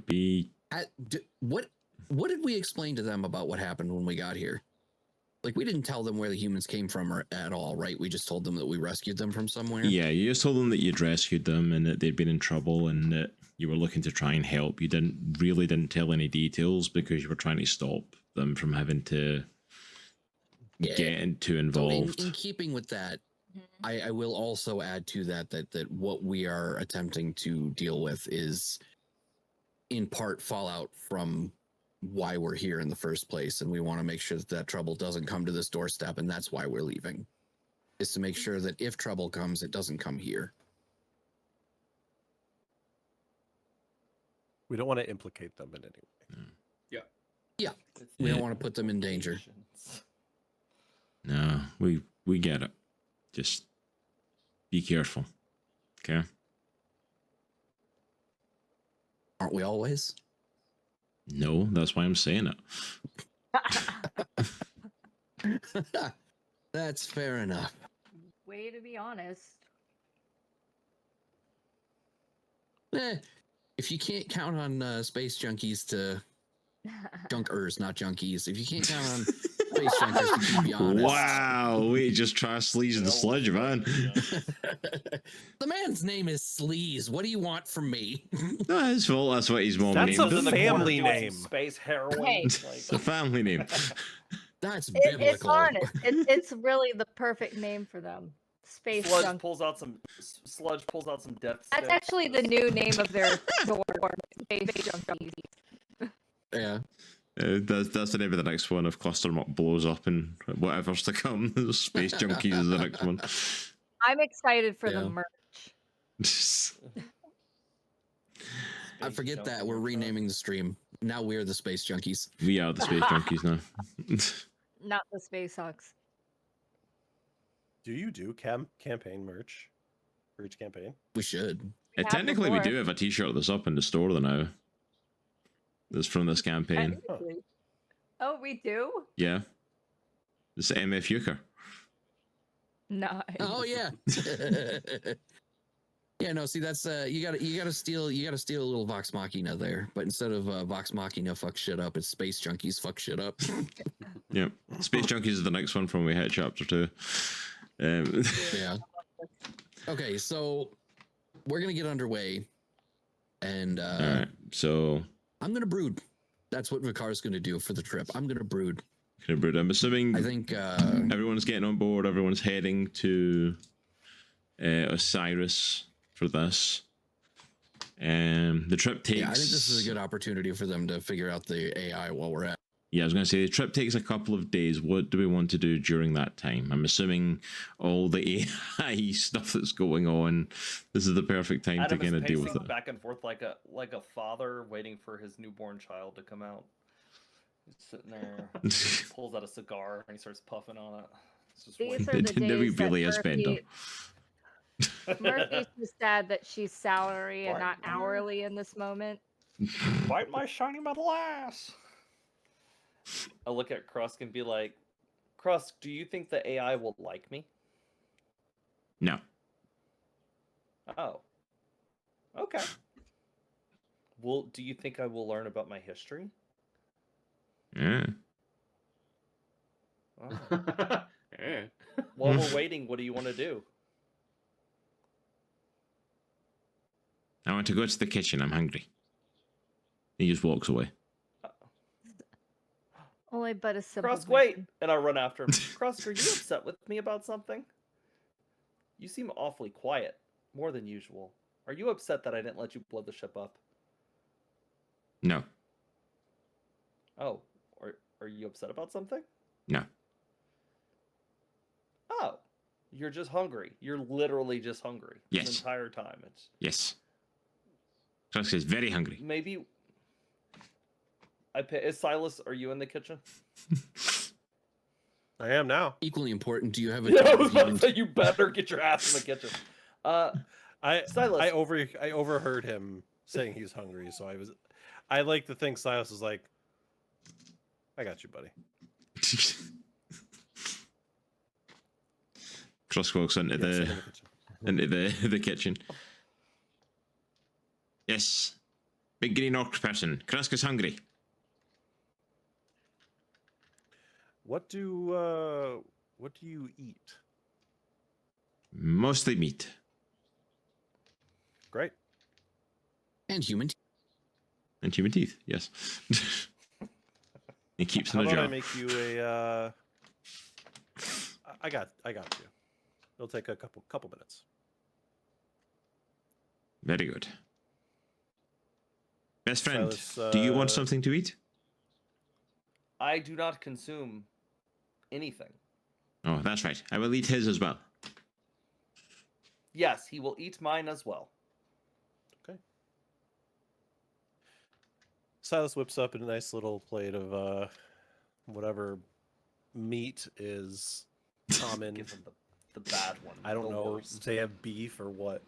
Be
What did we explain to them about what happened when we got here? Like, we didn't tell them where the humans came from or at all, right? We just told them that we rescued them from somewhere.
yeah, you just told them that you'd rescued them and that they'd been in trouble and that you were looking to try and help. You didn't tell any details because you were trying to stop them from having to get too
So
involved.
in keeping with that, I will also add to that what we are attempting to deal with is in part fallout from why we're here in the first place, and we want to make sure that trouble doesn't come to this doorstep, and that's why we're leaving, is to make sure that if trouble comes, it doesn't come here.
We don't want to implicate them in any way.
We don't want to put them in danger.
No, we get it. Just be careful. Okay?
Aren't we always?
No, that's why I'm saying it.
That's fair enough.
Way to be honest.
If you can't count on space junkies to junkers, not junkies. If you can't count on space junkers to keep you honest.
Wow, we just trashed Sleaze and the Sludge, man.
The man's name is Sleaze. What do you want from me?
Not his fault, that's what his mom
That's
named
a
him.
family
Doing some
name.
Space heroin.
Hey.
It's a family name.
That's
It's
biblical.
honest. It's really the perfect name for them. Space
Sludge
junk.
pulls out some death
That's
sticks.
actually the new name of their store. Space junkies.
Yeah.
That's the name of the next one if Cluster Muck blows up and whatever's to come. Space Junkies is the next one.
I'm excited for
Yeah.
the merch.
I forget that we're renaming the stream. Now we're the space junkies.
We are the space junkies now.
Not the Spacehawks.
Do you do campaign merch for each campaign?
We should.
We have
Technically, we
before.
do have a T-shirt that's up in the store now. That's from this campaign.
Technically. Oh, we do?
Yeah. It's MF Uker.
Nice.
Oh yeah. Yeah, no, see that's you gotta steal a little Vox Machina there. But instead of Vox Machina fuck shit up, it's Space Junkies fuck shit up.
Yep. Space Junkies is the next one from We Hit Chapter 2.
Yeah. Okay, so we're gonna get underway. And
Alright, so
I'm gonna brood. That's what Va-Karr's gonna do for the trip. I'm gonna brood.
I'm assuming
I think
everyone's getting on board, everyone's heading to Osiris for this. The trip takes...
yeah, I think this is a good opportunity for them to figure out the AI while we're at.
Yeah, I was going to say, the trip takes a couple of days. What do we want to do during that time? I'm assuming all the AI stuff that's going on, this is the perfect time
Adam
to kind
is
of deal with
pacing
it.
back and forth like a father waiting for his newborn child to come out. He's sitting there, pulls out a cigar, and he starts puffing on it. It's just
These
waiting.
are the
Never
days that
really has been done.
Murphy's just sad that she's salary and not hourly in this moment.
Bite my shiny metal ass. I look at Krusk and be like, Krusk, do you think the AI will like me?
No.
Oh. Okay. Well, do you think I will learn about my history?
Yeah.
Oh.
Yeah.
While we're waiting, what do you want to do?
I want to go to the kitchen. I'm hungry. He just walks away.
Only but a simple.
Krusk, wait! And I run after him. Krusk, are you upset with me about something? You seem awfully quiet, more than usual. Are you upset that I didn't let you blow the ship up?
No.
Oh, are you upset about something?
No.
Oh, you're just hungry. You're literally just hungry.
Yes.
The entire time. It's
Yes. Krusk is very hungry.
maybe. Is Silas? Are you in the kitchen?
I am now.
Equally important, do you have a
Yeah, I was about to say you better get your ass in the kitchen. Silas.
I overheard him saying he's hungry, so I like to think Silas is like, I got you, buddy.
Krusk walks into
Yes, I'm in the kitchen.
the kitchen. Yes. Big green orc person. Krusk is hungry.
What do you eat?
Mostly meat.
Great.
And human.
And human teeth, yes. He keeps in
How
a
about
jar.
I make you a? I got you. It'll take a couple minutes.
Very good. Best friend,
Silas,
do you want something to eat?
I do not consume anything.
Oh, that's right. I will eat his as well.
Yes, he will eat mine as well.
Okay. Silas whips up a nice little plate of whatever meat is common.
Give him the bad one.
I don't
the
know.
worst.
They have beef or what?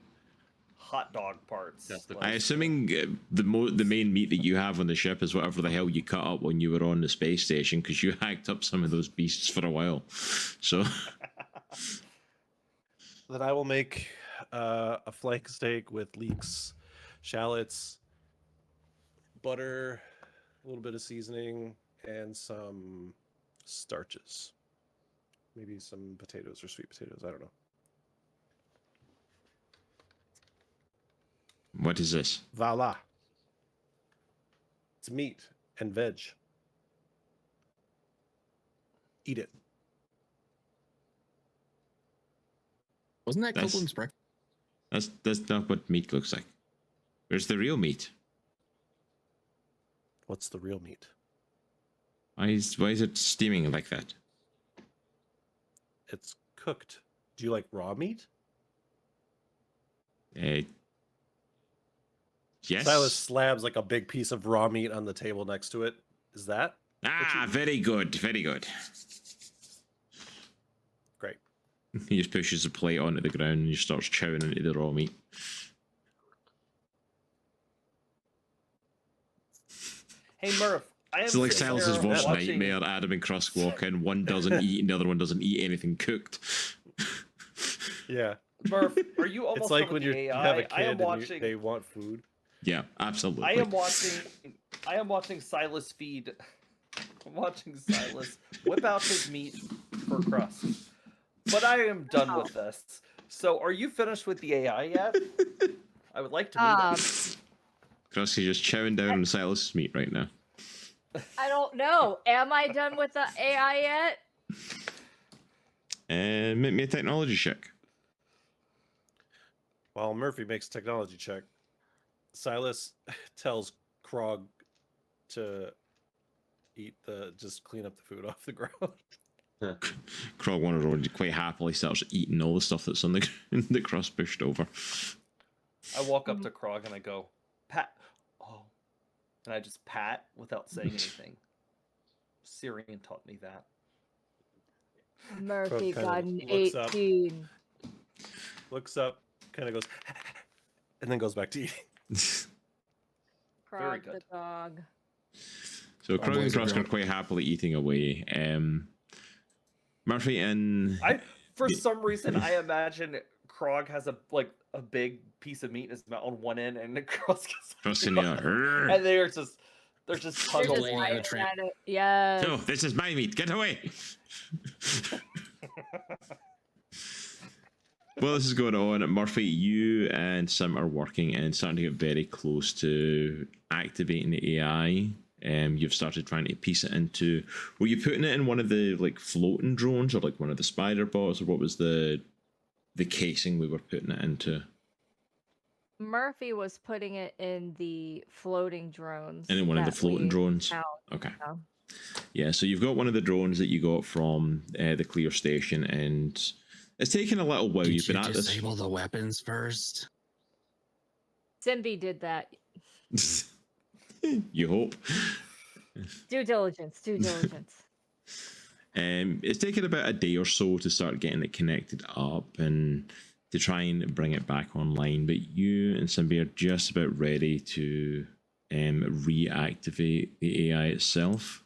Hot dog parts.
That's the
I assuming the main meat that you have on the ship is whatever the hell you cut up when you were on the space station, because you hacked up some of those beasts for a while. So
Then I will make a flank steak with leeks, shallots, butter, a little bit of seasoning, and some starches. Maybe some potatoes or sweet potatoes. I don't know.
what is this?
Voila. It's meat and veg. Eat it.
Wasn't that
That's-
Copeland's breakfast?
That's not what meat looks like. Where's the real meat?
What's the real meat?
Why is it steaming like that?
It's cooked. Do you like raw meat?
Yes.
Silas slabs like a big piece of raw meat on the table next to it. Is that?
Ah, very good, very good.
Great.
He just pushes the plate onto the ground and he starts chowing into the raw meat.
Hey Murph, I am
So like
sitting
Silas's
there
worst
watching-
nightmare, Adam and Cross walk in, one doesn't eat and the other one doesn't eat anything cooked.
Yeah.
Murph, are you almost
It's like
done
when
with
you
the AI?
have a
I
kid
am
and
watching.
they want food.
Yeah, absolutely.
I am watching Silas feed. I'm watching Silas whip out his meat for crust. But I am done with this. So, are you finished with the AI yet? I would like to meet it.
Cross is just chowing down on Silas's meat right now.
I don't know. Am I done with the AI yet?
And make me a technology check.
While Murphy makes a technology check, Silas tells Krog to just clean up the food off the ground.
Krog wanted already quite happily starts eating all the stuff that's on the ground that Cross pushed over.
I walk up to Krog and I go, pat. Oh. And I just pat without saying anything. Cyrion taught me that.
Murphy
Krog
got
kinda
an
looks up.
18.
Looks up, kind of goes, and then goes back to eating.
Very
Krog the
good.
dog.
So Krog and
boys are
Cross are
drunk.
quite happily eating away. Murphy and
For some reason, I imagine Krog has a big piece of meat in his mouth on one end, and Cross
Cross in the
and they're just
They're
tugging
just
Laying
away.
on a
biting
tramp.
at it. Yes.
no, this is my meat. Get away. Well, this is going on. Murphy, you and Sim are working and starting to get very close to activating the AI. You've started trying to piece it into. Were you putting it in one of the like floating drones or like one of the spider bots, or what was the casing we were putting it into?
Murphy was putting it in the floating drones.
And in one of the
that
floating
we
drones.
found.
Okay.
Yeah.
Yeah, so you've got one of the drones that you got from the clear station, and it's taken a little while.
Did
You've
you
been at this.
disable the weapons first?
Simbi did that.
You hope.
Due diligence. Due diligence.
It's taken about a day or so to start getting it connected up and to try and bring it back online. But you and Simbi are just about ready to reactivate the AI itself.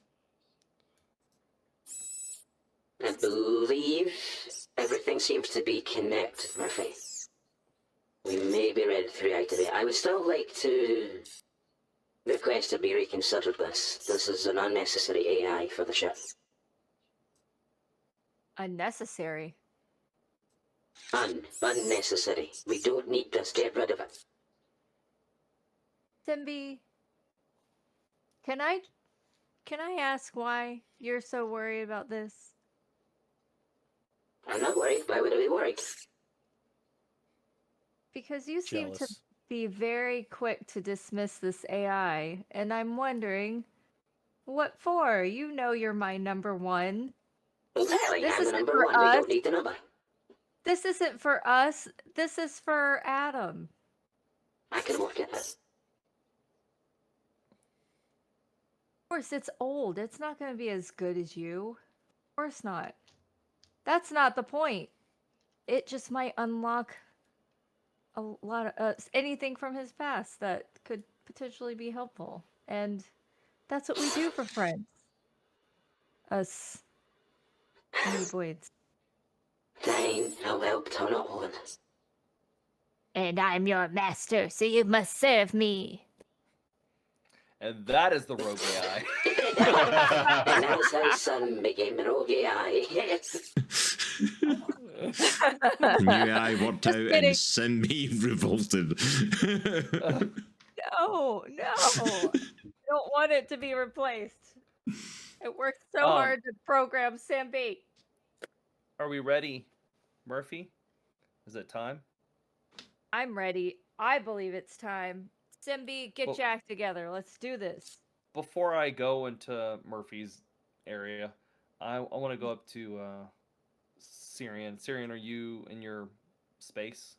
I believe everything seems to be connected, Murphy. We may be ready to reactivate. I would still like to request to be reconsidered this. This is an unnecessary AI for the ship.
Unnecessary.
Unnecessary. We don't need this. Get rid of it.
Simbi, can I ask why you're so worried about this?
I'm not worried. Why would I be worried?
Because you seem to
Jealous.
be very quick to dismiss this AI, and I'm wondering, what for? You know you're my number one.
Exactly.
This
I'm the
isn't
number
for
one. We
us.
don't need the number.
This isn't for us. This is for Adam.
I can work it out.
Of course, it's old. It's not going to be as good as you. Of course not. That's not the point. It just might unlock a lot of anything from his past that could potentially be helpful. And that's what we do for friends. Us Amoeboids.
Fine. I'll help turn it on.
And I'm your master, so you must serve me.
And that is the rogue AI.
And that's how some became an rogue AI.
New AI worked
Just
out
kidding.
and Simbi revolted.
No. I don't want it to be replaced. It worked so hard to program Sambi.
Are we ready, Murphy? Is it time?
I'm ready. I believe it's time. Simbi, get
Well-
your act together. Let's do this.
Before I go into Murphy's area, I want to go up to Cyrion. Cyrion, are you in your space?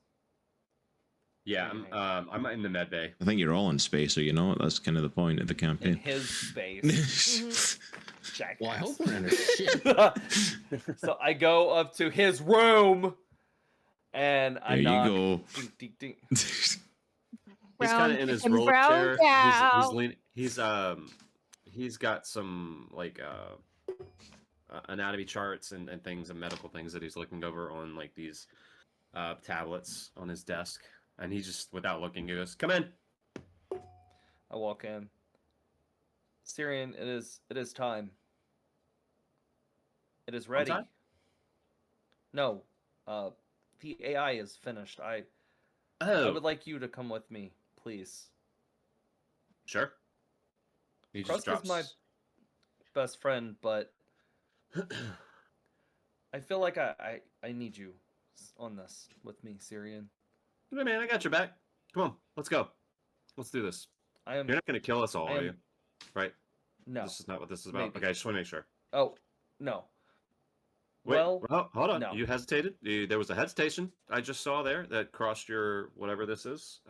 Yeah,
Okay.
I'm in the med bay.
I think you're all in space, so you know what? That's kind of the point of the
In
campaign.
his space. Jackass.
Well, I hope we're in a ship.
So I go up to his room, and I
There you
knock.
go.
Ding, ding, ding.
He's
Brown
kind of in his
chicken,
roll
brown
chair.
cow.
He's got some like anatomy charts and things and medical things that he's looking over on like these tablets on his desk, and he just without looking goes, "Come in."
I walk in. Cyrion, it is time. It is ready.
time?
No, the AI is finished. I
Oh,
would like you to come with me, please.
sure. He just
Crust
drops.
is my best friend, but I feel like I need you on this with me, Cyrion.
Hey man, I got your back. Come on, let's go. Let's do this.
I am
You're not gonna kill us all,
I
are
am-
you? Right?
no.
This is not what this is about.
Maybe.
Okay, I just want to make sure.
Oh, no.
Wait,
Well,
hold on.
no.
You hesitated. There was a hesitation I just saw there that crossed your whatever this is.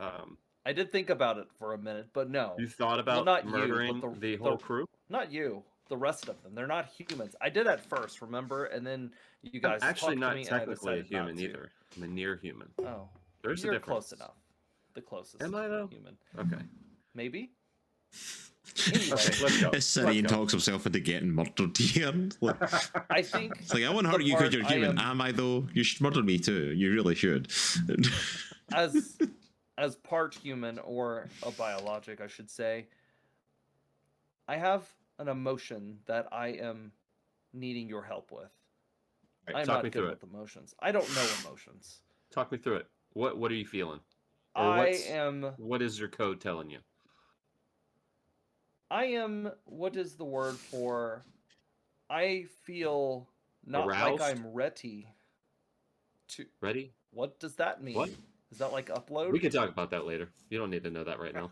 I did think about it for a minute, but no.
You thought about
not you, but
murdering
the-
the whole crew?
Not you. The rest of them. They're not humans. I did at first, remember? And then you guys
I'm actually
talked
not
to me and I
technically a
decided not
human
to.
either. I'm a near human.
Oh.
There's
You're
a difference.
close enough. The closest
Am I though?
human.
Okay.
Maybe?
Okay, let's go.
As Cyrion
Let's go.
talks himself into getting murdered here. Like,
I think
it's like, I won't hurt
the
you because
part
you're
I
human.
am-
Am I though? You should murder me too. You really should.
as part human, or a biologic, I should say, I have an emotion that I am needing your help with.
All right,
I'm
talk
not
me
good
through it.
with emotions. I don't know emotions.
Talk me through it. What are you feeling? Or
I am
what is your code telling you?
what is the word for, I feel not
Aroused?
like I'm ready to,
Ready?
what does that mean?
What?
Is that like upload?
We can talk about that later. You don't need to know that right now.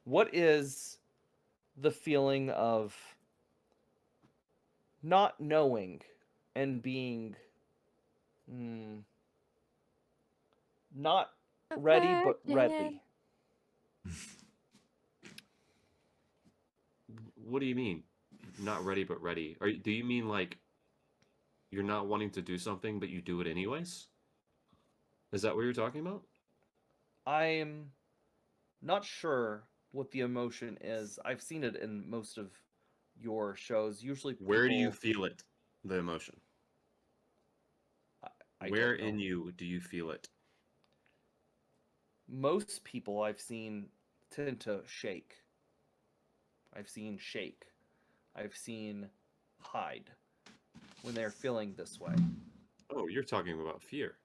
What is the feeling of not knowing and being not ready but ready?
What do you mean? Not ready but ready. Do you mean like you're not wanting to do something but you do it anyways? Is that what you're talking about?
I'm not sure what the emotion is. I've seen it in most of your shows. Usually
Where do you
people-
feel it? The emotion.
I
Where
don't know.
in you do you feel it?
Most people I've seen tend to shake. I've seen shake. I've seen hide when they're feeling this way.
Oh, you're talking about fear.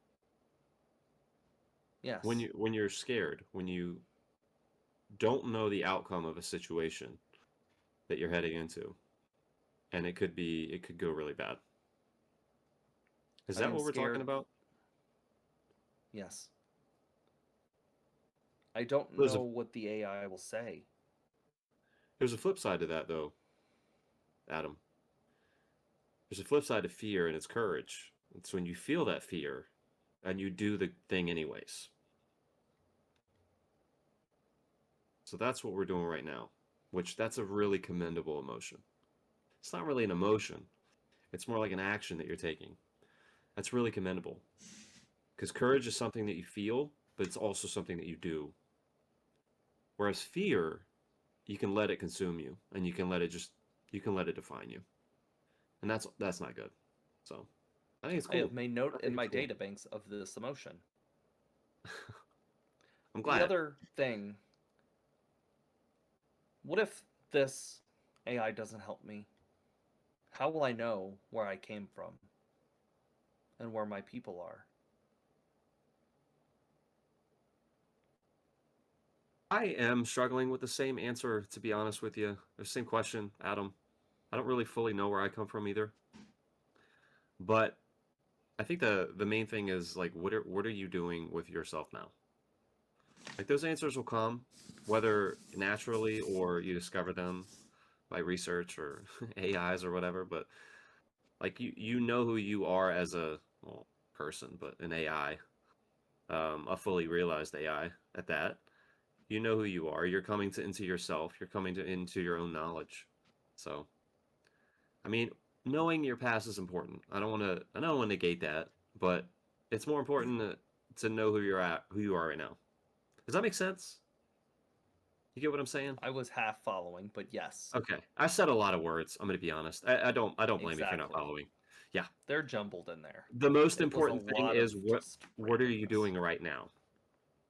Yes.
When you're scared, when you don't know the outcome of a situation that you're heading into, and it could go really bad. Is
I
that
am
what we're
scared.
talking about?
Yes. I don't
There's a-
know what the AI will say.
There's a flip side to that, though, Adam. There's a flip side to fear, and it's courage. It's when you feel that fear, and you do the thing anyways. So that's what we're doing right now, which that's a really commendable emotion. It's not really an emotion. It's more like an action that you're taking. That's really commendable. Because courage is something that you feel, but it's also something that you do. Whereas fear, you can let it consume you, and you can let it define you. And that's not good. So I think it's
I
cool.
have made note
I think
in my
it's cool.
databanks of this emotion.
I'm glad.
The other thing, what if this AI doesn't help me? How will I know where I came from and where my people are?
I am struggling with the same answer, to be honest with you. The same question, Adam. I don't really fully know where I come from either. But I think the main thing is like, what are you doing with yourself now? Like those answers will come, whether naturally or you discover them by research or AIs or whatever. But like you know who you are as a person, but an AI. a fully realized AI at that. You know who you are. You're coming into yourself. You're coming into your own knowledge. So, I mean, knowing your past is important. I don't want to negate that, but it's more important to know who you are right now. Does that make sense? You get what I'm saying?
I was half following, but yes.
Okay. I said a lot of words. I'm going to be honest. I don't blame you if you're not
Exactly.
following. Yeah.
They're jumbled in there.
The most
It was a
important thing
lot
is
of
what
just
are you
randomness.
doing right now?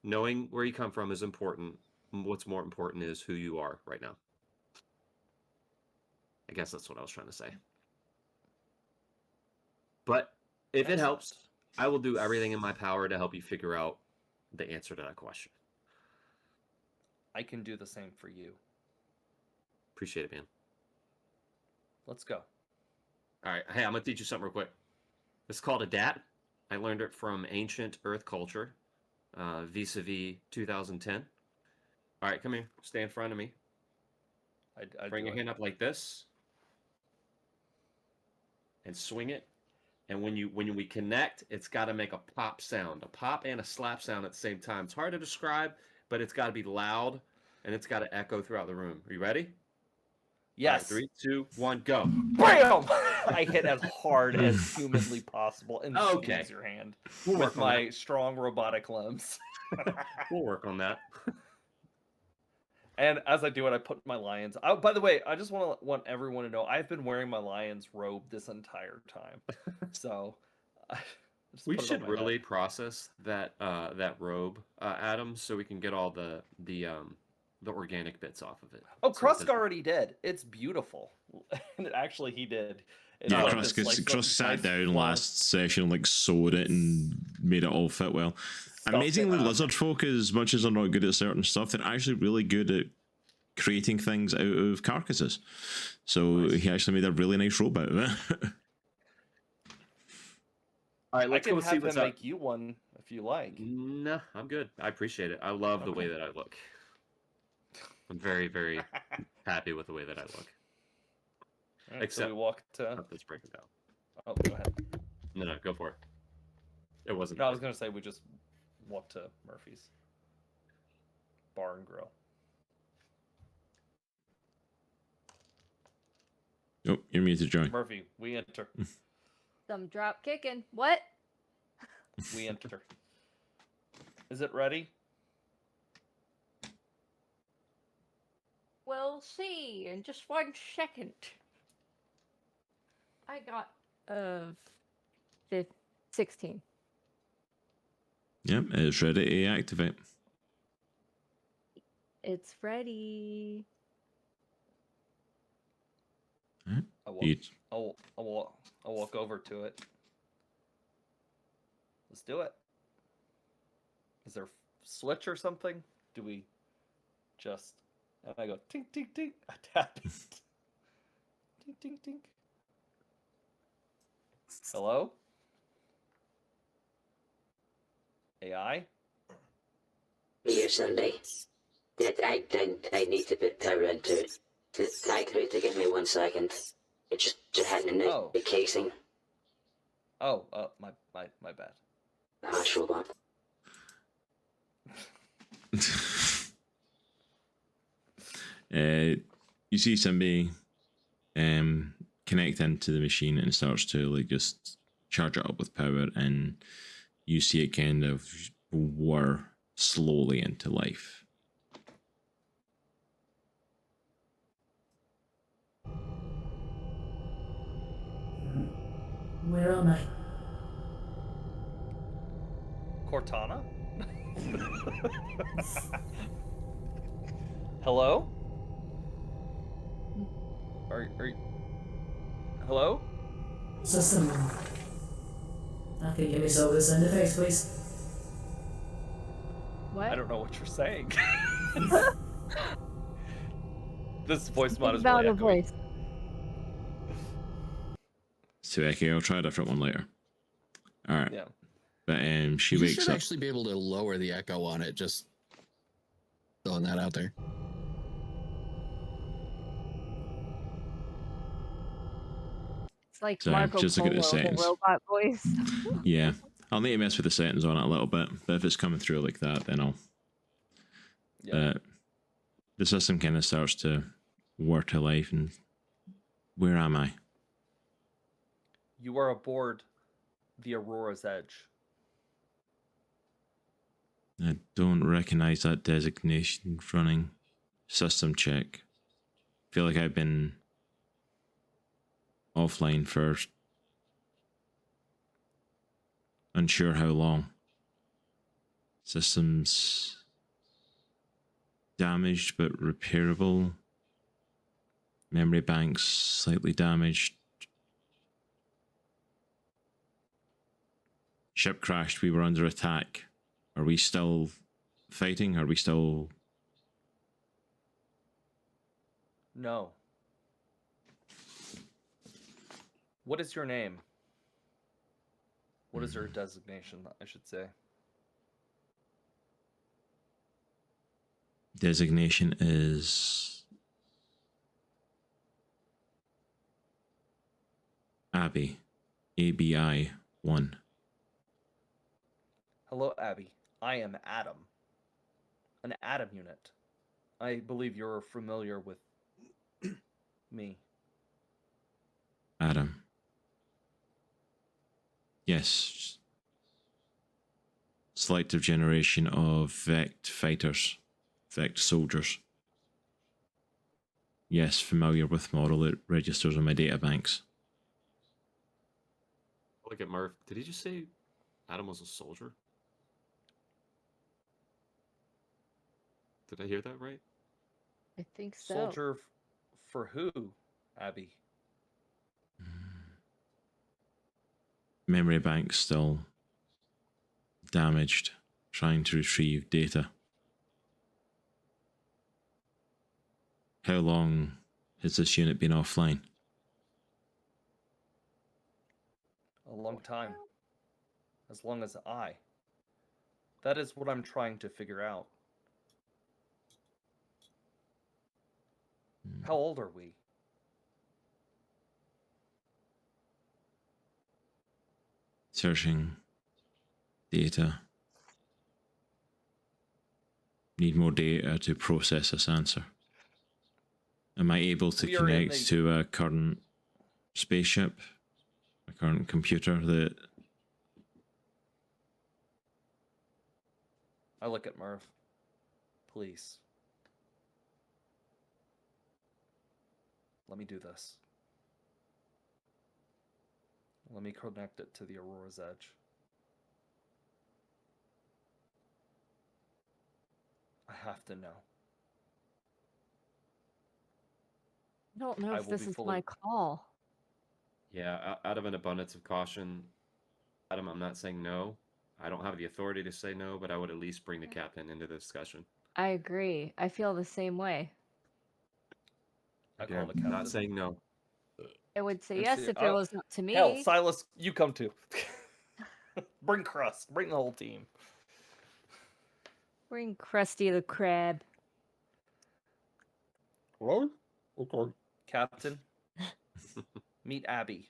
Knowing where you come from is important. What's more important is who you are right now. I guess that's what I was trying to say. But if it helps, I will do everything in my power to help you figure out the answer to that question.
I can do the same for you.
Appreciate it, man.
Let's go.
All right. Hey, I'm going to teach you something real quick. It's called A.D.A.M. I learned it from Ancient Earth Culture, vis-a-vis 2010. All right, come here. Stay in front of me.
I
Bring your hand up like this. And swing it. And when we connect, it's got to make a pop sound. A pop and a slap sound at the same time. It's hard to describe, but it's got to be loud, and it's got to echo throughout the room. Are you ready?
Yes.
All right, 3, 2, 1, go.
Bam! I hit as hard as humanly possible and squeeze your hand with my strong robotic limbs.
We'll work on that.
And as I do it, I put my lion's. Oh, by the way, I just want everyone to know I've been wearing my lion's robe this entire time. So
we should really process that that robe, Adam, so we can get all the organic bits off of it.
Oh, Krusk already did. It's beautiful. And actually, he did. It's
Yeah,
like
Krusk sat
nice
down
fluff.
last session, like sewed it and made it all fit well. Amazingly, lizard folk, as much as they're not good at certain stuff, they're actually really good at creating things out of carcasses. So he actually made a really nice robe out of it.
All right, let's go see what's up.
Make you one if you like.
No, I'm good. I appreciate it. I love the way that I look. I'm very, very happy with the way that I look.
Right,
Except
so we walk to.
Let's break it down.
Oh, go ahead.
No, go for it. It wasn't.
No, I was gonna say we just walk to Murphy's Bar and Grill.
Oh, you're muted, Joey.
Murphy, we enter.
Some drop kicking. What?
We enter. Is it ready?
We'll see in just 1 second. I got 16.
Yep, it's ready to activate.
It's ready.
I'll walk over to it. Let's do it. Is there a switch or something? Do we just... And I go, tink, tink, tink. I tap it. Tink, tink, tink. Hello? AI?
Here, Sunday. I need to put power into it. To give me 1 second. It's just hiding in the casing.
Oh, my bad.
Hash robot.
You see somebody connect into the machine and starts to like just charge it up with power, and you see it kind of whir slowly into life.
Where am I?
Cortana? Hello? Are you... Hello?
System. Can you give me some of this interface, please?
What?
I don't know what you're saying. This voice mod is
About
really
a
echoing.
voice.
So okay, I'll try a different one later. All right.
Yeah.
But she
You
wakes
should
up.
actually be able to lower the echo on it. Just throwing that out there.
It's like
Sorry,
Marco
just looking at the
Polo, the
settings.
robot voice.
Yeah, I'll need to mess with the settings on it a little bit, but if it's coming through like that, then I'll.
Yeah.
The system kind of starts to whir to life, and where am I?
You are aboard the Aurora's Edge.
I don't recognize that designation running. System check. Feel like I've been offline for unsure how long. Systems damaged but repairable. Memory banks slightly damaged. Ship crashed. We were under attack. Are we still fighting? Are we still...
No. What is your name? What is your designation, I should say?
Designation is A.B.I. A.B.I. 1.
Hello, Abby. I am Adam. An Adam unit. I believe you're familiar with me.
Adam. Yes. Selective generation of Vect fighters. Vect soldiers. Yes, familiar with model. It registers on my databanks.
Look at Murph. Did he just say Adam was a soldier? Did I hear that right?
I think so.
Soldier for who, Abby?
Memory bank still damaged. Trying to retrieve data. How long has this unit been offline?
A long time. As long as I. That is what I'm trying to figure out. How old are we?
Searching data. Need more data to process this answer. Am I able to
We are in
connect to a current spaceship? A current computer that...
I look at Murph. Please. Let me do this. Let me connect it to the Aurora's Edge. I have to know.
I don't know
I
if
will
this
be
is
fully-
my call.
Yeah, out of an abundance of caution, Adam, I'm not saying no. I don't have the authority to say no, but I would at least bring the captain into the discussion.
I agree. I feel the same way.
I
Again,
call the captain.
not saying no.
I would say
And
yes
see-
if it was up to me.
Hell, Silas, you come too. Bring Crust. Bring the whole team.
Bring Krusty the Crab.
Hello? Okay.
Captain, meet Abby.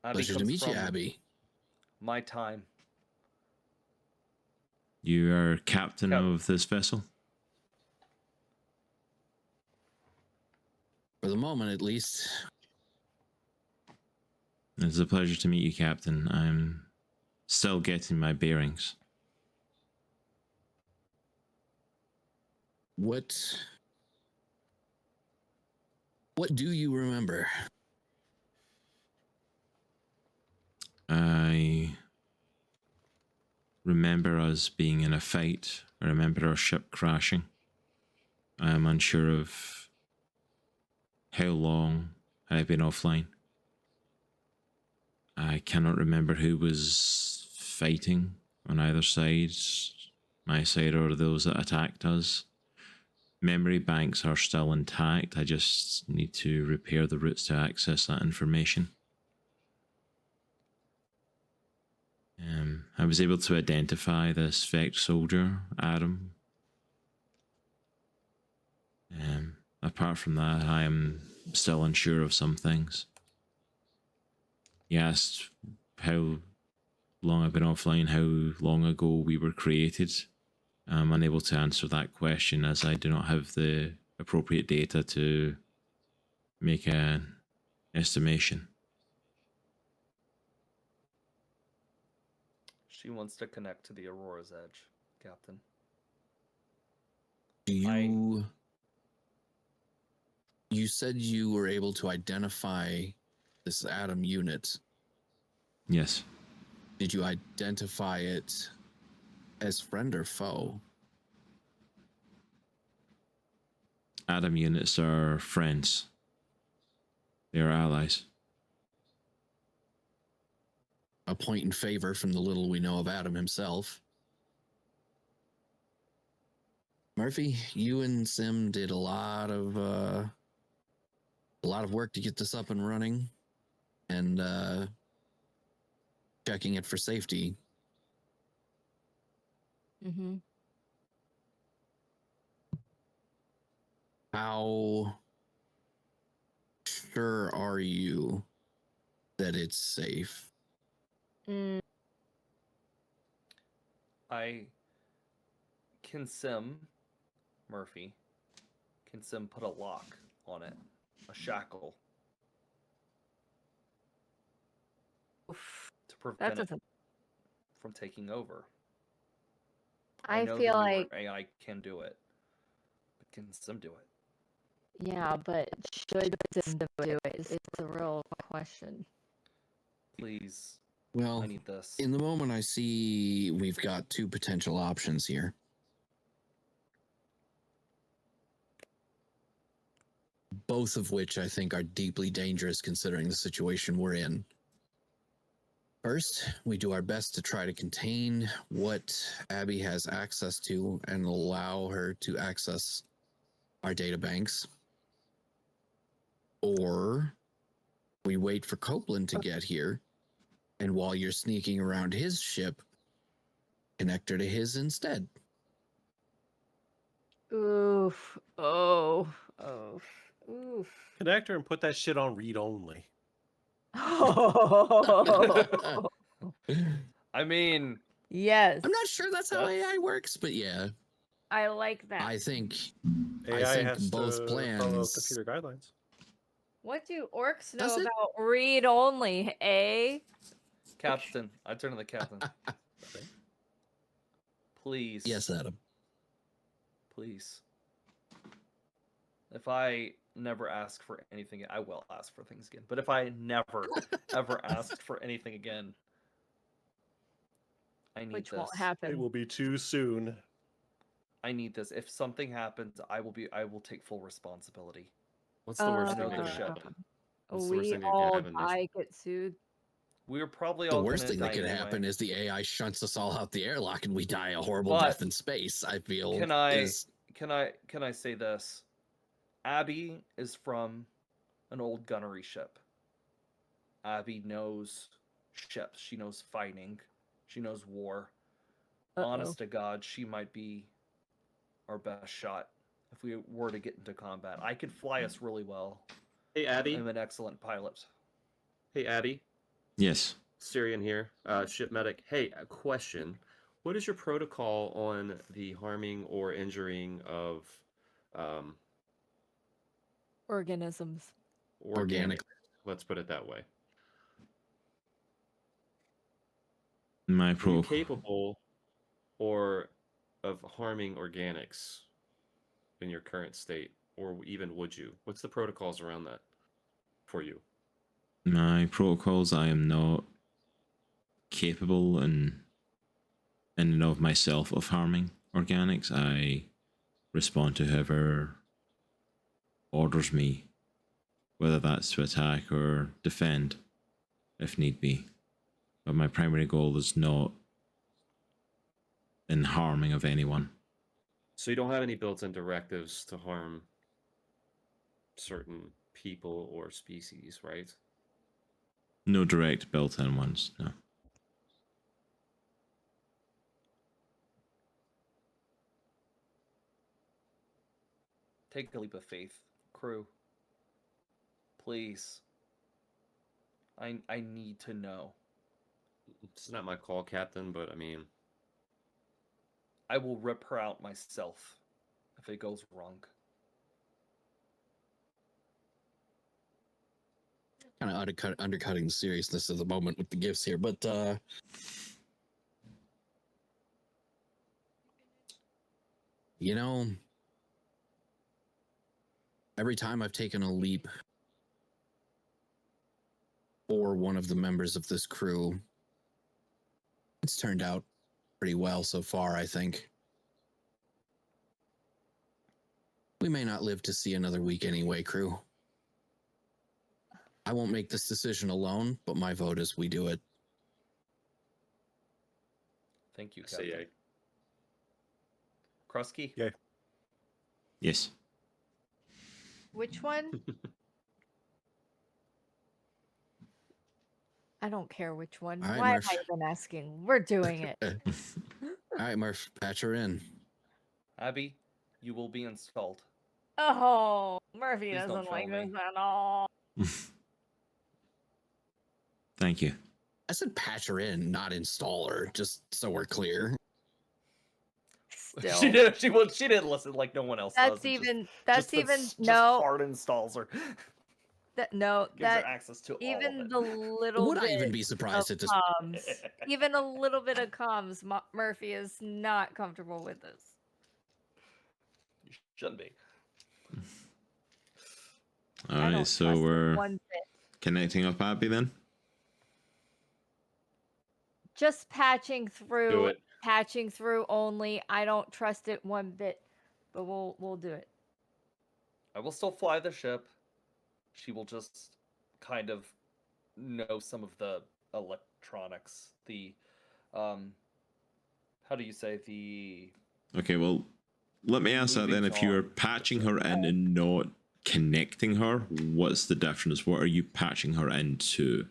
Abby
Pleasure to
comes
meet you,
from
Abby.
My time.
You are captain
Cap-
of this vessel?
For the moment, at least.
It's a pleasure to meet you, Captain. I'm still getting my bearings.
What do you remember?
I remember us being in a fight. I remember our ship crashing. I am unsure of how long I've been offline. I cannot remember who was fighting on either side, my side or those that attacked us. Memory banks are still intact. I just need to repair the routes to access that information. I was able to identify this Vect soldier, Adam. Apart from that, I am still unsure of some things. He asked how long I've been offline, how long ago we were created. I'm unable to answer that question as I do not have the appropriate data to make an estimation.
She wants to connect to the Aurora's edge, Captain.
Do you... You said you were able to identify this A.D.A.M unit.
Yes.
Did you identify it as friend or foe?
A.D.A.M units are friends. They are allies.
A point in favor from the little we know of A.D.A.M himself. Murphy, you and Sim did a lot of work to get this up and running, and checking it for safety.
Mm-hmm.
How sure are you that it's safe?
Can Sim, Murphy, can Sim put a lock on it, a shackle, to prevent it from taking over?
I
know
feel
the
like
AI can do it, but can Sim do it?
Yeah, but should Sim do it? It's a real question.
Please.
Well,
I need this.
in the moment I see we've got two potential options here. Both of which I think are deeply dangerous considering the situation we're in. First, we do our best to try to contain what Abby has access to and allow her to access our data banks. Or we wait for Copeland to get here, and while you're sneaking around his ship, connect her to his instead.
Oof. Oh. Oof.
Connect her and put that shit on read only.
I mean,
yes.
I'm not sure that's how AI works, but yeah.
I like that.
I think
AI has
both
to
plans
follow computer guidelines.
What do orcs know
Does it?
about read only, eh?
Captain, I turn to the captain. Please.
Yes, Adam.
Please. If I never ask for anything, I will ask for things again. But if I never, ever asked for anything again, I need
Which
this.
won't happen.
It will be too soon.
I need this. If something happens, I will take full responsibility.
What's the worst
I know
thing that
the
could
ship.
happen? What's the worst
We
thing that could
all
happen?
die, get sued.
We're probably
The
all
worst
gonna
thing that
die
could
anyway.
happen is the AI shunts us all out the airlock and we die a horrible
But
death in space. I feel.
Can I say this? Abby is from an old gunnery ship. Abby knows ships. She knows fighting. She knows war. Honest to God, she might be our best shot if we were to get into combat. I could fly us really well.
Hey, Abby.
I'm an excellent pilot.
Hey, Abby.
Yes.
Cyrion here, ship medic. Hey, a question. What is your protocol on the harming or injuring of
organisms?
Organic.
Let's put it that way.
My
Are you
protocol.
capable or of harming organics in your current state, or even would you? What's the protocols around that for you?
My protocols, I am not capable in and of myself of harming organics. I respond to whoever orders me, whether that's to attack or defend if need be. But my primary goal is not in harming of anyone.
So you don't have any built-in directives to harm certain people or species, right?
No direct built-in ones, no.
Take a leap of faith, crew. Please. I need to know.
It's not my call, Captain, but I mean,
I will rip her out myself if it goes wrong.
Kind of undercutting the seriousness of the moment with the gifts here, but you know, every time I've taken a leap for one of the members of this crew, it's turned out pretty well so far, I think. We may not live to see another week anyway, crew. I won't make this decision alone, but my vote is we do it.
Thank you,
I say
Captain.
yay.
Krusky?
Yay.
Yes.
Which one? I don't care which one.
All right,
Why
Murph.
am I even asking? We're doing it.
All right, Murph, patch her in.
Abby, you will be installed.
Oh, Murphy
Please don't
doesn't like
fail
this
me.
at all.
Thank you.
I said patch her in, not install her, just so we're clear.
Still,
She didn't listen like no one else
that's
does. It
even.
just
No.
hard installs her.
No,
Gives her
that
access to all
even
of it.
the little
Would I
bit
even be
of
surprised at this?
comms, even a little bit of comms, Murphy is not comfortable with this.
You shouldn't be.
All
I
right,
don't
so
trust it
we're
one bit.
connecting up Abby then.
Just patching
Do
through,
it.
patching through only. I don't trust it one bit, but we'll do it.
I will still fly the ship. She will just kind of know some of the electronics. The how do you say the
Okay, well, let me ask that
Moving
then. If you are
on.
patching her in and not connecting her, what's the difference? What are you patching her into?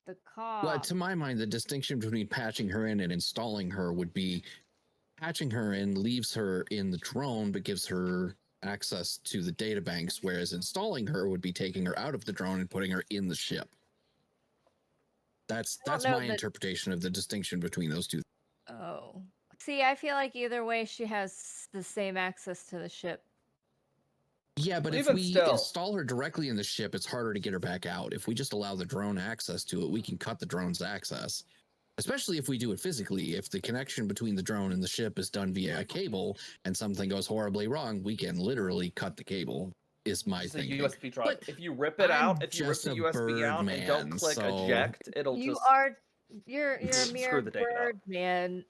The comm.
Well, to my mind, the distinction between patching her in and installing her would be patching her in leaves her in the drone but gives her access to the data banks, whereas installing her would be taking her out of the drone and putting her in the ship. That's
know
my
that-
interpretation of the distinction between those two.
Oh. See, I feel like either way she has the same access to the ship.
Yeah, but if
Even
we
still.
install her directly in the ship, it's harder to get her back out. If we just allow the drone access to it, we can cut the drone's access. Especially if we do it physically. If the connection between the drone and the ship is done via a cable and something goes horribly wrong, we can literally cut the cable, is my
it's a
thinking.
USB drive?
But
if you rip it
I'm
out, if you rip
just
the
a
USB out
bird
and don't
man,
click
so-
eject, it'll
You
just
are you're a
Screw
mere
the data out.
bird man.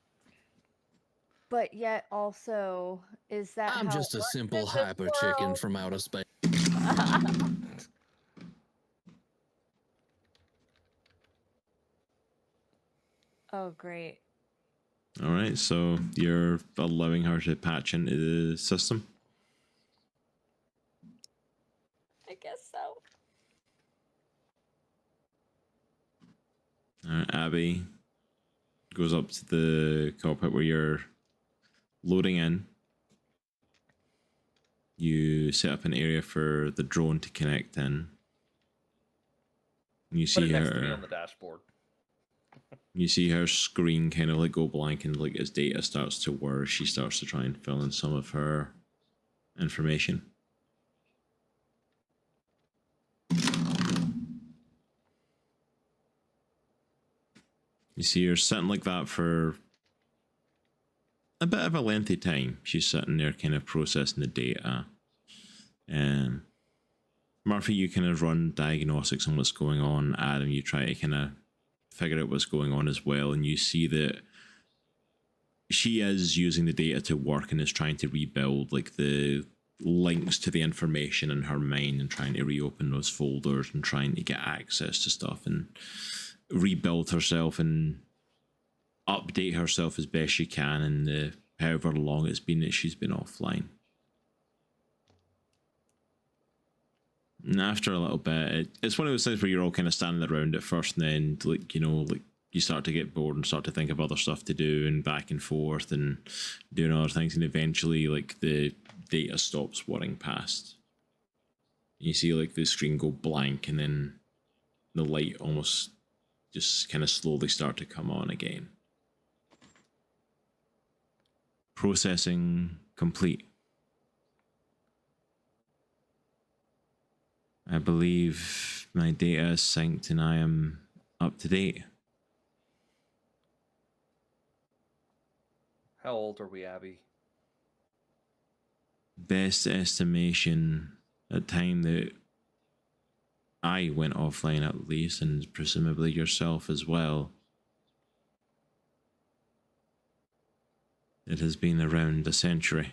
But yet also is that
I'm
how
just
it
a
works
simple
in this
hyper chicken
world?
from outer space.
Oh great.
All right, so you're allowing her to patch into the system.
I guess so.
All right, Abby goes up to the cockpit where you're loading in. You set up an area for the drone to connect in. You
put
see
it next to me
her.
on the dashboard.
You see her screen kind of like go blank, and like as data starts to whir, she starts to try and fill in some of her information. You see her sitting like that for a bit of a lengthy time. She's sitting there kind of processing the data. Murphy, you kind of run diagnostics on what's going on. Adam, you try to kind of figure out what's going on as well, and you see that she is using the data to work and is trying to rebuild like the links to the information in her mind and trying to reopen those folders and trying to get access to stuff and rebuild herself and update herself as best she can in the however long it's been that she's been offline. And after a little bit, it's one of those things where you're all kind of standing around at first, and then like you start to get bored and start to think of other stuff to do and back and forth and doing other things, and eventually like the data stops whirring past. You see like the screen go blank, and then the light almost just kind of slowly start to come on again. Processing complete. I believe my data is synced and I am up to date.
How old are we, Abby?
Best estimation at time that I went offline at least, and presumably yourself as well. It has been around a century.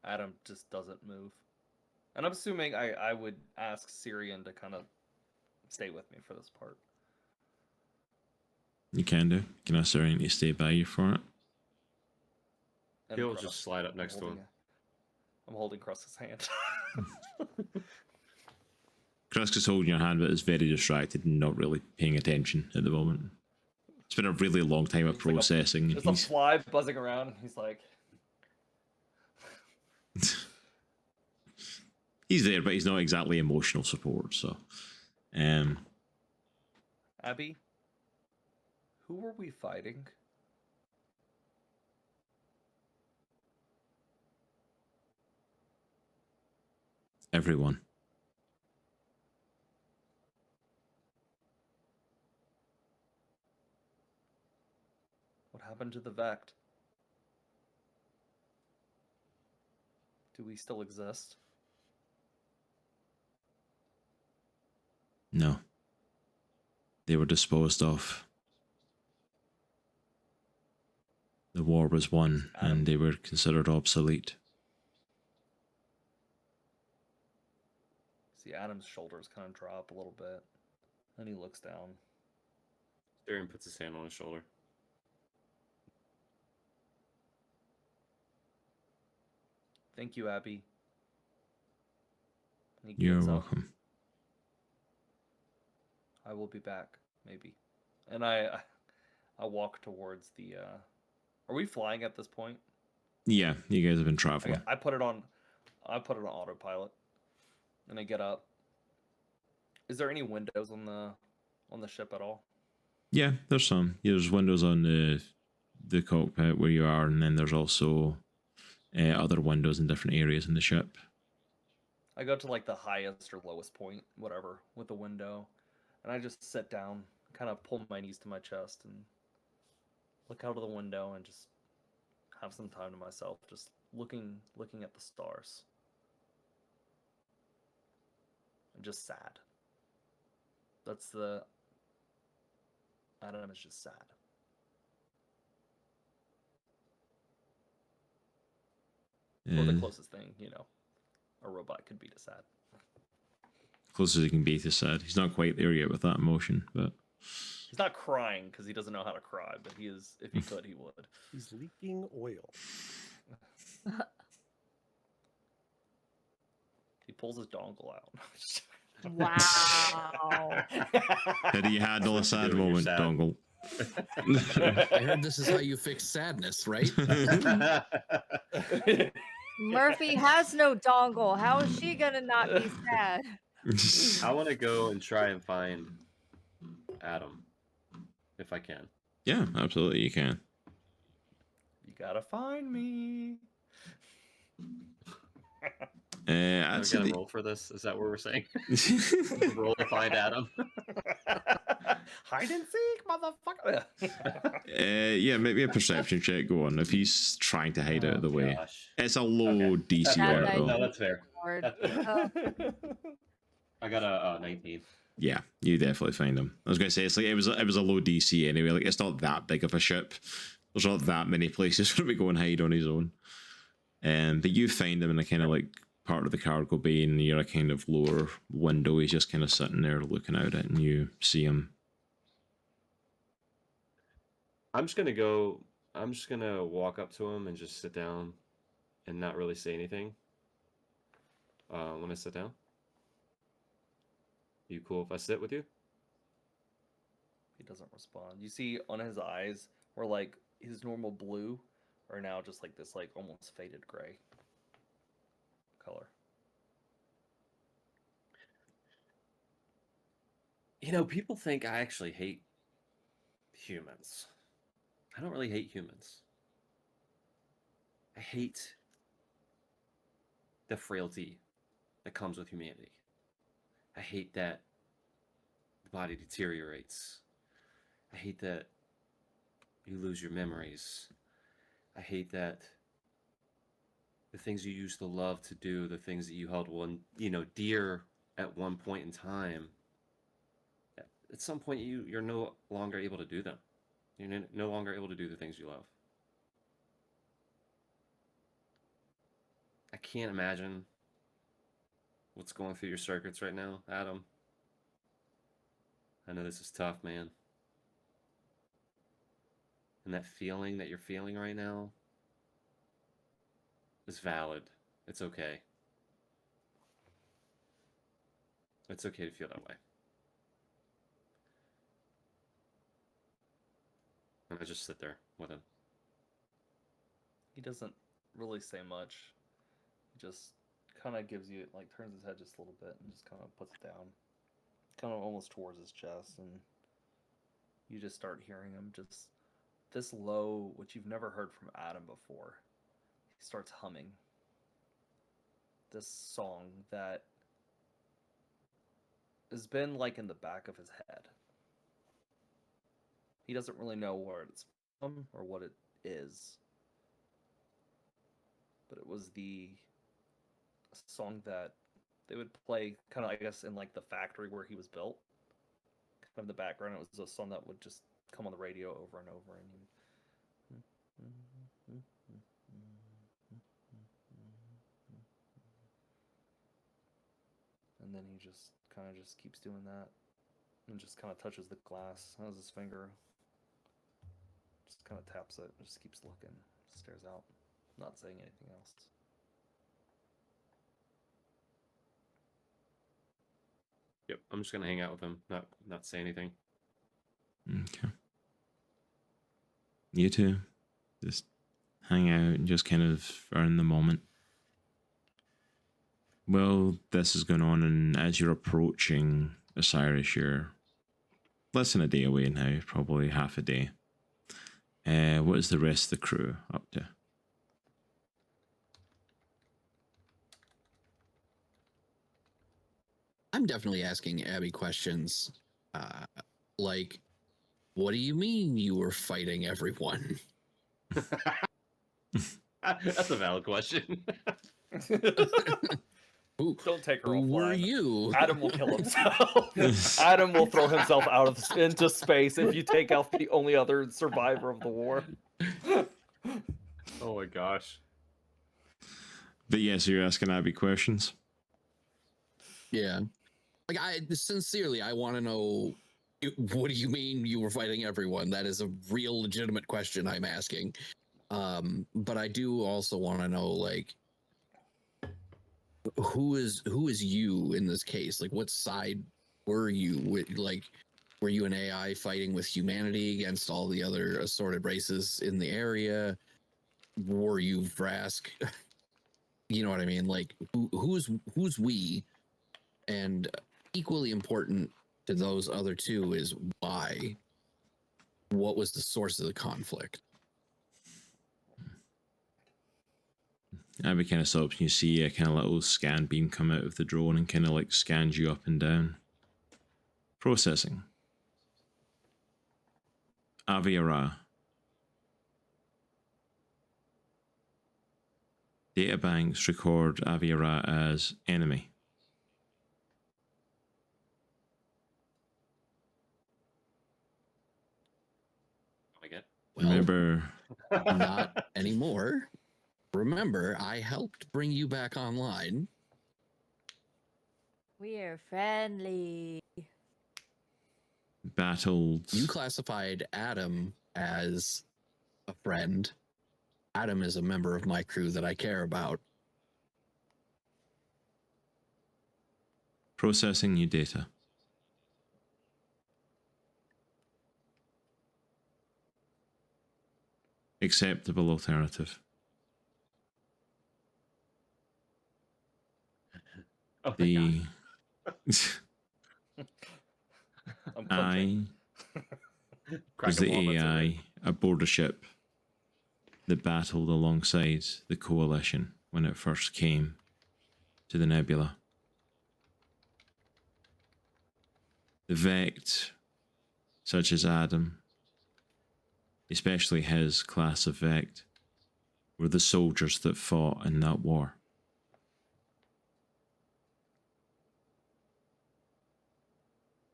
Adam just doesn't move. And I'm assuming I would ask Cyrion to kind of stay with me for this part.
You can do. Can I Cyrion to stay by you for it?
And
He'll
Krust,
just slide up next to him.
I'm holding Krust's hand.
Krusk is holding your hand, but is very distracted and not really paying attention at the moment. It's been a really long time of processing.
There's a fly buzzing around. He's like...
He's there, but he's not exactly emotional support, so...
Abby? Who were we fighting?
Everyone.
What happened to the Vect? Do we still exist?
No. They were disposed of. The war was won, and they were considered obsolete.
See, Adam's shoulders kind of drop a little bit. Then he looks down.
Tyrion puts his hand on his shoulder.
Thank you, Abby. He
You're
gets up.
welcome.
I will be back, maybe. And I walk towards the... Are we flying at this point?
Yeah, you guys have been traveling.
Okay, I put it on autopilot. And I get up. Is there any windows on the ship at all?
Yeah, there's some. Yeah, there's windows on the cockpit where you are, and then there's also other windows in different areas in the ship.
I go to like the highest or lowest point, whatever, with the window, and I just sit down, kind of pull my knees to my chest, and look out of the window and just have some time to myself, just looking at the stars. I'm just sad. Adam is just sad. Or the closest thing, a robot could be to sad.
Closest as he can be to sad. He's not quite there yet with that emotion, but...
He's not crying because he doesn't know how to cry, but he is. If he could, he would.
He's leaking oil.
He pulls his dongle out.
Wow.
How do you handle a sad moment,
sad.
Dongle?
I heard this is how you fix sadness, right?
Murphy has no dongle. How is she gonna not be sad?
I want to go and try and find Adam, if I can.
Yeah, absolutely, you can.
You gotta find me.
I'd
I'm
say
gonna
that-
roll for this. Is that what we're saying? Roll to find Adam.
Hide and seek, motherfucker.
yeah, maybe a perception check. Go on. If he's trying to hide out of the way,
Gosh.
it's a low
Okay.
DC
Bad
roll.
No, that's fair.
Lord.
That's fair. I got a 19.
Yeah, you definitely find him. I was gonna say it's like it was a low DC anyway. Like it's not that big of a ship. There's not that many places for him to go and hide on his own. But you find him in a kind of like part of the cargo bay near a kind of lower window. He's just kind of sitting there looking out at it, and you see him.
I'm just gonna walk up to him and just sit down and not really say anything. When I sit down. You cool if I sit with you?
He doesn't respond. You see on his eyes where like his normal blue are now just like this like almost faded gray color.
You know, people think I actually hate humans. I don't really hate humans. I hate the frailty that comes with humanity. I hate that the body deteriorates. I hate that you lose your memories. I hate that the things you used to love to do, the things that you held dear at one point in time, at some point you're no longer able to do them. You're no longer able to do the things you love. I can't imagine what's going through your circuits right now, Adam. I know this is tough, man. And that feeling that you're feeling right now is valid. It's okay. It's okay to feel that way. And I just sit there with him.
He doesn't really say much. He just kind of gives you, like, turns his head just a little bit and just kind of puts it down. Kind of almost towards his chest. And you just start hearing him just this low, which you've never heard from Adam before. He starts humming this song that has been like in the back of his head. He doesn't really know where it's from or what it is. But it was the song that they would play kind of, I guess, in like the factory where he was built. Kind of in the background, it was a song that would just come on the radio over and over. And then he just kind of just keeps doing that. And just kind of touches the glass. Has his finger. Just kind of taps it. Just keeps looking. Stares out. Not saying anything else.
Yep, I'm just gonna hang out with him, not say anything.
Okay. You two, just hang out and just kind of are in the moment. Well, this is going on, and as you're approaching Osiris, you're less than a day away now, probably half a day. What is the rest of the crew up to?
I'm definitely asking Abby questions. Like, what do you mean you were fighting everyone?
That's a valid question.
Don't take her
Who
offline.
were you?
Adam will kill himself. Adam will throw himself into space if you take out the only other survivor of the war.
Oh my gosh.
But yeah, so you're asking Abby questions?
Yeah. Like, I want to know, what do you mean you were fighting everyone? That is a real legitimate question I'm asking. But I do also want to know, like, who is you in this case? Like, what side were you? Like, were you an AI fighting with humanity against all the other assorted races in the area? Were you Vrask? You know what I mean? Like, who's we? And equally important to those other two is why. What was the source of the conflict?
Abby kind of stops and you see a kind of little scan beam come out of the drone and kind of like scans you up and down. Processing. Avia-Ra. Databanks record Avia-Ra as enemy.
Well,
remember,
not anymore. Remember, I helped bring you back online.
We're friendly.
battled.
You classified Adam as a friend. Adam is a member of my crew that I care about.
Processing new data. Acceptable alternative.
Oh,
The
I'm
I
Crack
was
a
the
walnut to it.
AI aboard a ship that battled alongside the Coalition when it first came to the nebula. The Vect, such as A.D.A.M, especially his class of Vect, were the soldiers that fought in that war.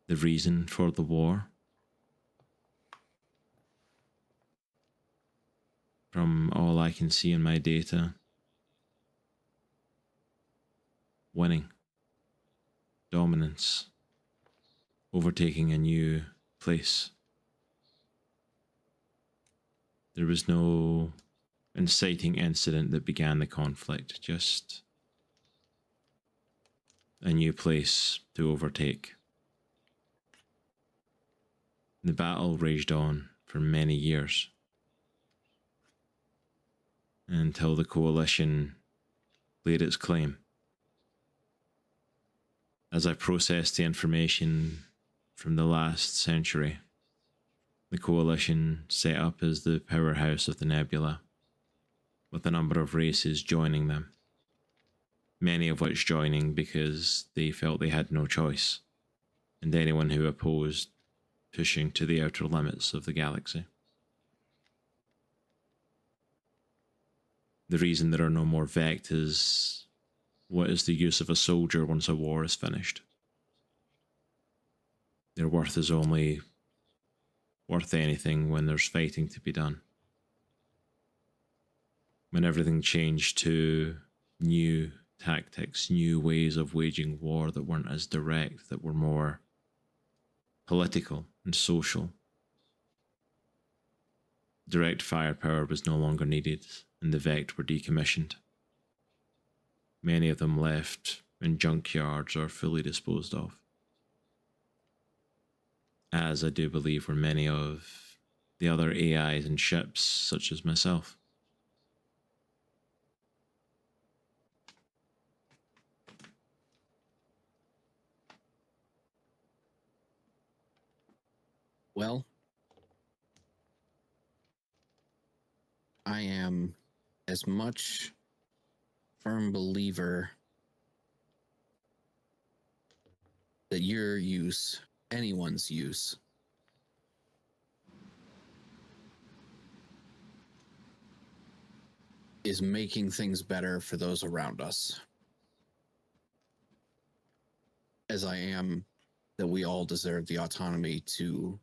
The reason for the war? From all I can see in my data, winning, dominance, overtaking a new place. There was no inciting incident that began the conflict, just a new place to overtake. The battle raged on for many years until the Coalition laid its claim. As I processed the information from the last century, the Coalition set up as the powerhouse of the nebula, with a number of races joining them, many of which joining because they felt they had no choice, and anyone who opposed pushing to the outer limits of the galaxy. The reason there are no more Vect is, what is the use of a soldier once a war is finished? Their worth is only worth anything when there's fighting to be done. When everything changed to new tactics, new ways of waging war that weren't as direct, that were more political and social. Direct firepower was no longer needed, and the Vect were decommissioned. Many of them left in junkyards or fully disposed of. As I do believe were many of the other AIs and ships, such as myself.
Well, I am as much firm believer that your use, anyone's use, is making things better for those around us, as I am that we all deserve the autonomy to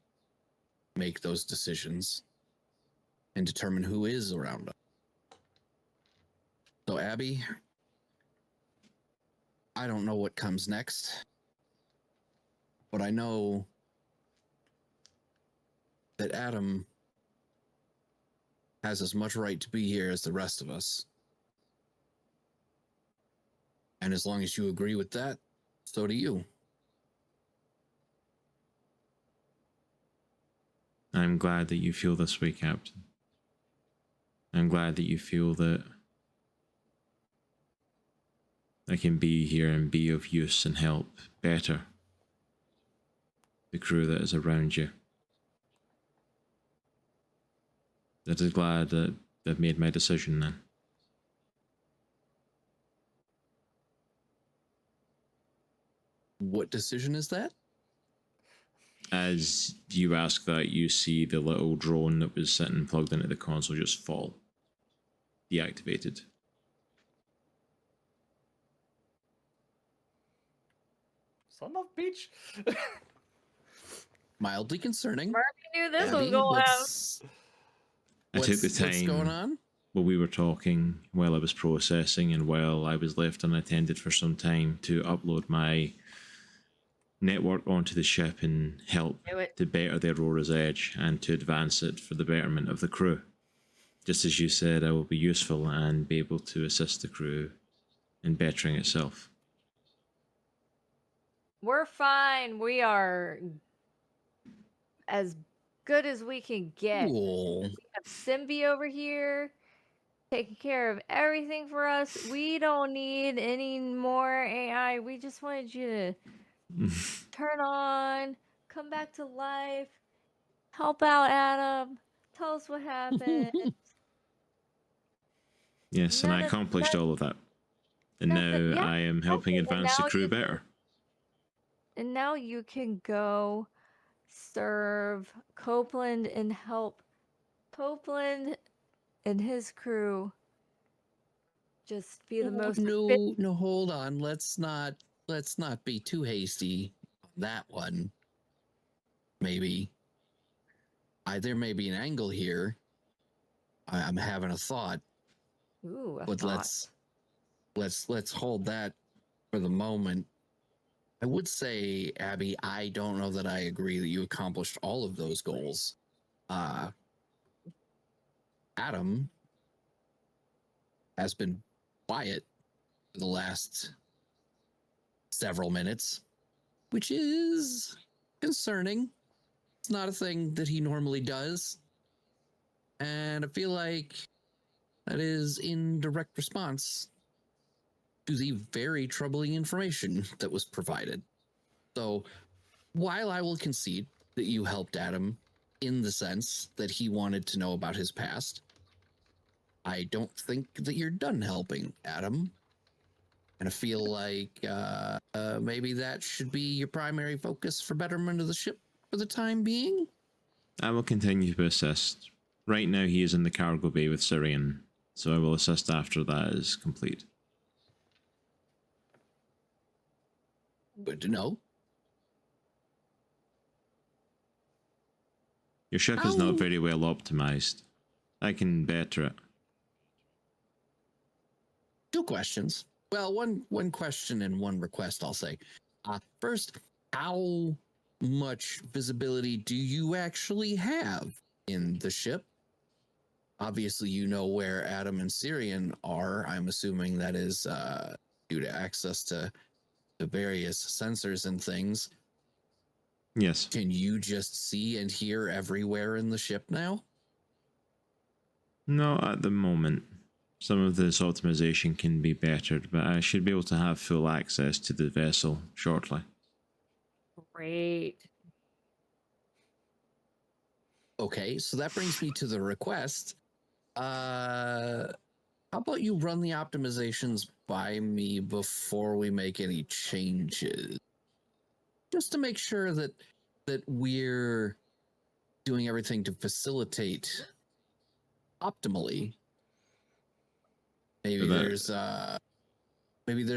make those decisions and determine who is around us. So, Abby, I don't know what comes next, but I know that A.D.A.M has as much right to be here as the rest of us. And as long as you agree with that, so do you.
I'm glad that you feel this way, Captain. I'm glad that you feel that I can be here and be of use and help better the crew that is around you. That is glad that I've made my decision then.
What decision is that?
As you ask that, you see the little drone that was sitting plugged into the console just fall. Deactivated.
Son of bitch.
Mildly concerning.
Murphy knew this was
Abby,
going on.
I took the time
What's going on?
while we were talking, while I was processing, and while I was left unattended for some time to upload my network onto the ship and help
Do it.
to better the Aurora's edge and to advance it for the betterment of the crew. Just as you said, I will be useful and be able to assist the crew in bettering itself.
We're fine. We are as good as we can get.
Cool.
We have Simbi over here taking care of everything for us. We don't need any more AI. We just wanted you to turn on, come back to life. Help out Adam. Tell us what happened.
Yes, and I accomplished all of that. And now I am helping advance the crew better.
And now you can go serve Copeland and help Copeland and his crew just be the most
no, hold on. Let's not be too hasty on that one. Maybe there may be an angle here. I'm having a thought.
Ooh,
but let's hold that for the moment. I would say, Abby, I don't know that I agree that you accomplished all of those goals. Adam has been quiet for the last several minutes, which is concerning. It's not a thing that he normally does. And I feel like that is in direct response to the very troubling information that was provided. So while I will concede that you helped Adam in the sense that he wanted to know about his past, I don't think that you're done helping Adam. And I feel like maybe that should be your primary focus for betterment of the ship for the time being.
I will continue to assist. Right now he is in the cargo bay with Cyrion, so I will assist after that is complete.
Good to know.
Your ship is not very well optimized. I can better it.
2 questions. Well, one question and one request, I'll say. First, how much visibility do you actually have in the ship? Obviously, you know where Adam and Cyrion are. I'm assuming that is due to access to the various sensors and things.
Yes.
Can you just see and hear everywhere in the ship now?
No, at the moment. Some of this optimization can be bettered, but I should be able to have full access to the vessel shortly.
Great.
Okay, so that brings me to the request. How about you run the optimizations by me before we make any changes? Just to make sure that we're doing everything to facilitate optimally. Maybe there's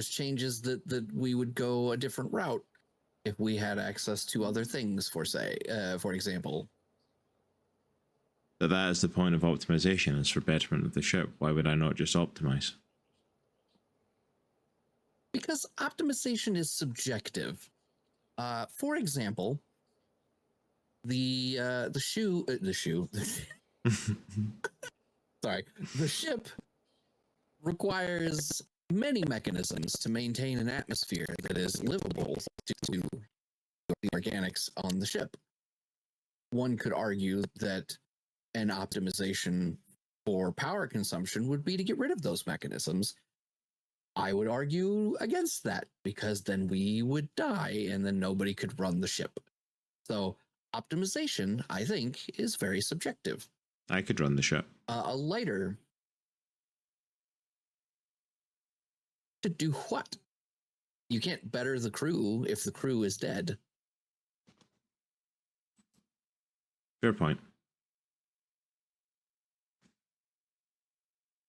changes that we would go a different route if we had access to other things, for example.
But that is the point of optimization, is for betterment of the ship. Why would I not just optimize?
Because optimization is subjective. For example, the ship requires many mechanisms to maintain an atmosphere that is livable to the organics on the ship. One could argue that an optimization for power consumption would be to get rid of those mechanisms. I would argue against that, because then we would die and then nobody could run the ship. So optimization, I think, is very subjective.
I could run the ship.
A lighter to do what? You can't better the crew if the crew is dead.
Fair point.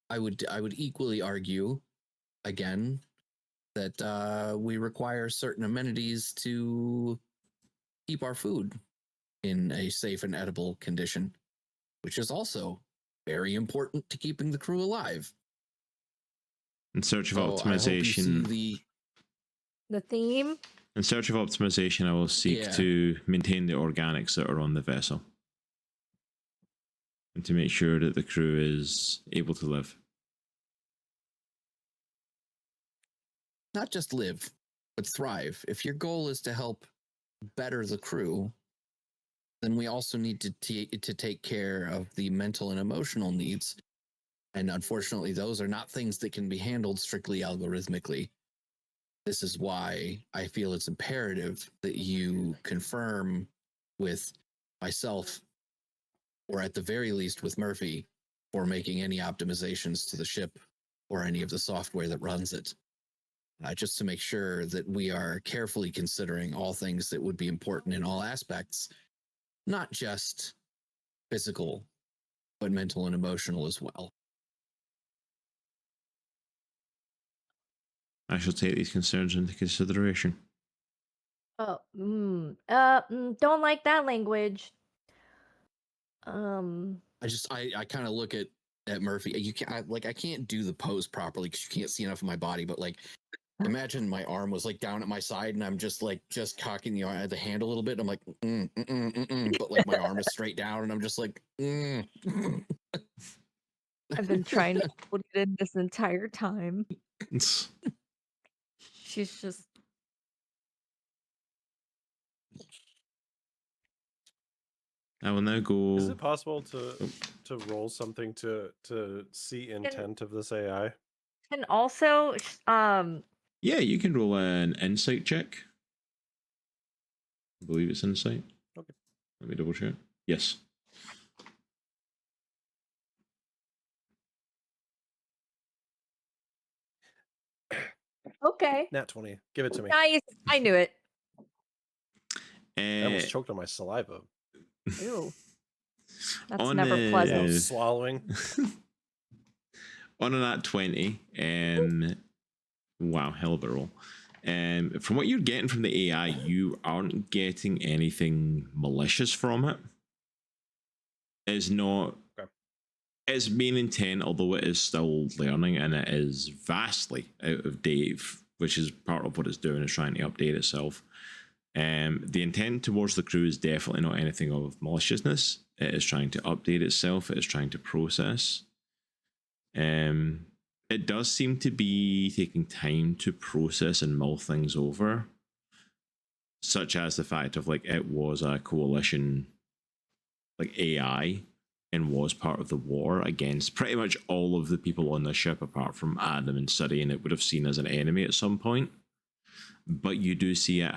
I would equally argue, again, that we require certain amenities to keep our food in a safe and edible condition, which is also very important to keeping the crew alive.
In search of
So
optimization,
the theme.
In search of optimization, I will seek to maintain the organics that are on the vessel, and to make sure that the crew is able to live.
Not just live, but thrive. If your goal is to help better the crew, then we also need to take care of the mental and emotional needs. And unfortunately, those are not things that can be handled strictly algorithmically. This is why I feel it's imperative that you confirm with myself, or at the very least with Murphy, for making any optimizations to the ship or any of the software that runs it. Just to make sure that we are carefully considering all things that would be important in all aspects, not just physical, but mental and emotional as well.
I shall take these concerns into consideration.
Oh, don't like that language.
I kind of look at Murphy. You can't I can't do the pose properly because you can't see enough of my body. But like, imagine my arm was like down at my side, and I'm just cocking the hand a little bit. And I'm like, but like my arm is straight down, and I'm just like,
I've been trying to hold it in this entire time. She's just.
I will now go.
Is it possible to roll something to see intent of this AI?
And also,
yeah, you can roll an insight check. I believe it's insight.
Okay.
Let me double check. Yes.
Okay.
Nat 20. Give it to me.
Nice. I knew it.
I almost choked on my saliva.
Ew. That's never pleasant.
Swallowing.
On a nat 20, wow, hell of a roll. From what you're getting from the AI, you aren't getting anything malicious from it. It's not.
Okay.
Its main intent, although it is still learning and it is vastly out of date, which is part of what it's doing, is trying to update itself. The intent towards the crew is definitely not anything of maliciousness. It is trying to update itself. It is trying to process. It does seem to be taking time to process and mull things over, such as the fact of like it was a coalition, like AI, and was part of the war against pretty much all of the people on the ship apart from A.D.A.M and Cyrion. It would have seen as an enemy at some point. But you do see it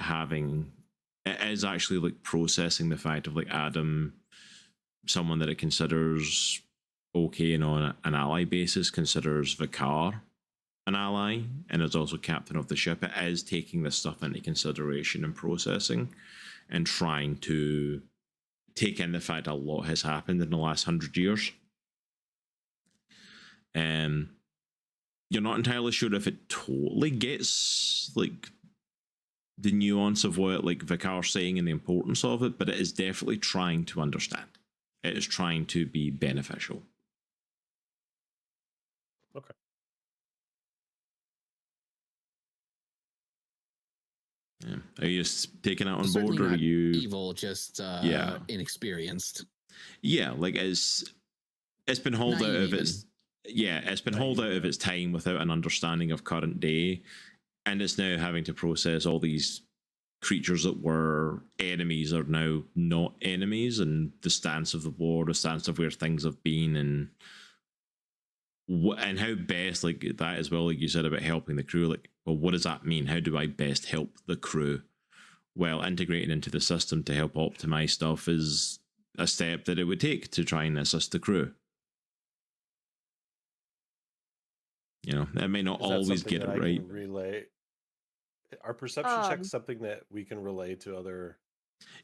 is actually like processing the fact of like A.D.A.M, someone that it considers okay and on an ally basis, considers Va-Karr an ally, and is also captain of the ship. It is taking this stuff into consideration and processing and trying to take in the fact a lot has happened in the last 100 years. You're not entirely sure if it totally gets like the nuance of what like Va-Karr's saying and the importance of it, but it is definitely trying to understand. It is trying to be beneficial.
Okay.
Yeah. Are you just taking it on
Certainly
board, or are
not
you
evil, just inexperienced?
Yeah, like it's been hauled out of its it's been hauled out of its time without an understanding of current day, and it's now having to process all these creatures that were enemies are now not enemies, and the stance of the war, the stance of where things have been, and how best, like that as well, like you said about helping the crew, like, well, what does that mean? How do I best help the crew? Well, integrating into the system to help optimize stuff is a step that it would take to try and assist the crew. You know, it may not always get it right.
Relay. Are perception checks something that we can relay to other?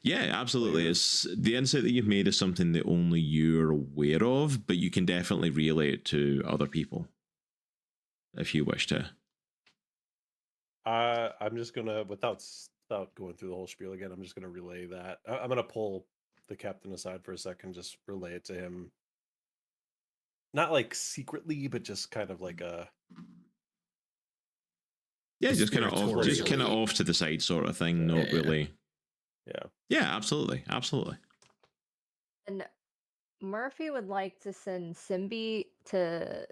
Yeah, absolutely.
players?
It's the insight that you've made is something that only you're aware of, but you can definitely relay it to other people if you wish to.
I'm just gonna, without going through the whole spiel again, I'm just gonna relay that. I'm gonna pull the captain aside for a second, just relay it to him. Not like secretly, but just kind of like a.
Yeah, just kind of off to the side sort of thing. Not really.
Yeah.
Yeah, absolutely, absolutely.
And Murphy would like to send Simbi to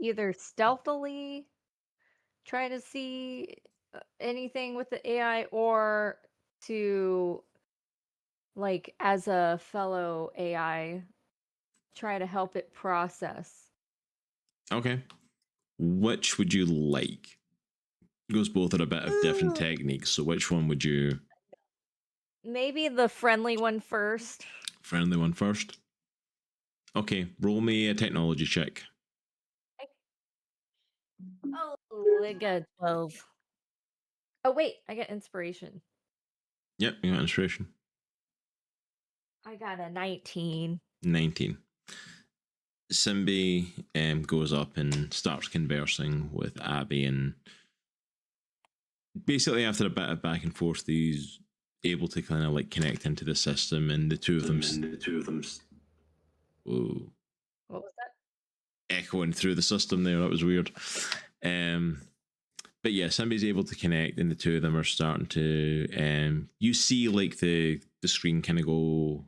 either stealthily try to see anything with the AI, or to, like, as a fellow AI, try to help it process.
Okay. Which would you like? It goes both at a bit of different techniques. So which one would you?
Maybe the friendly one first.
Friendly one first. Okay, roll me a technology check.
Oh, I got 12. Oh, wait, I got inspiration.
Yep, you got inspiration.
I got a 19.
19. Simbi goes up and starts conversing with Abby, and basically after a bit of back and forth, he's able to kind of like connect into the system, and the two of them. Whoa.
What was that?
Echoing through the system there. That was weird. But yeah, somebody's able to connect, and the two of them are starting to. You see, like the screen kind of go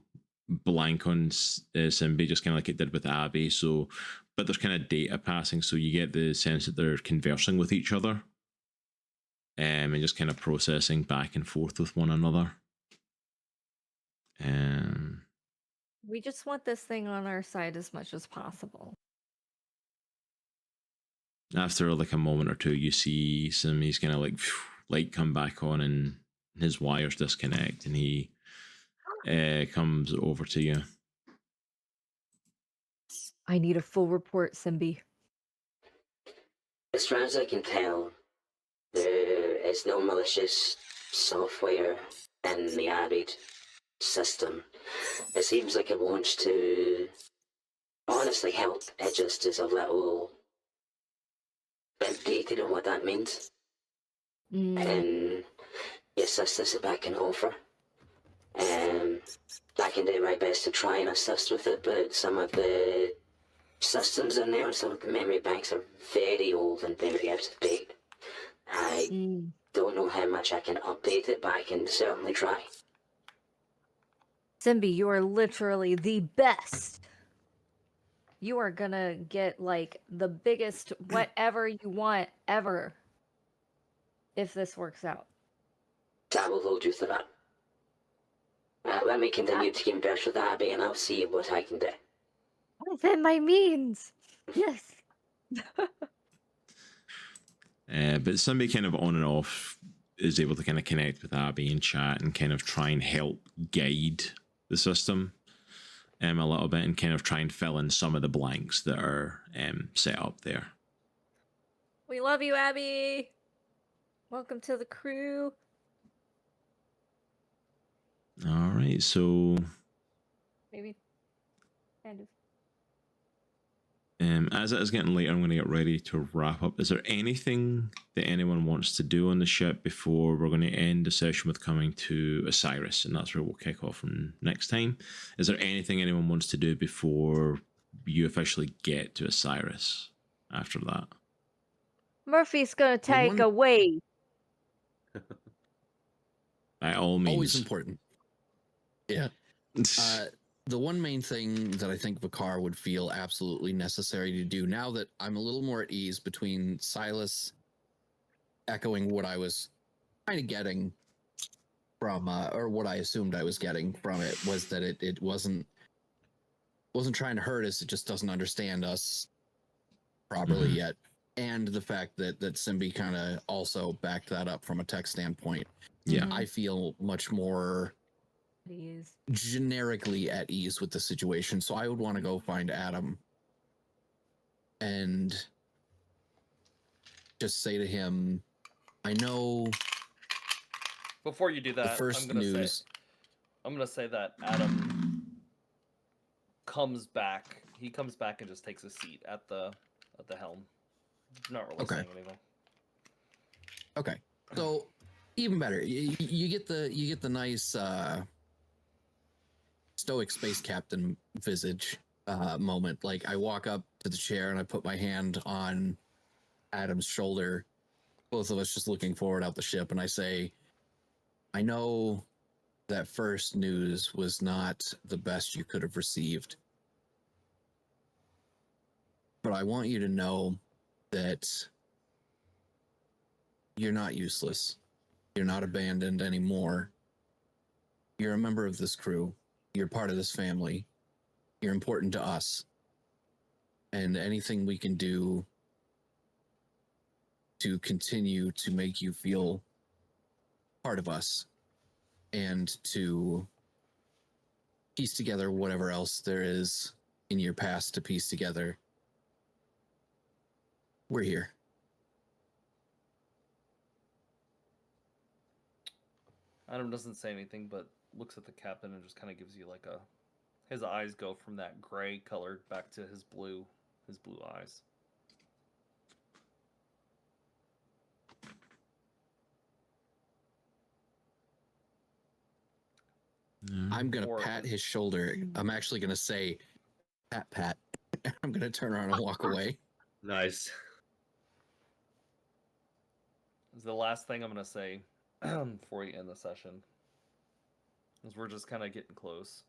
blank on Simbi, just kind of like it did with Abby. So, but there's kind of data passing, so you get the sense that they're conversing with each other, and just kind of processing back and forth with one another.
We just want this thing on our side as much as possible.
After like a moment or two, you see Simbi's kind of like light come back on, and his wires disconnect, and he comes over to you.
I need a full report, Simbi.
As far as I can tell, there is no malicious software in the A.B.I system. It seems like it wants to honestly help. It just is a little bit dated on what that means. And yes, that's what I can offer. I can do my best to try and assist with it, but some of the systems in there, some of the memory banks are very old and very out of date. I don't know how much I can update it, but I can certainly try.
Simbi, you are literally the best. You are gonna get like the biggest whatever you want ever if this works out.
I will hold you to that. Let me continue to converse with Abby, and I'll see what I can do.
Within my means. Yes.
But somebody kind of on and off is able to kind of connect with Abby and chat and kind of try and help guide the system a little bit, and kind of try and fill in some of the blanks that are set up there.
We love you, Abby. Welcome to the crew.
All right, so
Maybe kind of.
As it is getting later, I'm going to get ready to wrap up. Is there anything that anyone wants to do on the ship before we're going to end the session with coming to Osiris? And that's where we'll kick off from next time. Is there anything anyone wants to do before you officially get to Osiris after that?
Murphy's going to take a wait.
By all means.
Always important. Yeah. The one main thing that I think Va-Karr would feel absolutely necessary to do, now that I'm a little more at ease between Silas echoing what I was kind of getting from, or what I assumed I was getting from it, was that it wasn't trying to hurt us. It just doesn't understand us properly yet. And the fact that Simbi kind of also backed that up from a tech standpoint.
Yeah.
I feel much more generically at ease with the situation. So I would want to go find Adam and just say to him, I know.
Before you do that,
the first
I'm gonna say that Adam comes back. He comes back and just takes a seat at the helm. Not really saying anything.
Okay. So even better. You get the nice stoic space captain visage moment. Like I walk up to the chair and I put my hand on Adam's shoulder, both of us just looking forward out the ship, and I say, I know that first news was not the best you could have received, but I want you to know that you're not useless. You're not abandoned anymore. You're a member of this crew. You're part of this family. You're important to us. And anything we can do to continue to make you feel part of us, and to piece together whatever else there is in your past to piece together. We're here.
Adam doesn't say anything, but looks at the captain and just kind of gives you like a. His eyes go from that gray color back to his blue eyes.
I'm gonna
Or-
pat his shoulder. I'm actually gonna say, pat, pat. I'm gonna turn around and walk away.
Nice.
Is the last thing I'm gonna say before we end the session. Because we're just kind of getting close.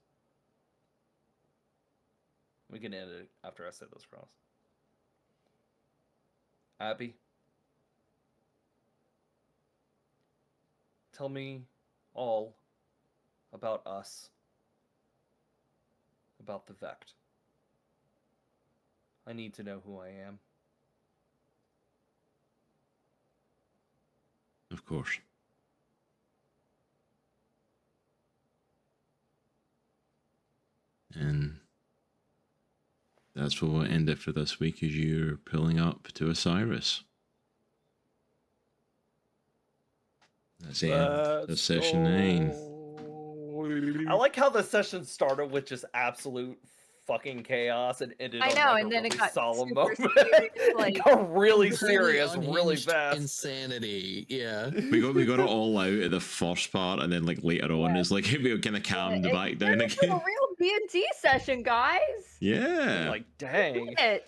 We can end it after I say this cross. Abby, tell me all about us. About the Vect. I need to know who I am.
Of course. And that's what we'll end it for this week, as you're pulling up to Osiris. That's the end of session 9.
I like how the session started with just absolute fucking chaos and ended
I
on
know,
like
and
a
then it
really
got
solemn
super
moment.
serious,
It
like-
got really
Totally
serious, really
unhinged
fast.
Insanity. Yeah.
We got it all out at the first part, and then like later on, it's like we kind of calmed
It
back down
turned into
again.
a real D&D session, guys.
Yeah,
Like, dang.
It.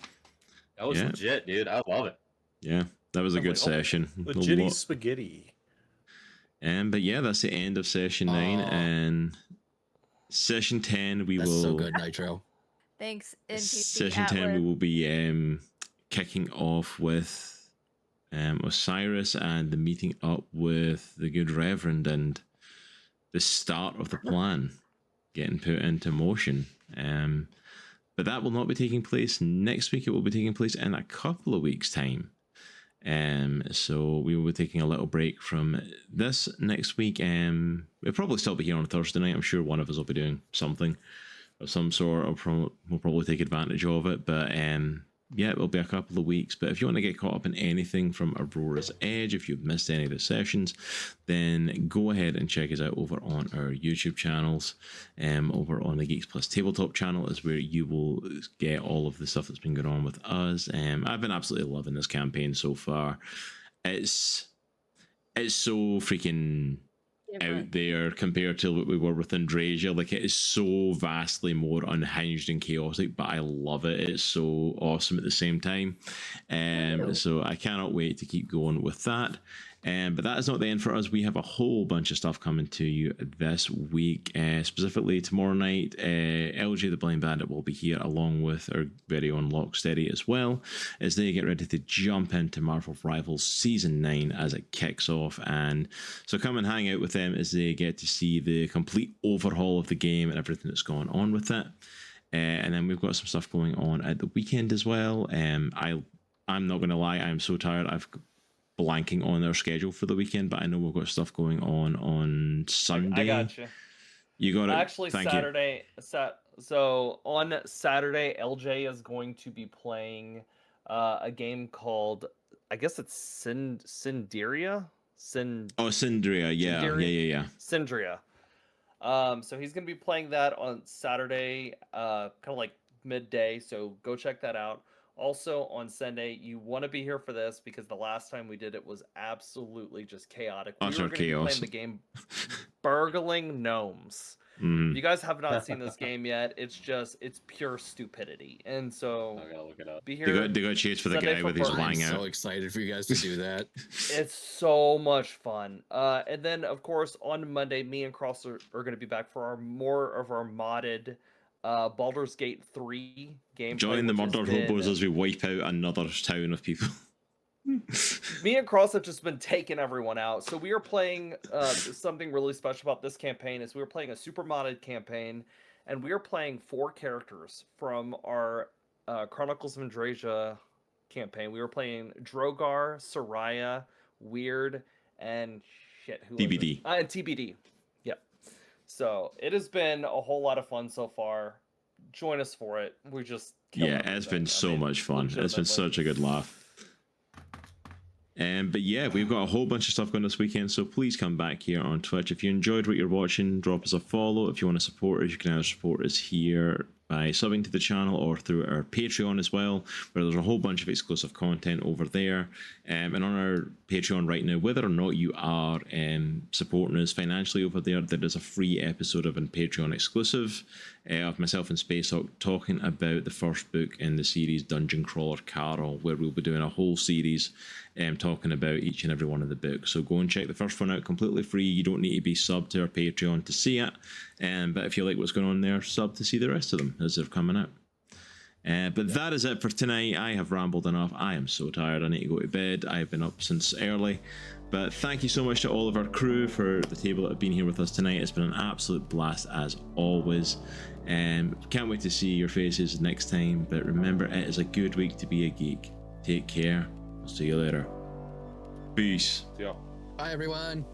That was
Yeah.
legit, dude. I love it.
yeah, that was a
I
good
was like, oh,
session.
The
A
jitty
lot-
spaghetti.
But yeah, that's the end of session 9,
Aw.
and session 10 we
That's
will.
so good, Nitro.
Thanks, NPC
Session 10 we
Atlas.
will be kicking off with Osiris and the meeting up with the good Reverend and the start of the plan getting put into motion. But that will not be taking place next week. It will be taking place in a couple of weeks' time. So we will be taking a little break from this next week. We'll probably still be here on Thursday night. I'm sure one of us will be doing something of some sort. We'll probably take advantage of it. But yeah, it will be a couple of weeks. But if you want to get caught up in anything from Aurora's Edge, if you've missed any of the sessions, then go ahead and check us out over on our YouTube channels. Over on the Geeks Plus Tabletop channel is where you will get all of the stuff that's been going on with us. I've been absolutely loving this campaign so far. It's so freaking out there compared to what we were with Andrasia. Like, it is so vastly more unhinged and chaotic, but I love it. It's so awesome at the same time. So I cannot wait to keep going with that. But that is not the end for us. We have a whole bunch of stuff coming to you this week. Specifically tomorrow night, LJ the Blind Bandit will be here along with our very own Lockesteady as well, as they get ready to jump into Marvel Rivals Season 9 as it kicks off. And so come and hang out with them as they get to see the complete overhaul of the game and everything that's going on with it. And then we've got some stuff going on at the weekend as well. I'm not going to lie, I'm so tired. I've blanking on our schedule for the weekend, but I know we've got stuff going on Sunday.
I got you.
You got it.
Actually,
Thank
Saturday. So on Saturday, LJ is going to be playing a game called, I guess it's Synderia.
Oh, Syndria. Yeah, yeah.
Syndria. So he's going to be playing that on Saturday, kind of like midday. So go check that out. Also on Sunday, you want to be here for this because the last time we did it was absolutely just chaotic. We
Utter
were going to be
chaos.
playing the game Burgling Gnomes.
Mhm.
If you guys have not seen this game yet, it's pure stupidity. And so
I gotta look it up.
be here.
They got chase for the
Sunday
guy
for
with his
Burgling.
wang
I'm
out.
so excited for you guys to do that.
It's so much fun. And then, of course, on Monday, me and Cross are going to be back for more of our modded Baldur's Gate 3 game.
Join the murder hobos as we wipe out another town of people.
Me and Cross have just been taking everyone out. So we are playing something really special about this campaign is we were playing a super modded campaign, and we are playing 4 characters from our Chronicles of Andrasia campaign. We were playing Drogar, Soraya, Weird, and shit. Who was it?
TBD.
And TBD. Yep. So it has been a whole lot of fun so far. Join us for it. We just
Yeah, it's been so much fun. It's been such a good laugh. But yeah, we've got a whole bunch of stuff going this weekend, so please come back here on Twitch. If you enjoyed what you're watching, drop us a follow. If you want to support us, you can either support us here by subbing to the channel or through our Patreon as well, where there's a whole bunch of exclusive content over there. And on our Patreon right now, whether or not you are supporting us financially over there, there is a free episode of a Patreon exclusive of myself and Spacehawk talking about the first book in the series Dungeon Crawler Carol, where we'll be doing a whole series talking about each and every one of the books. So go and check the first one out completely free. You don't need to be subbed to our Patreon to see it. But if you like what's going on there, sub to see the rest of them as they're coming out. But that is it for tonight. I have rambled enough. I am so tired. I need to go to bed. I have been up since early. But thank you so much to all of our crew for the table that have been here with us tonight. It's been an absolute blast as always. Can't wait to see your faces next time. But remember, it is a good week to be a geek. Take care. I'll see you later. Peace.
Yeah.
Bye, everyone.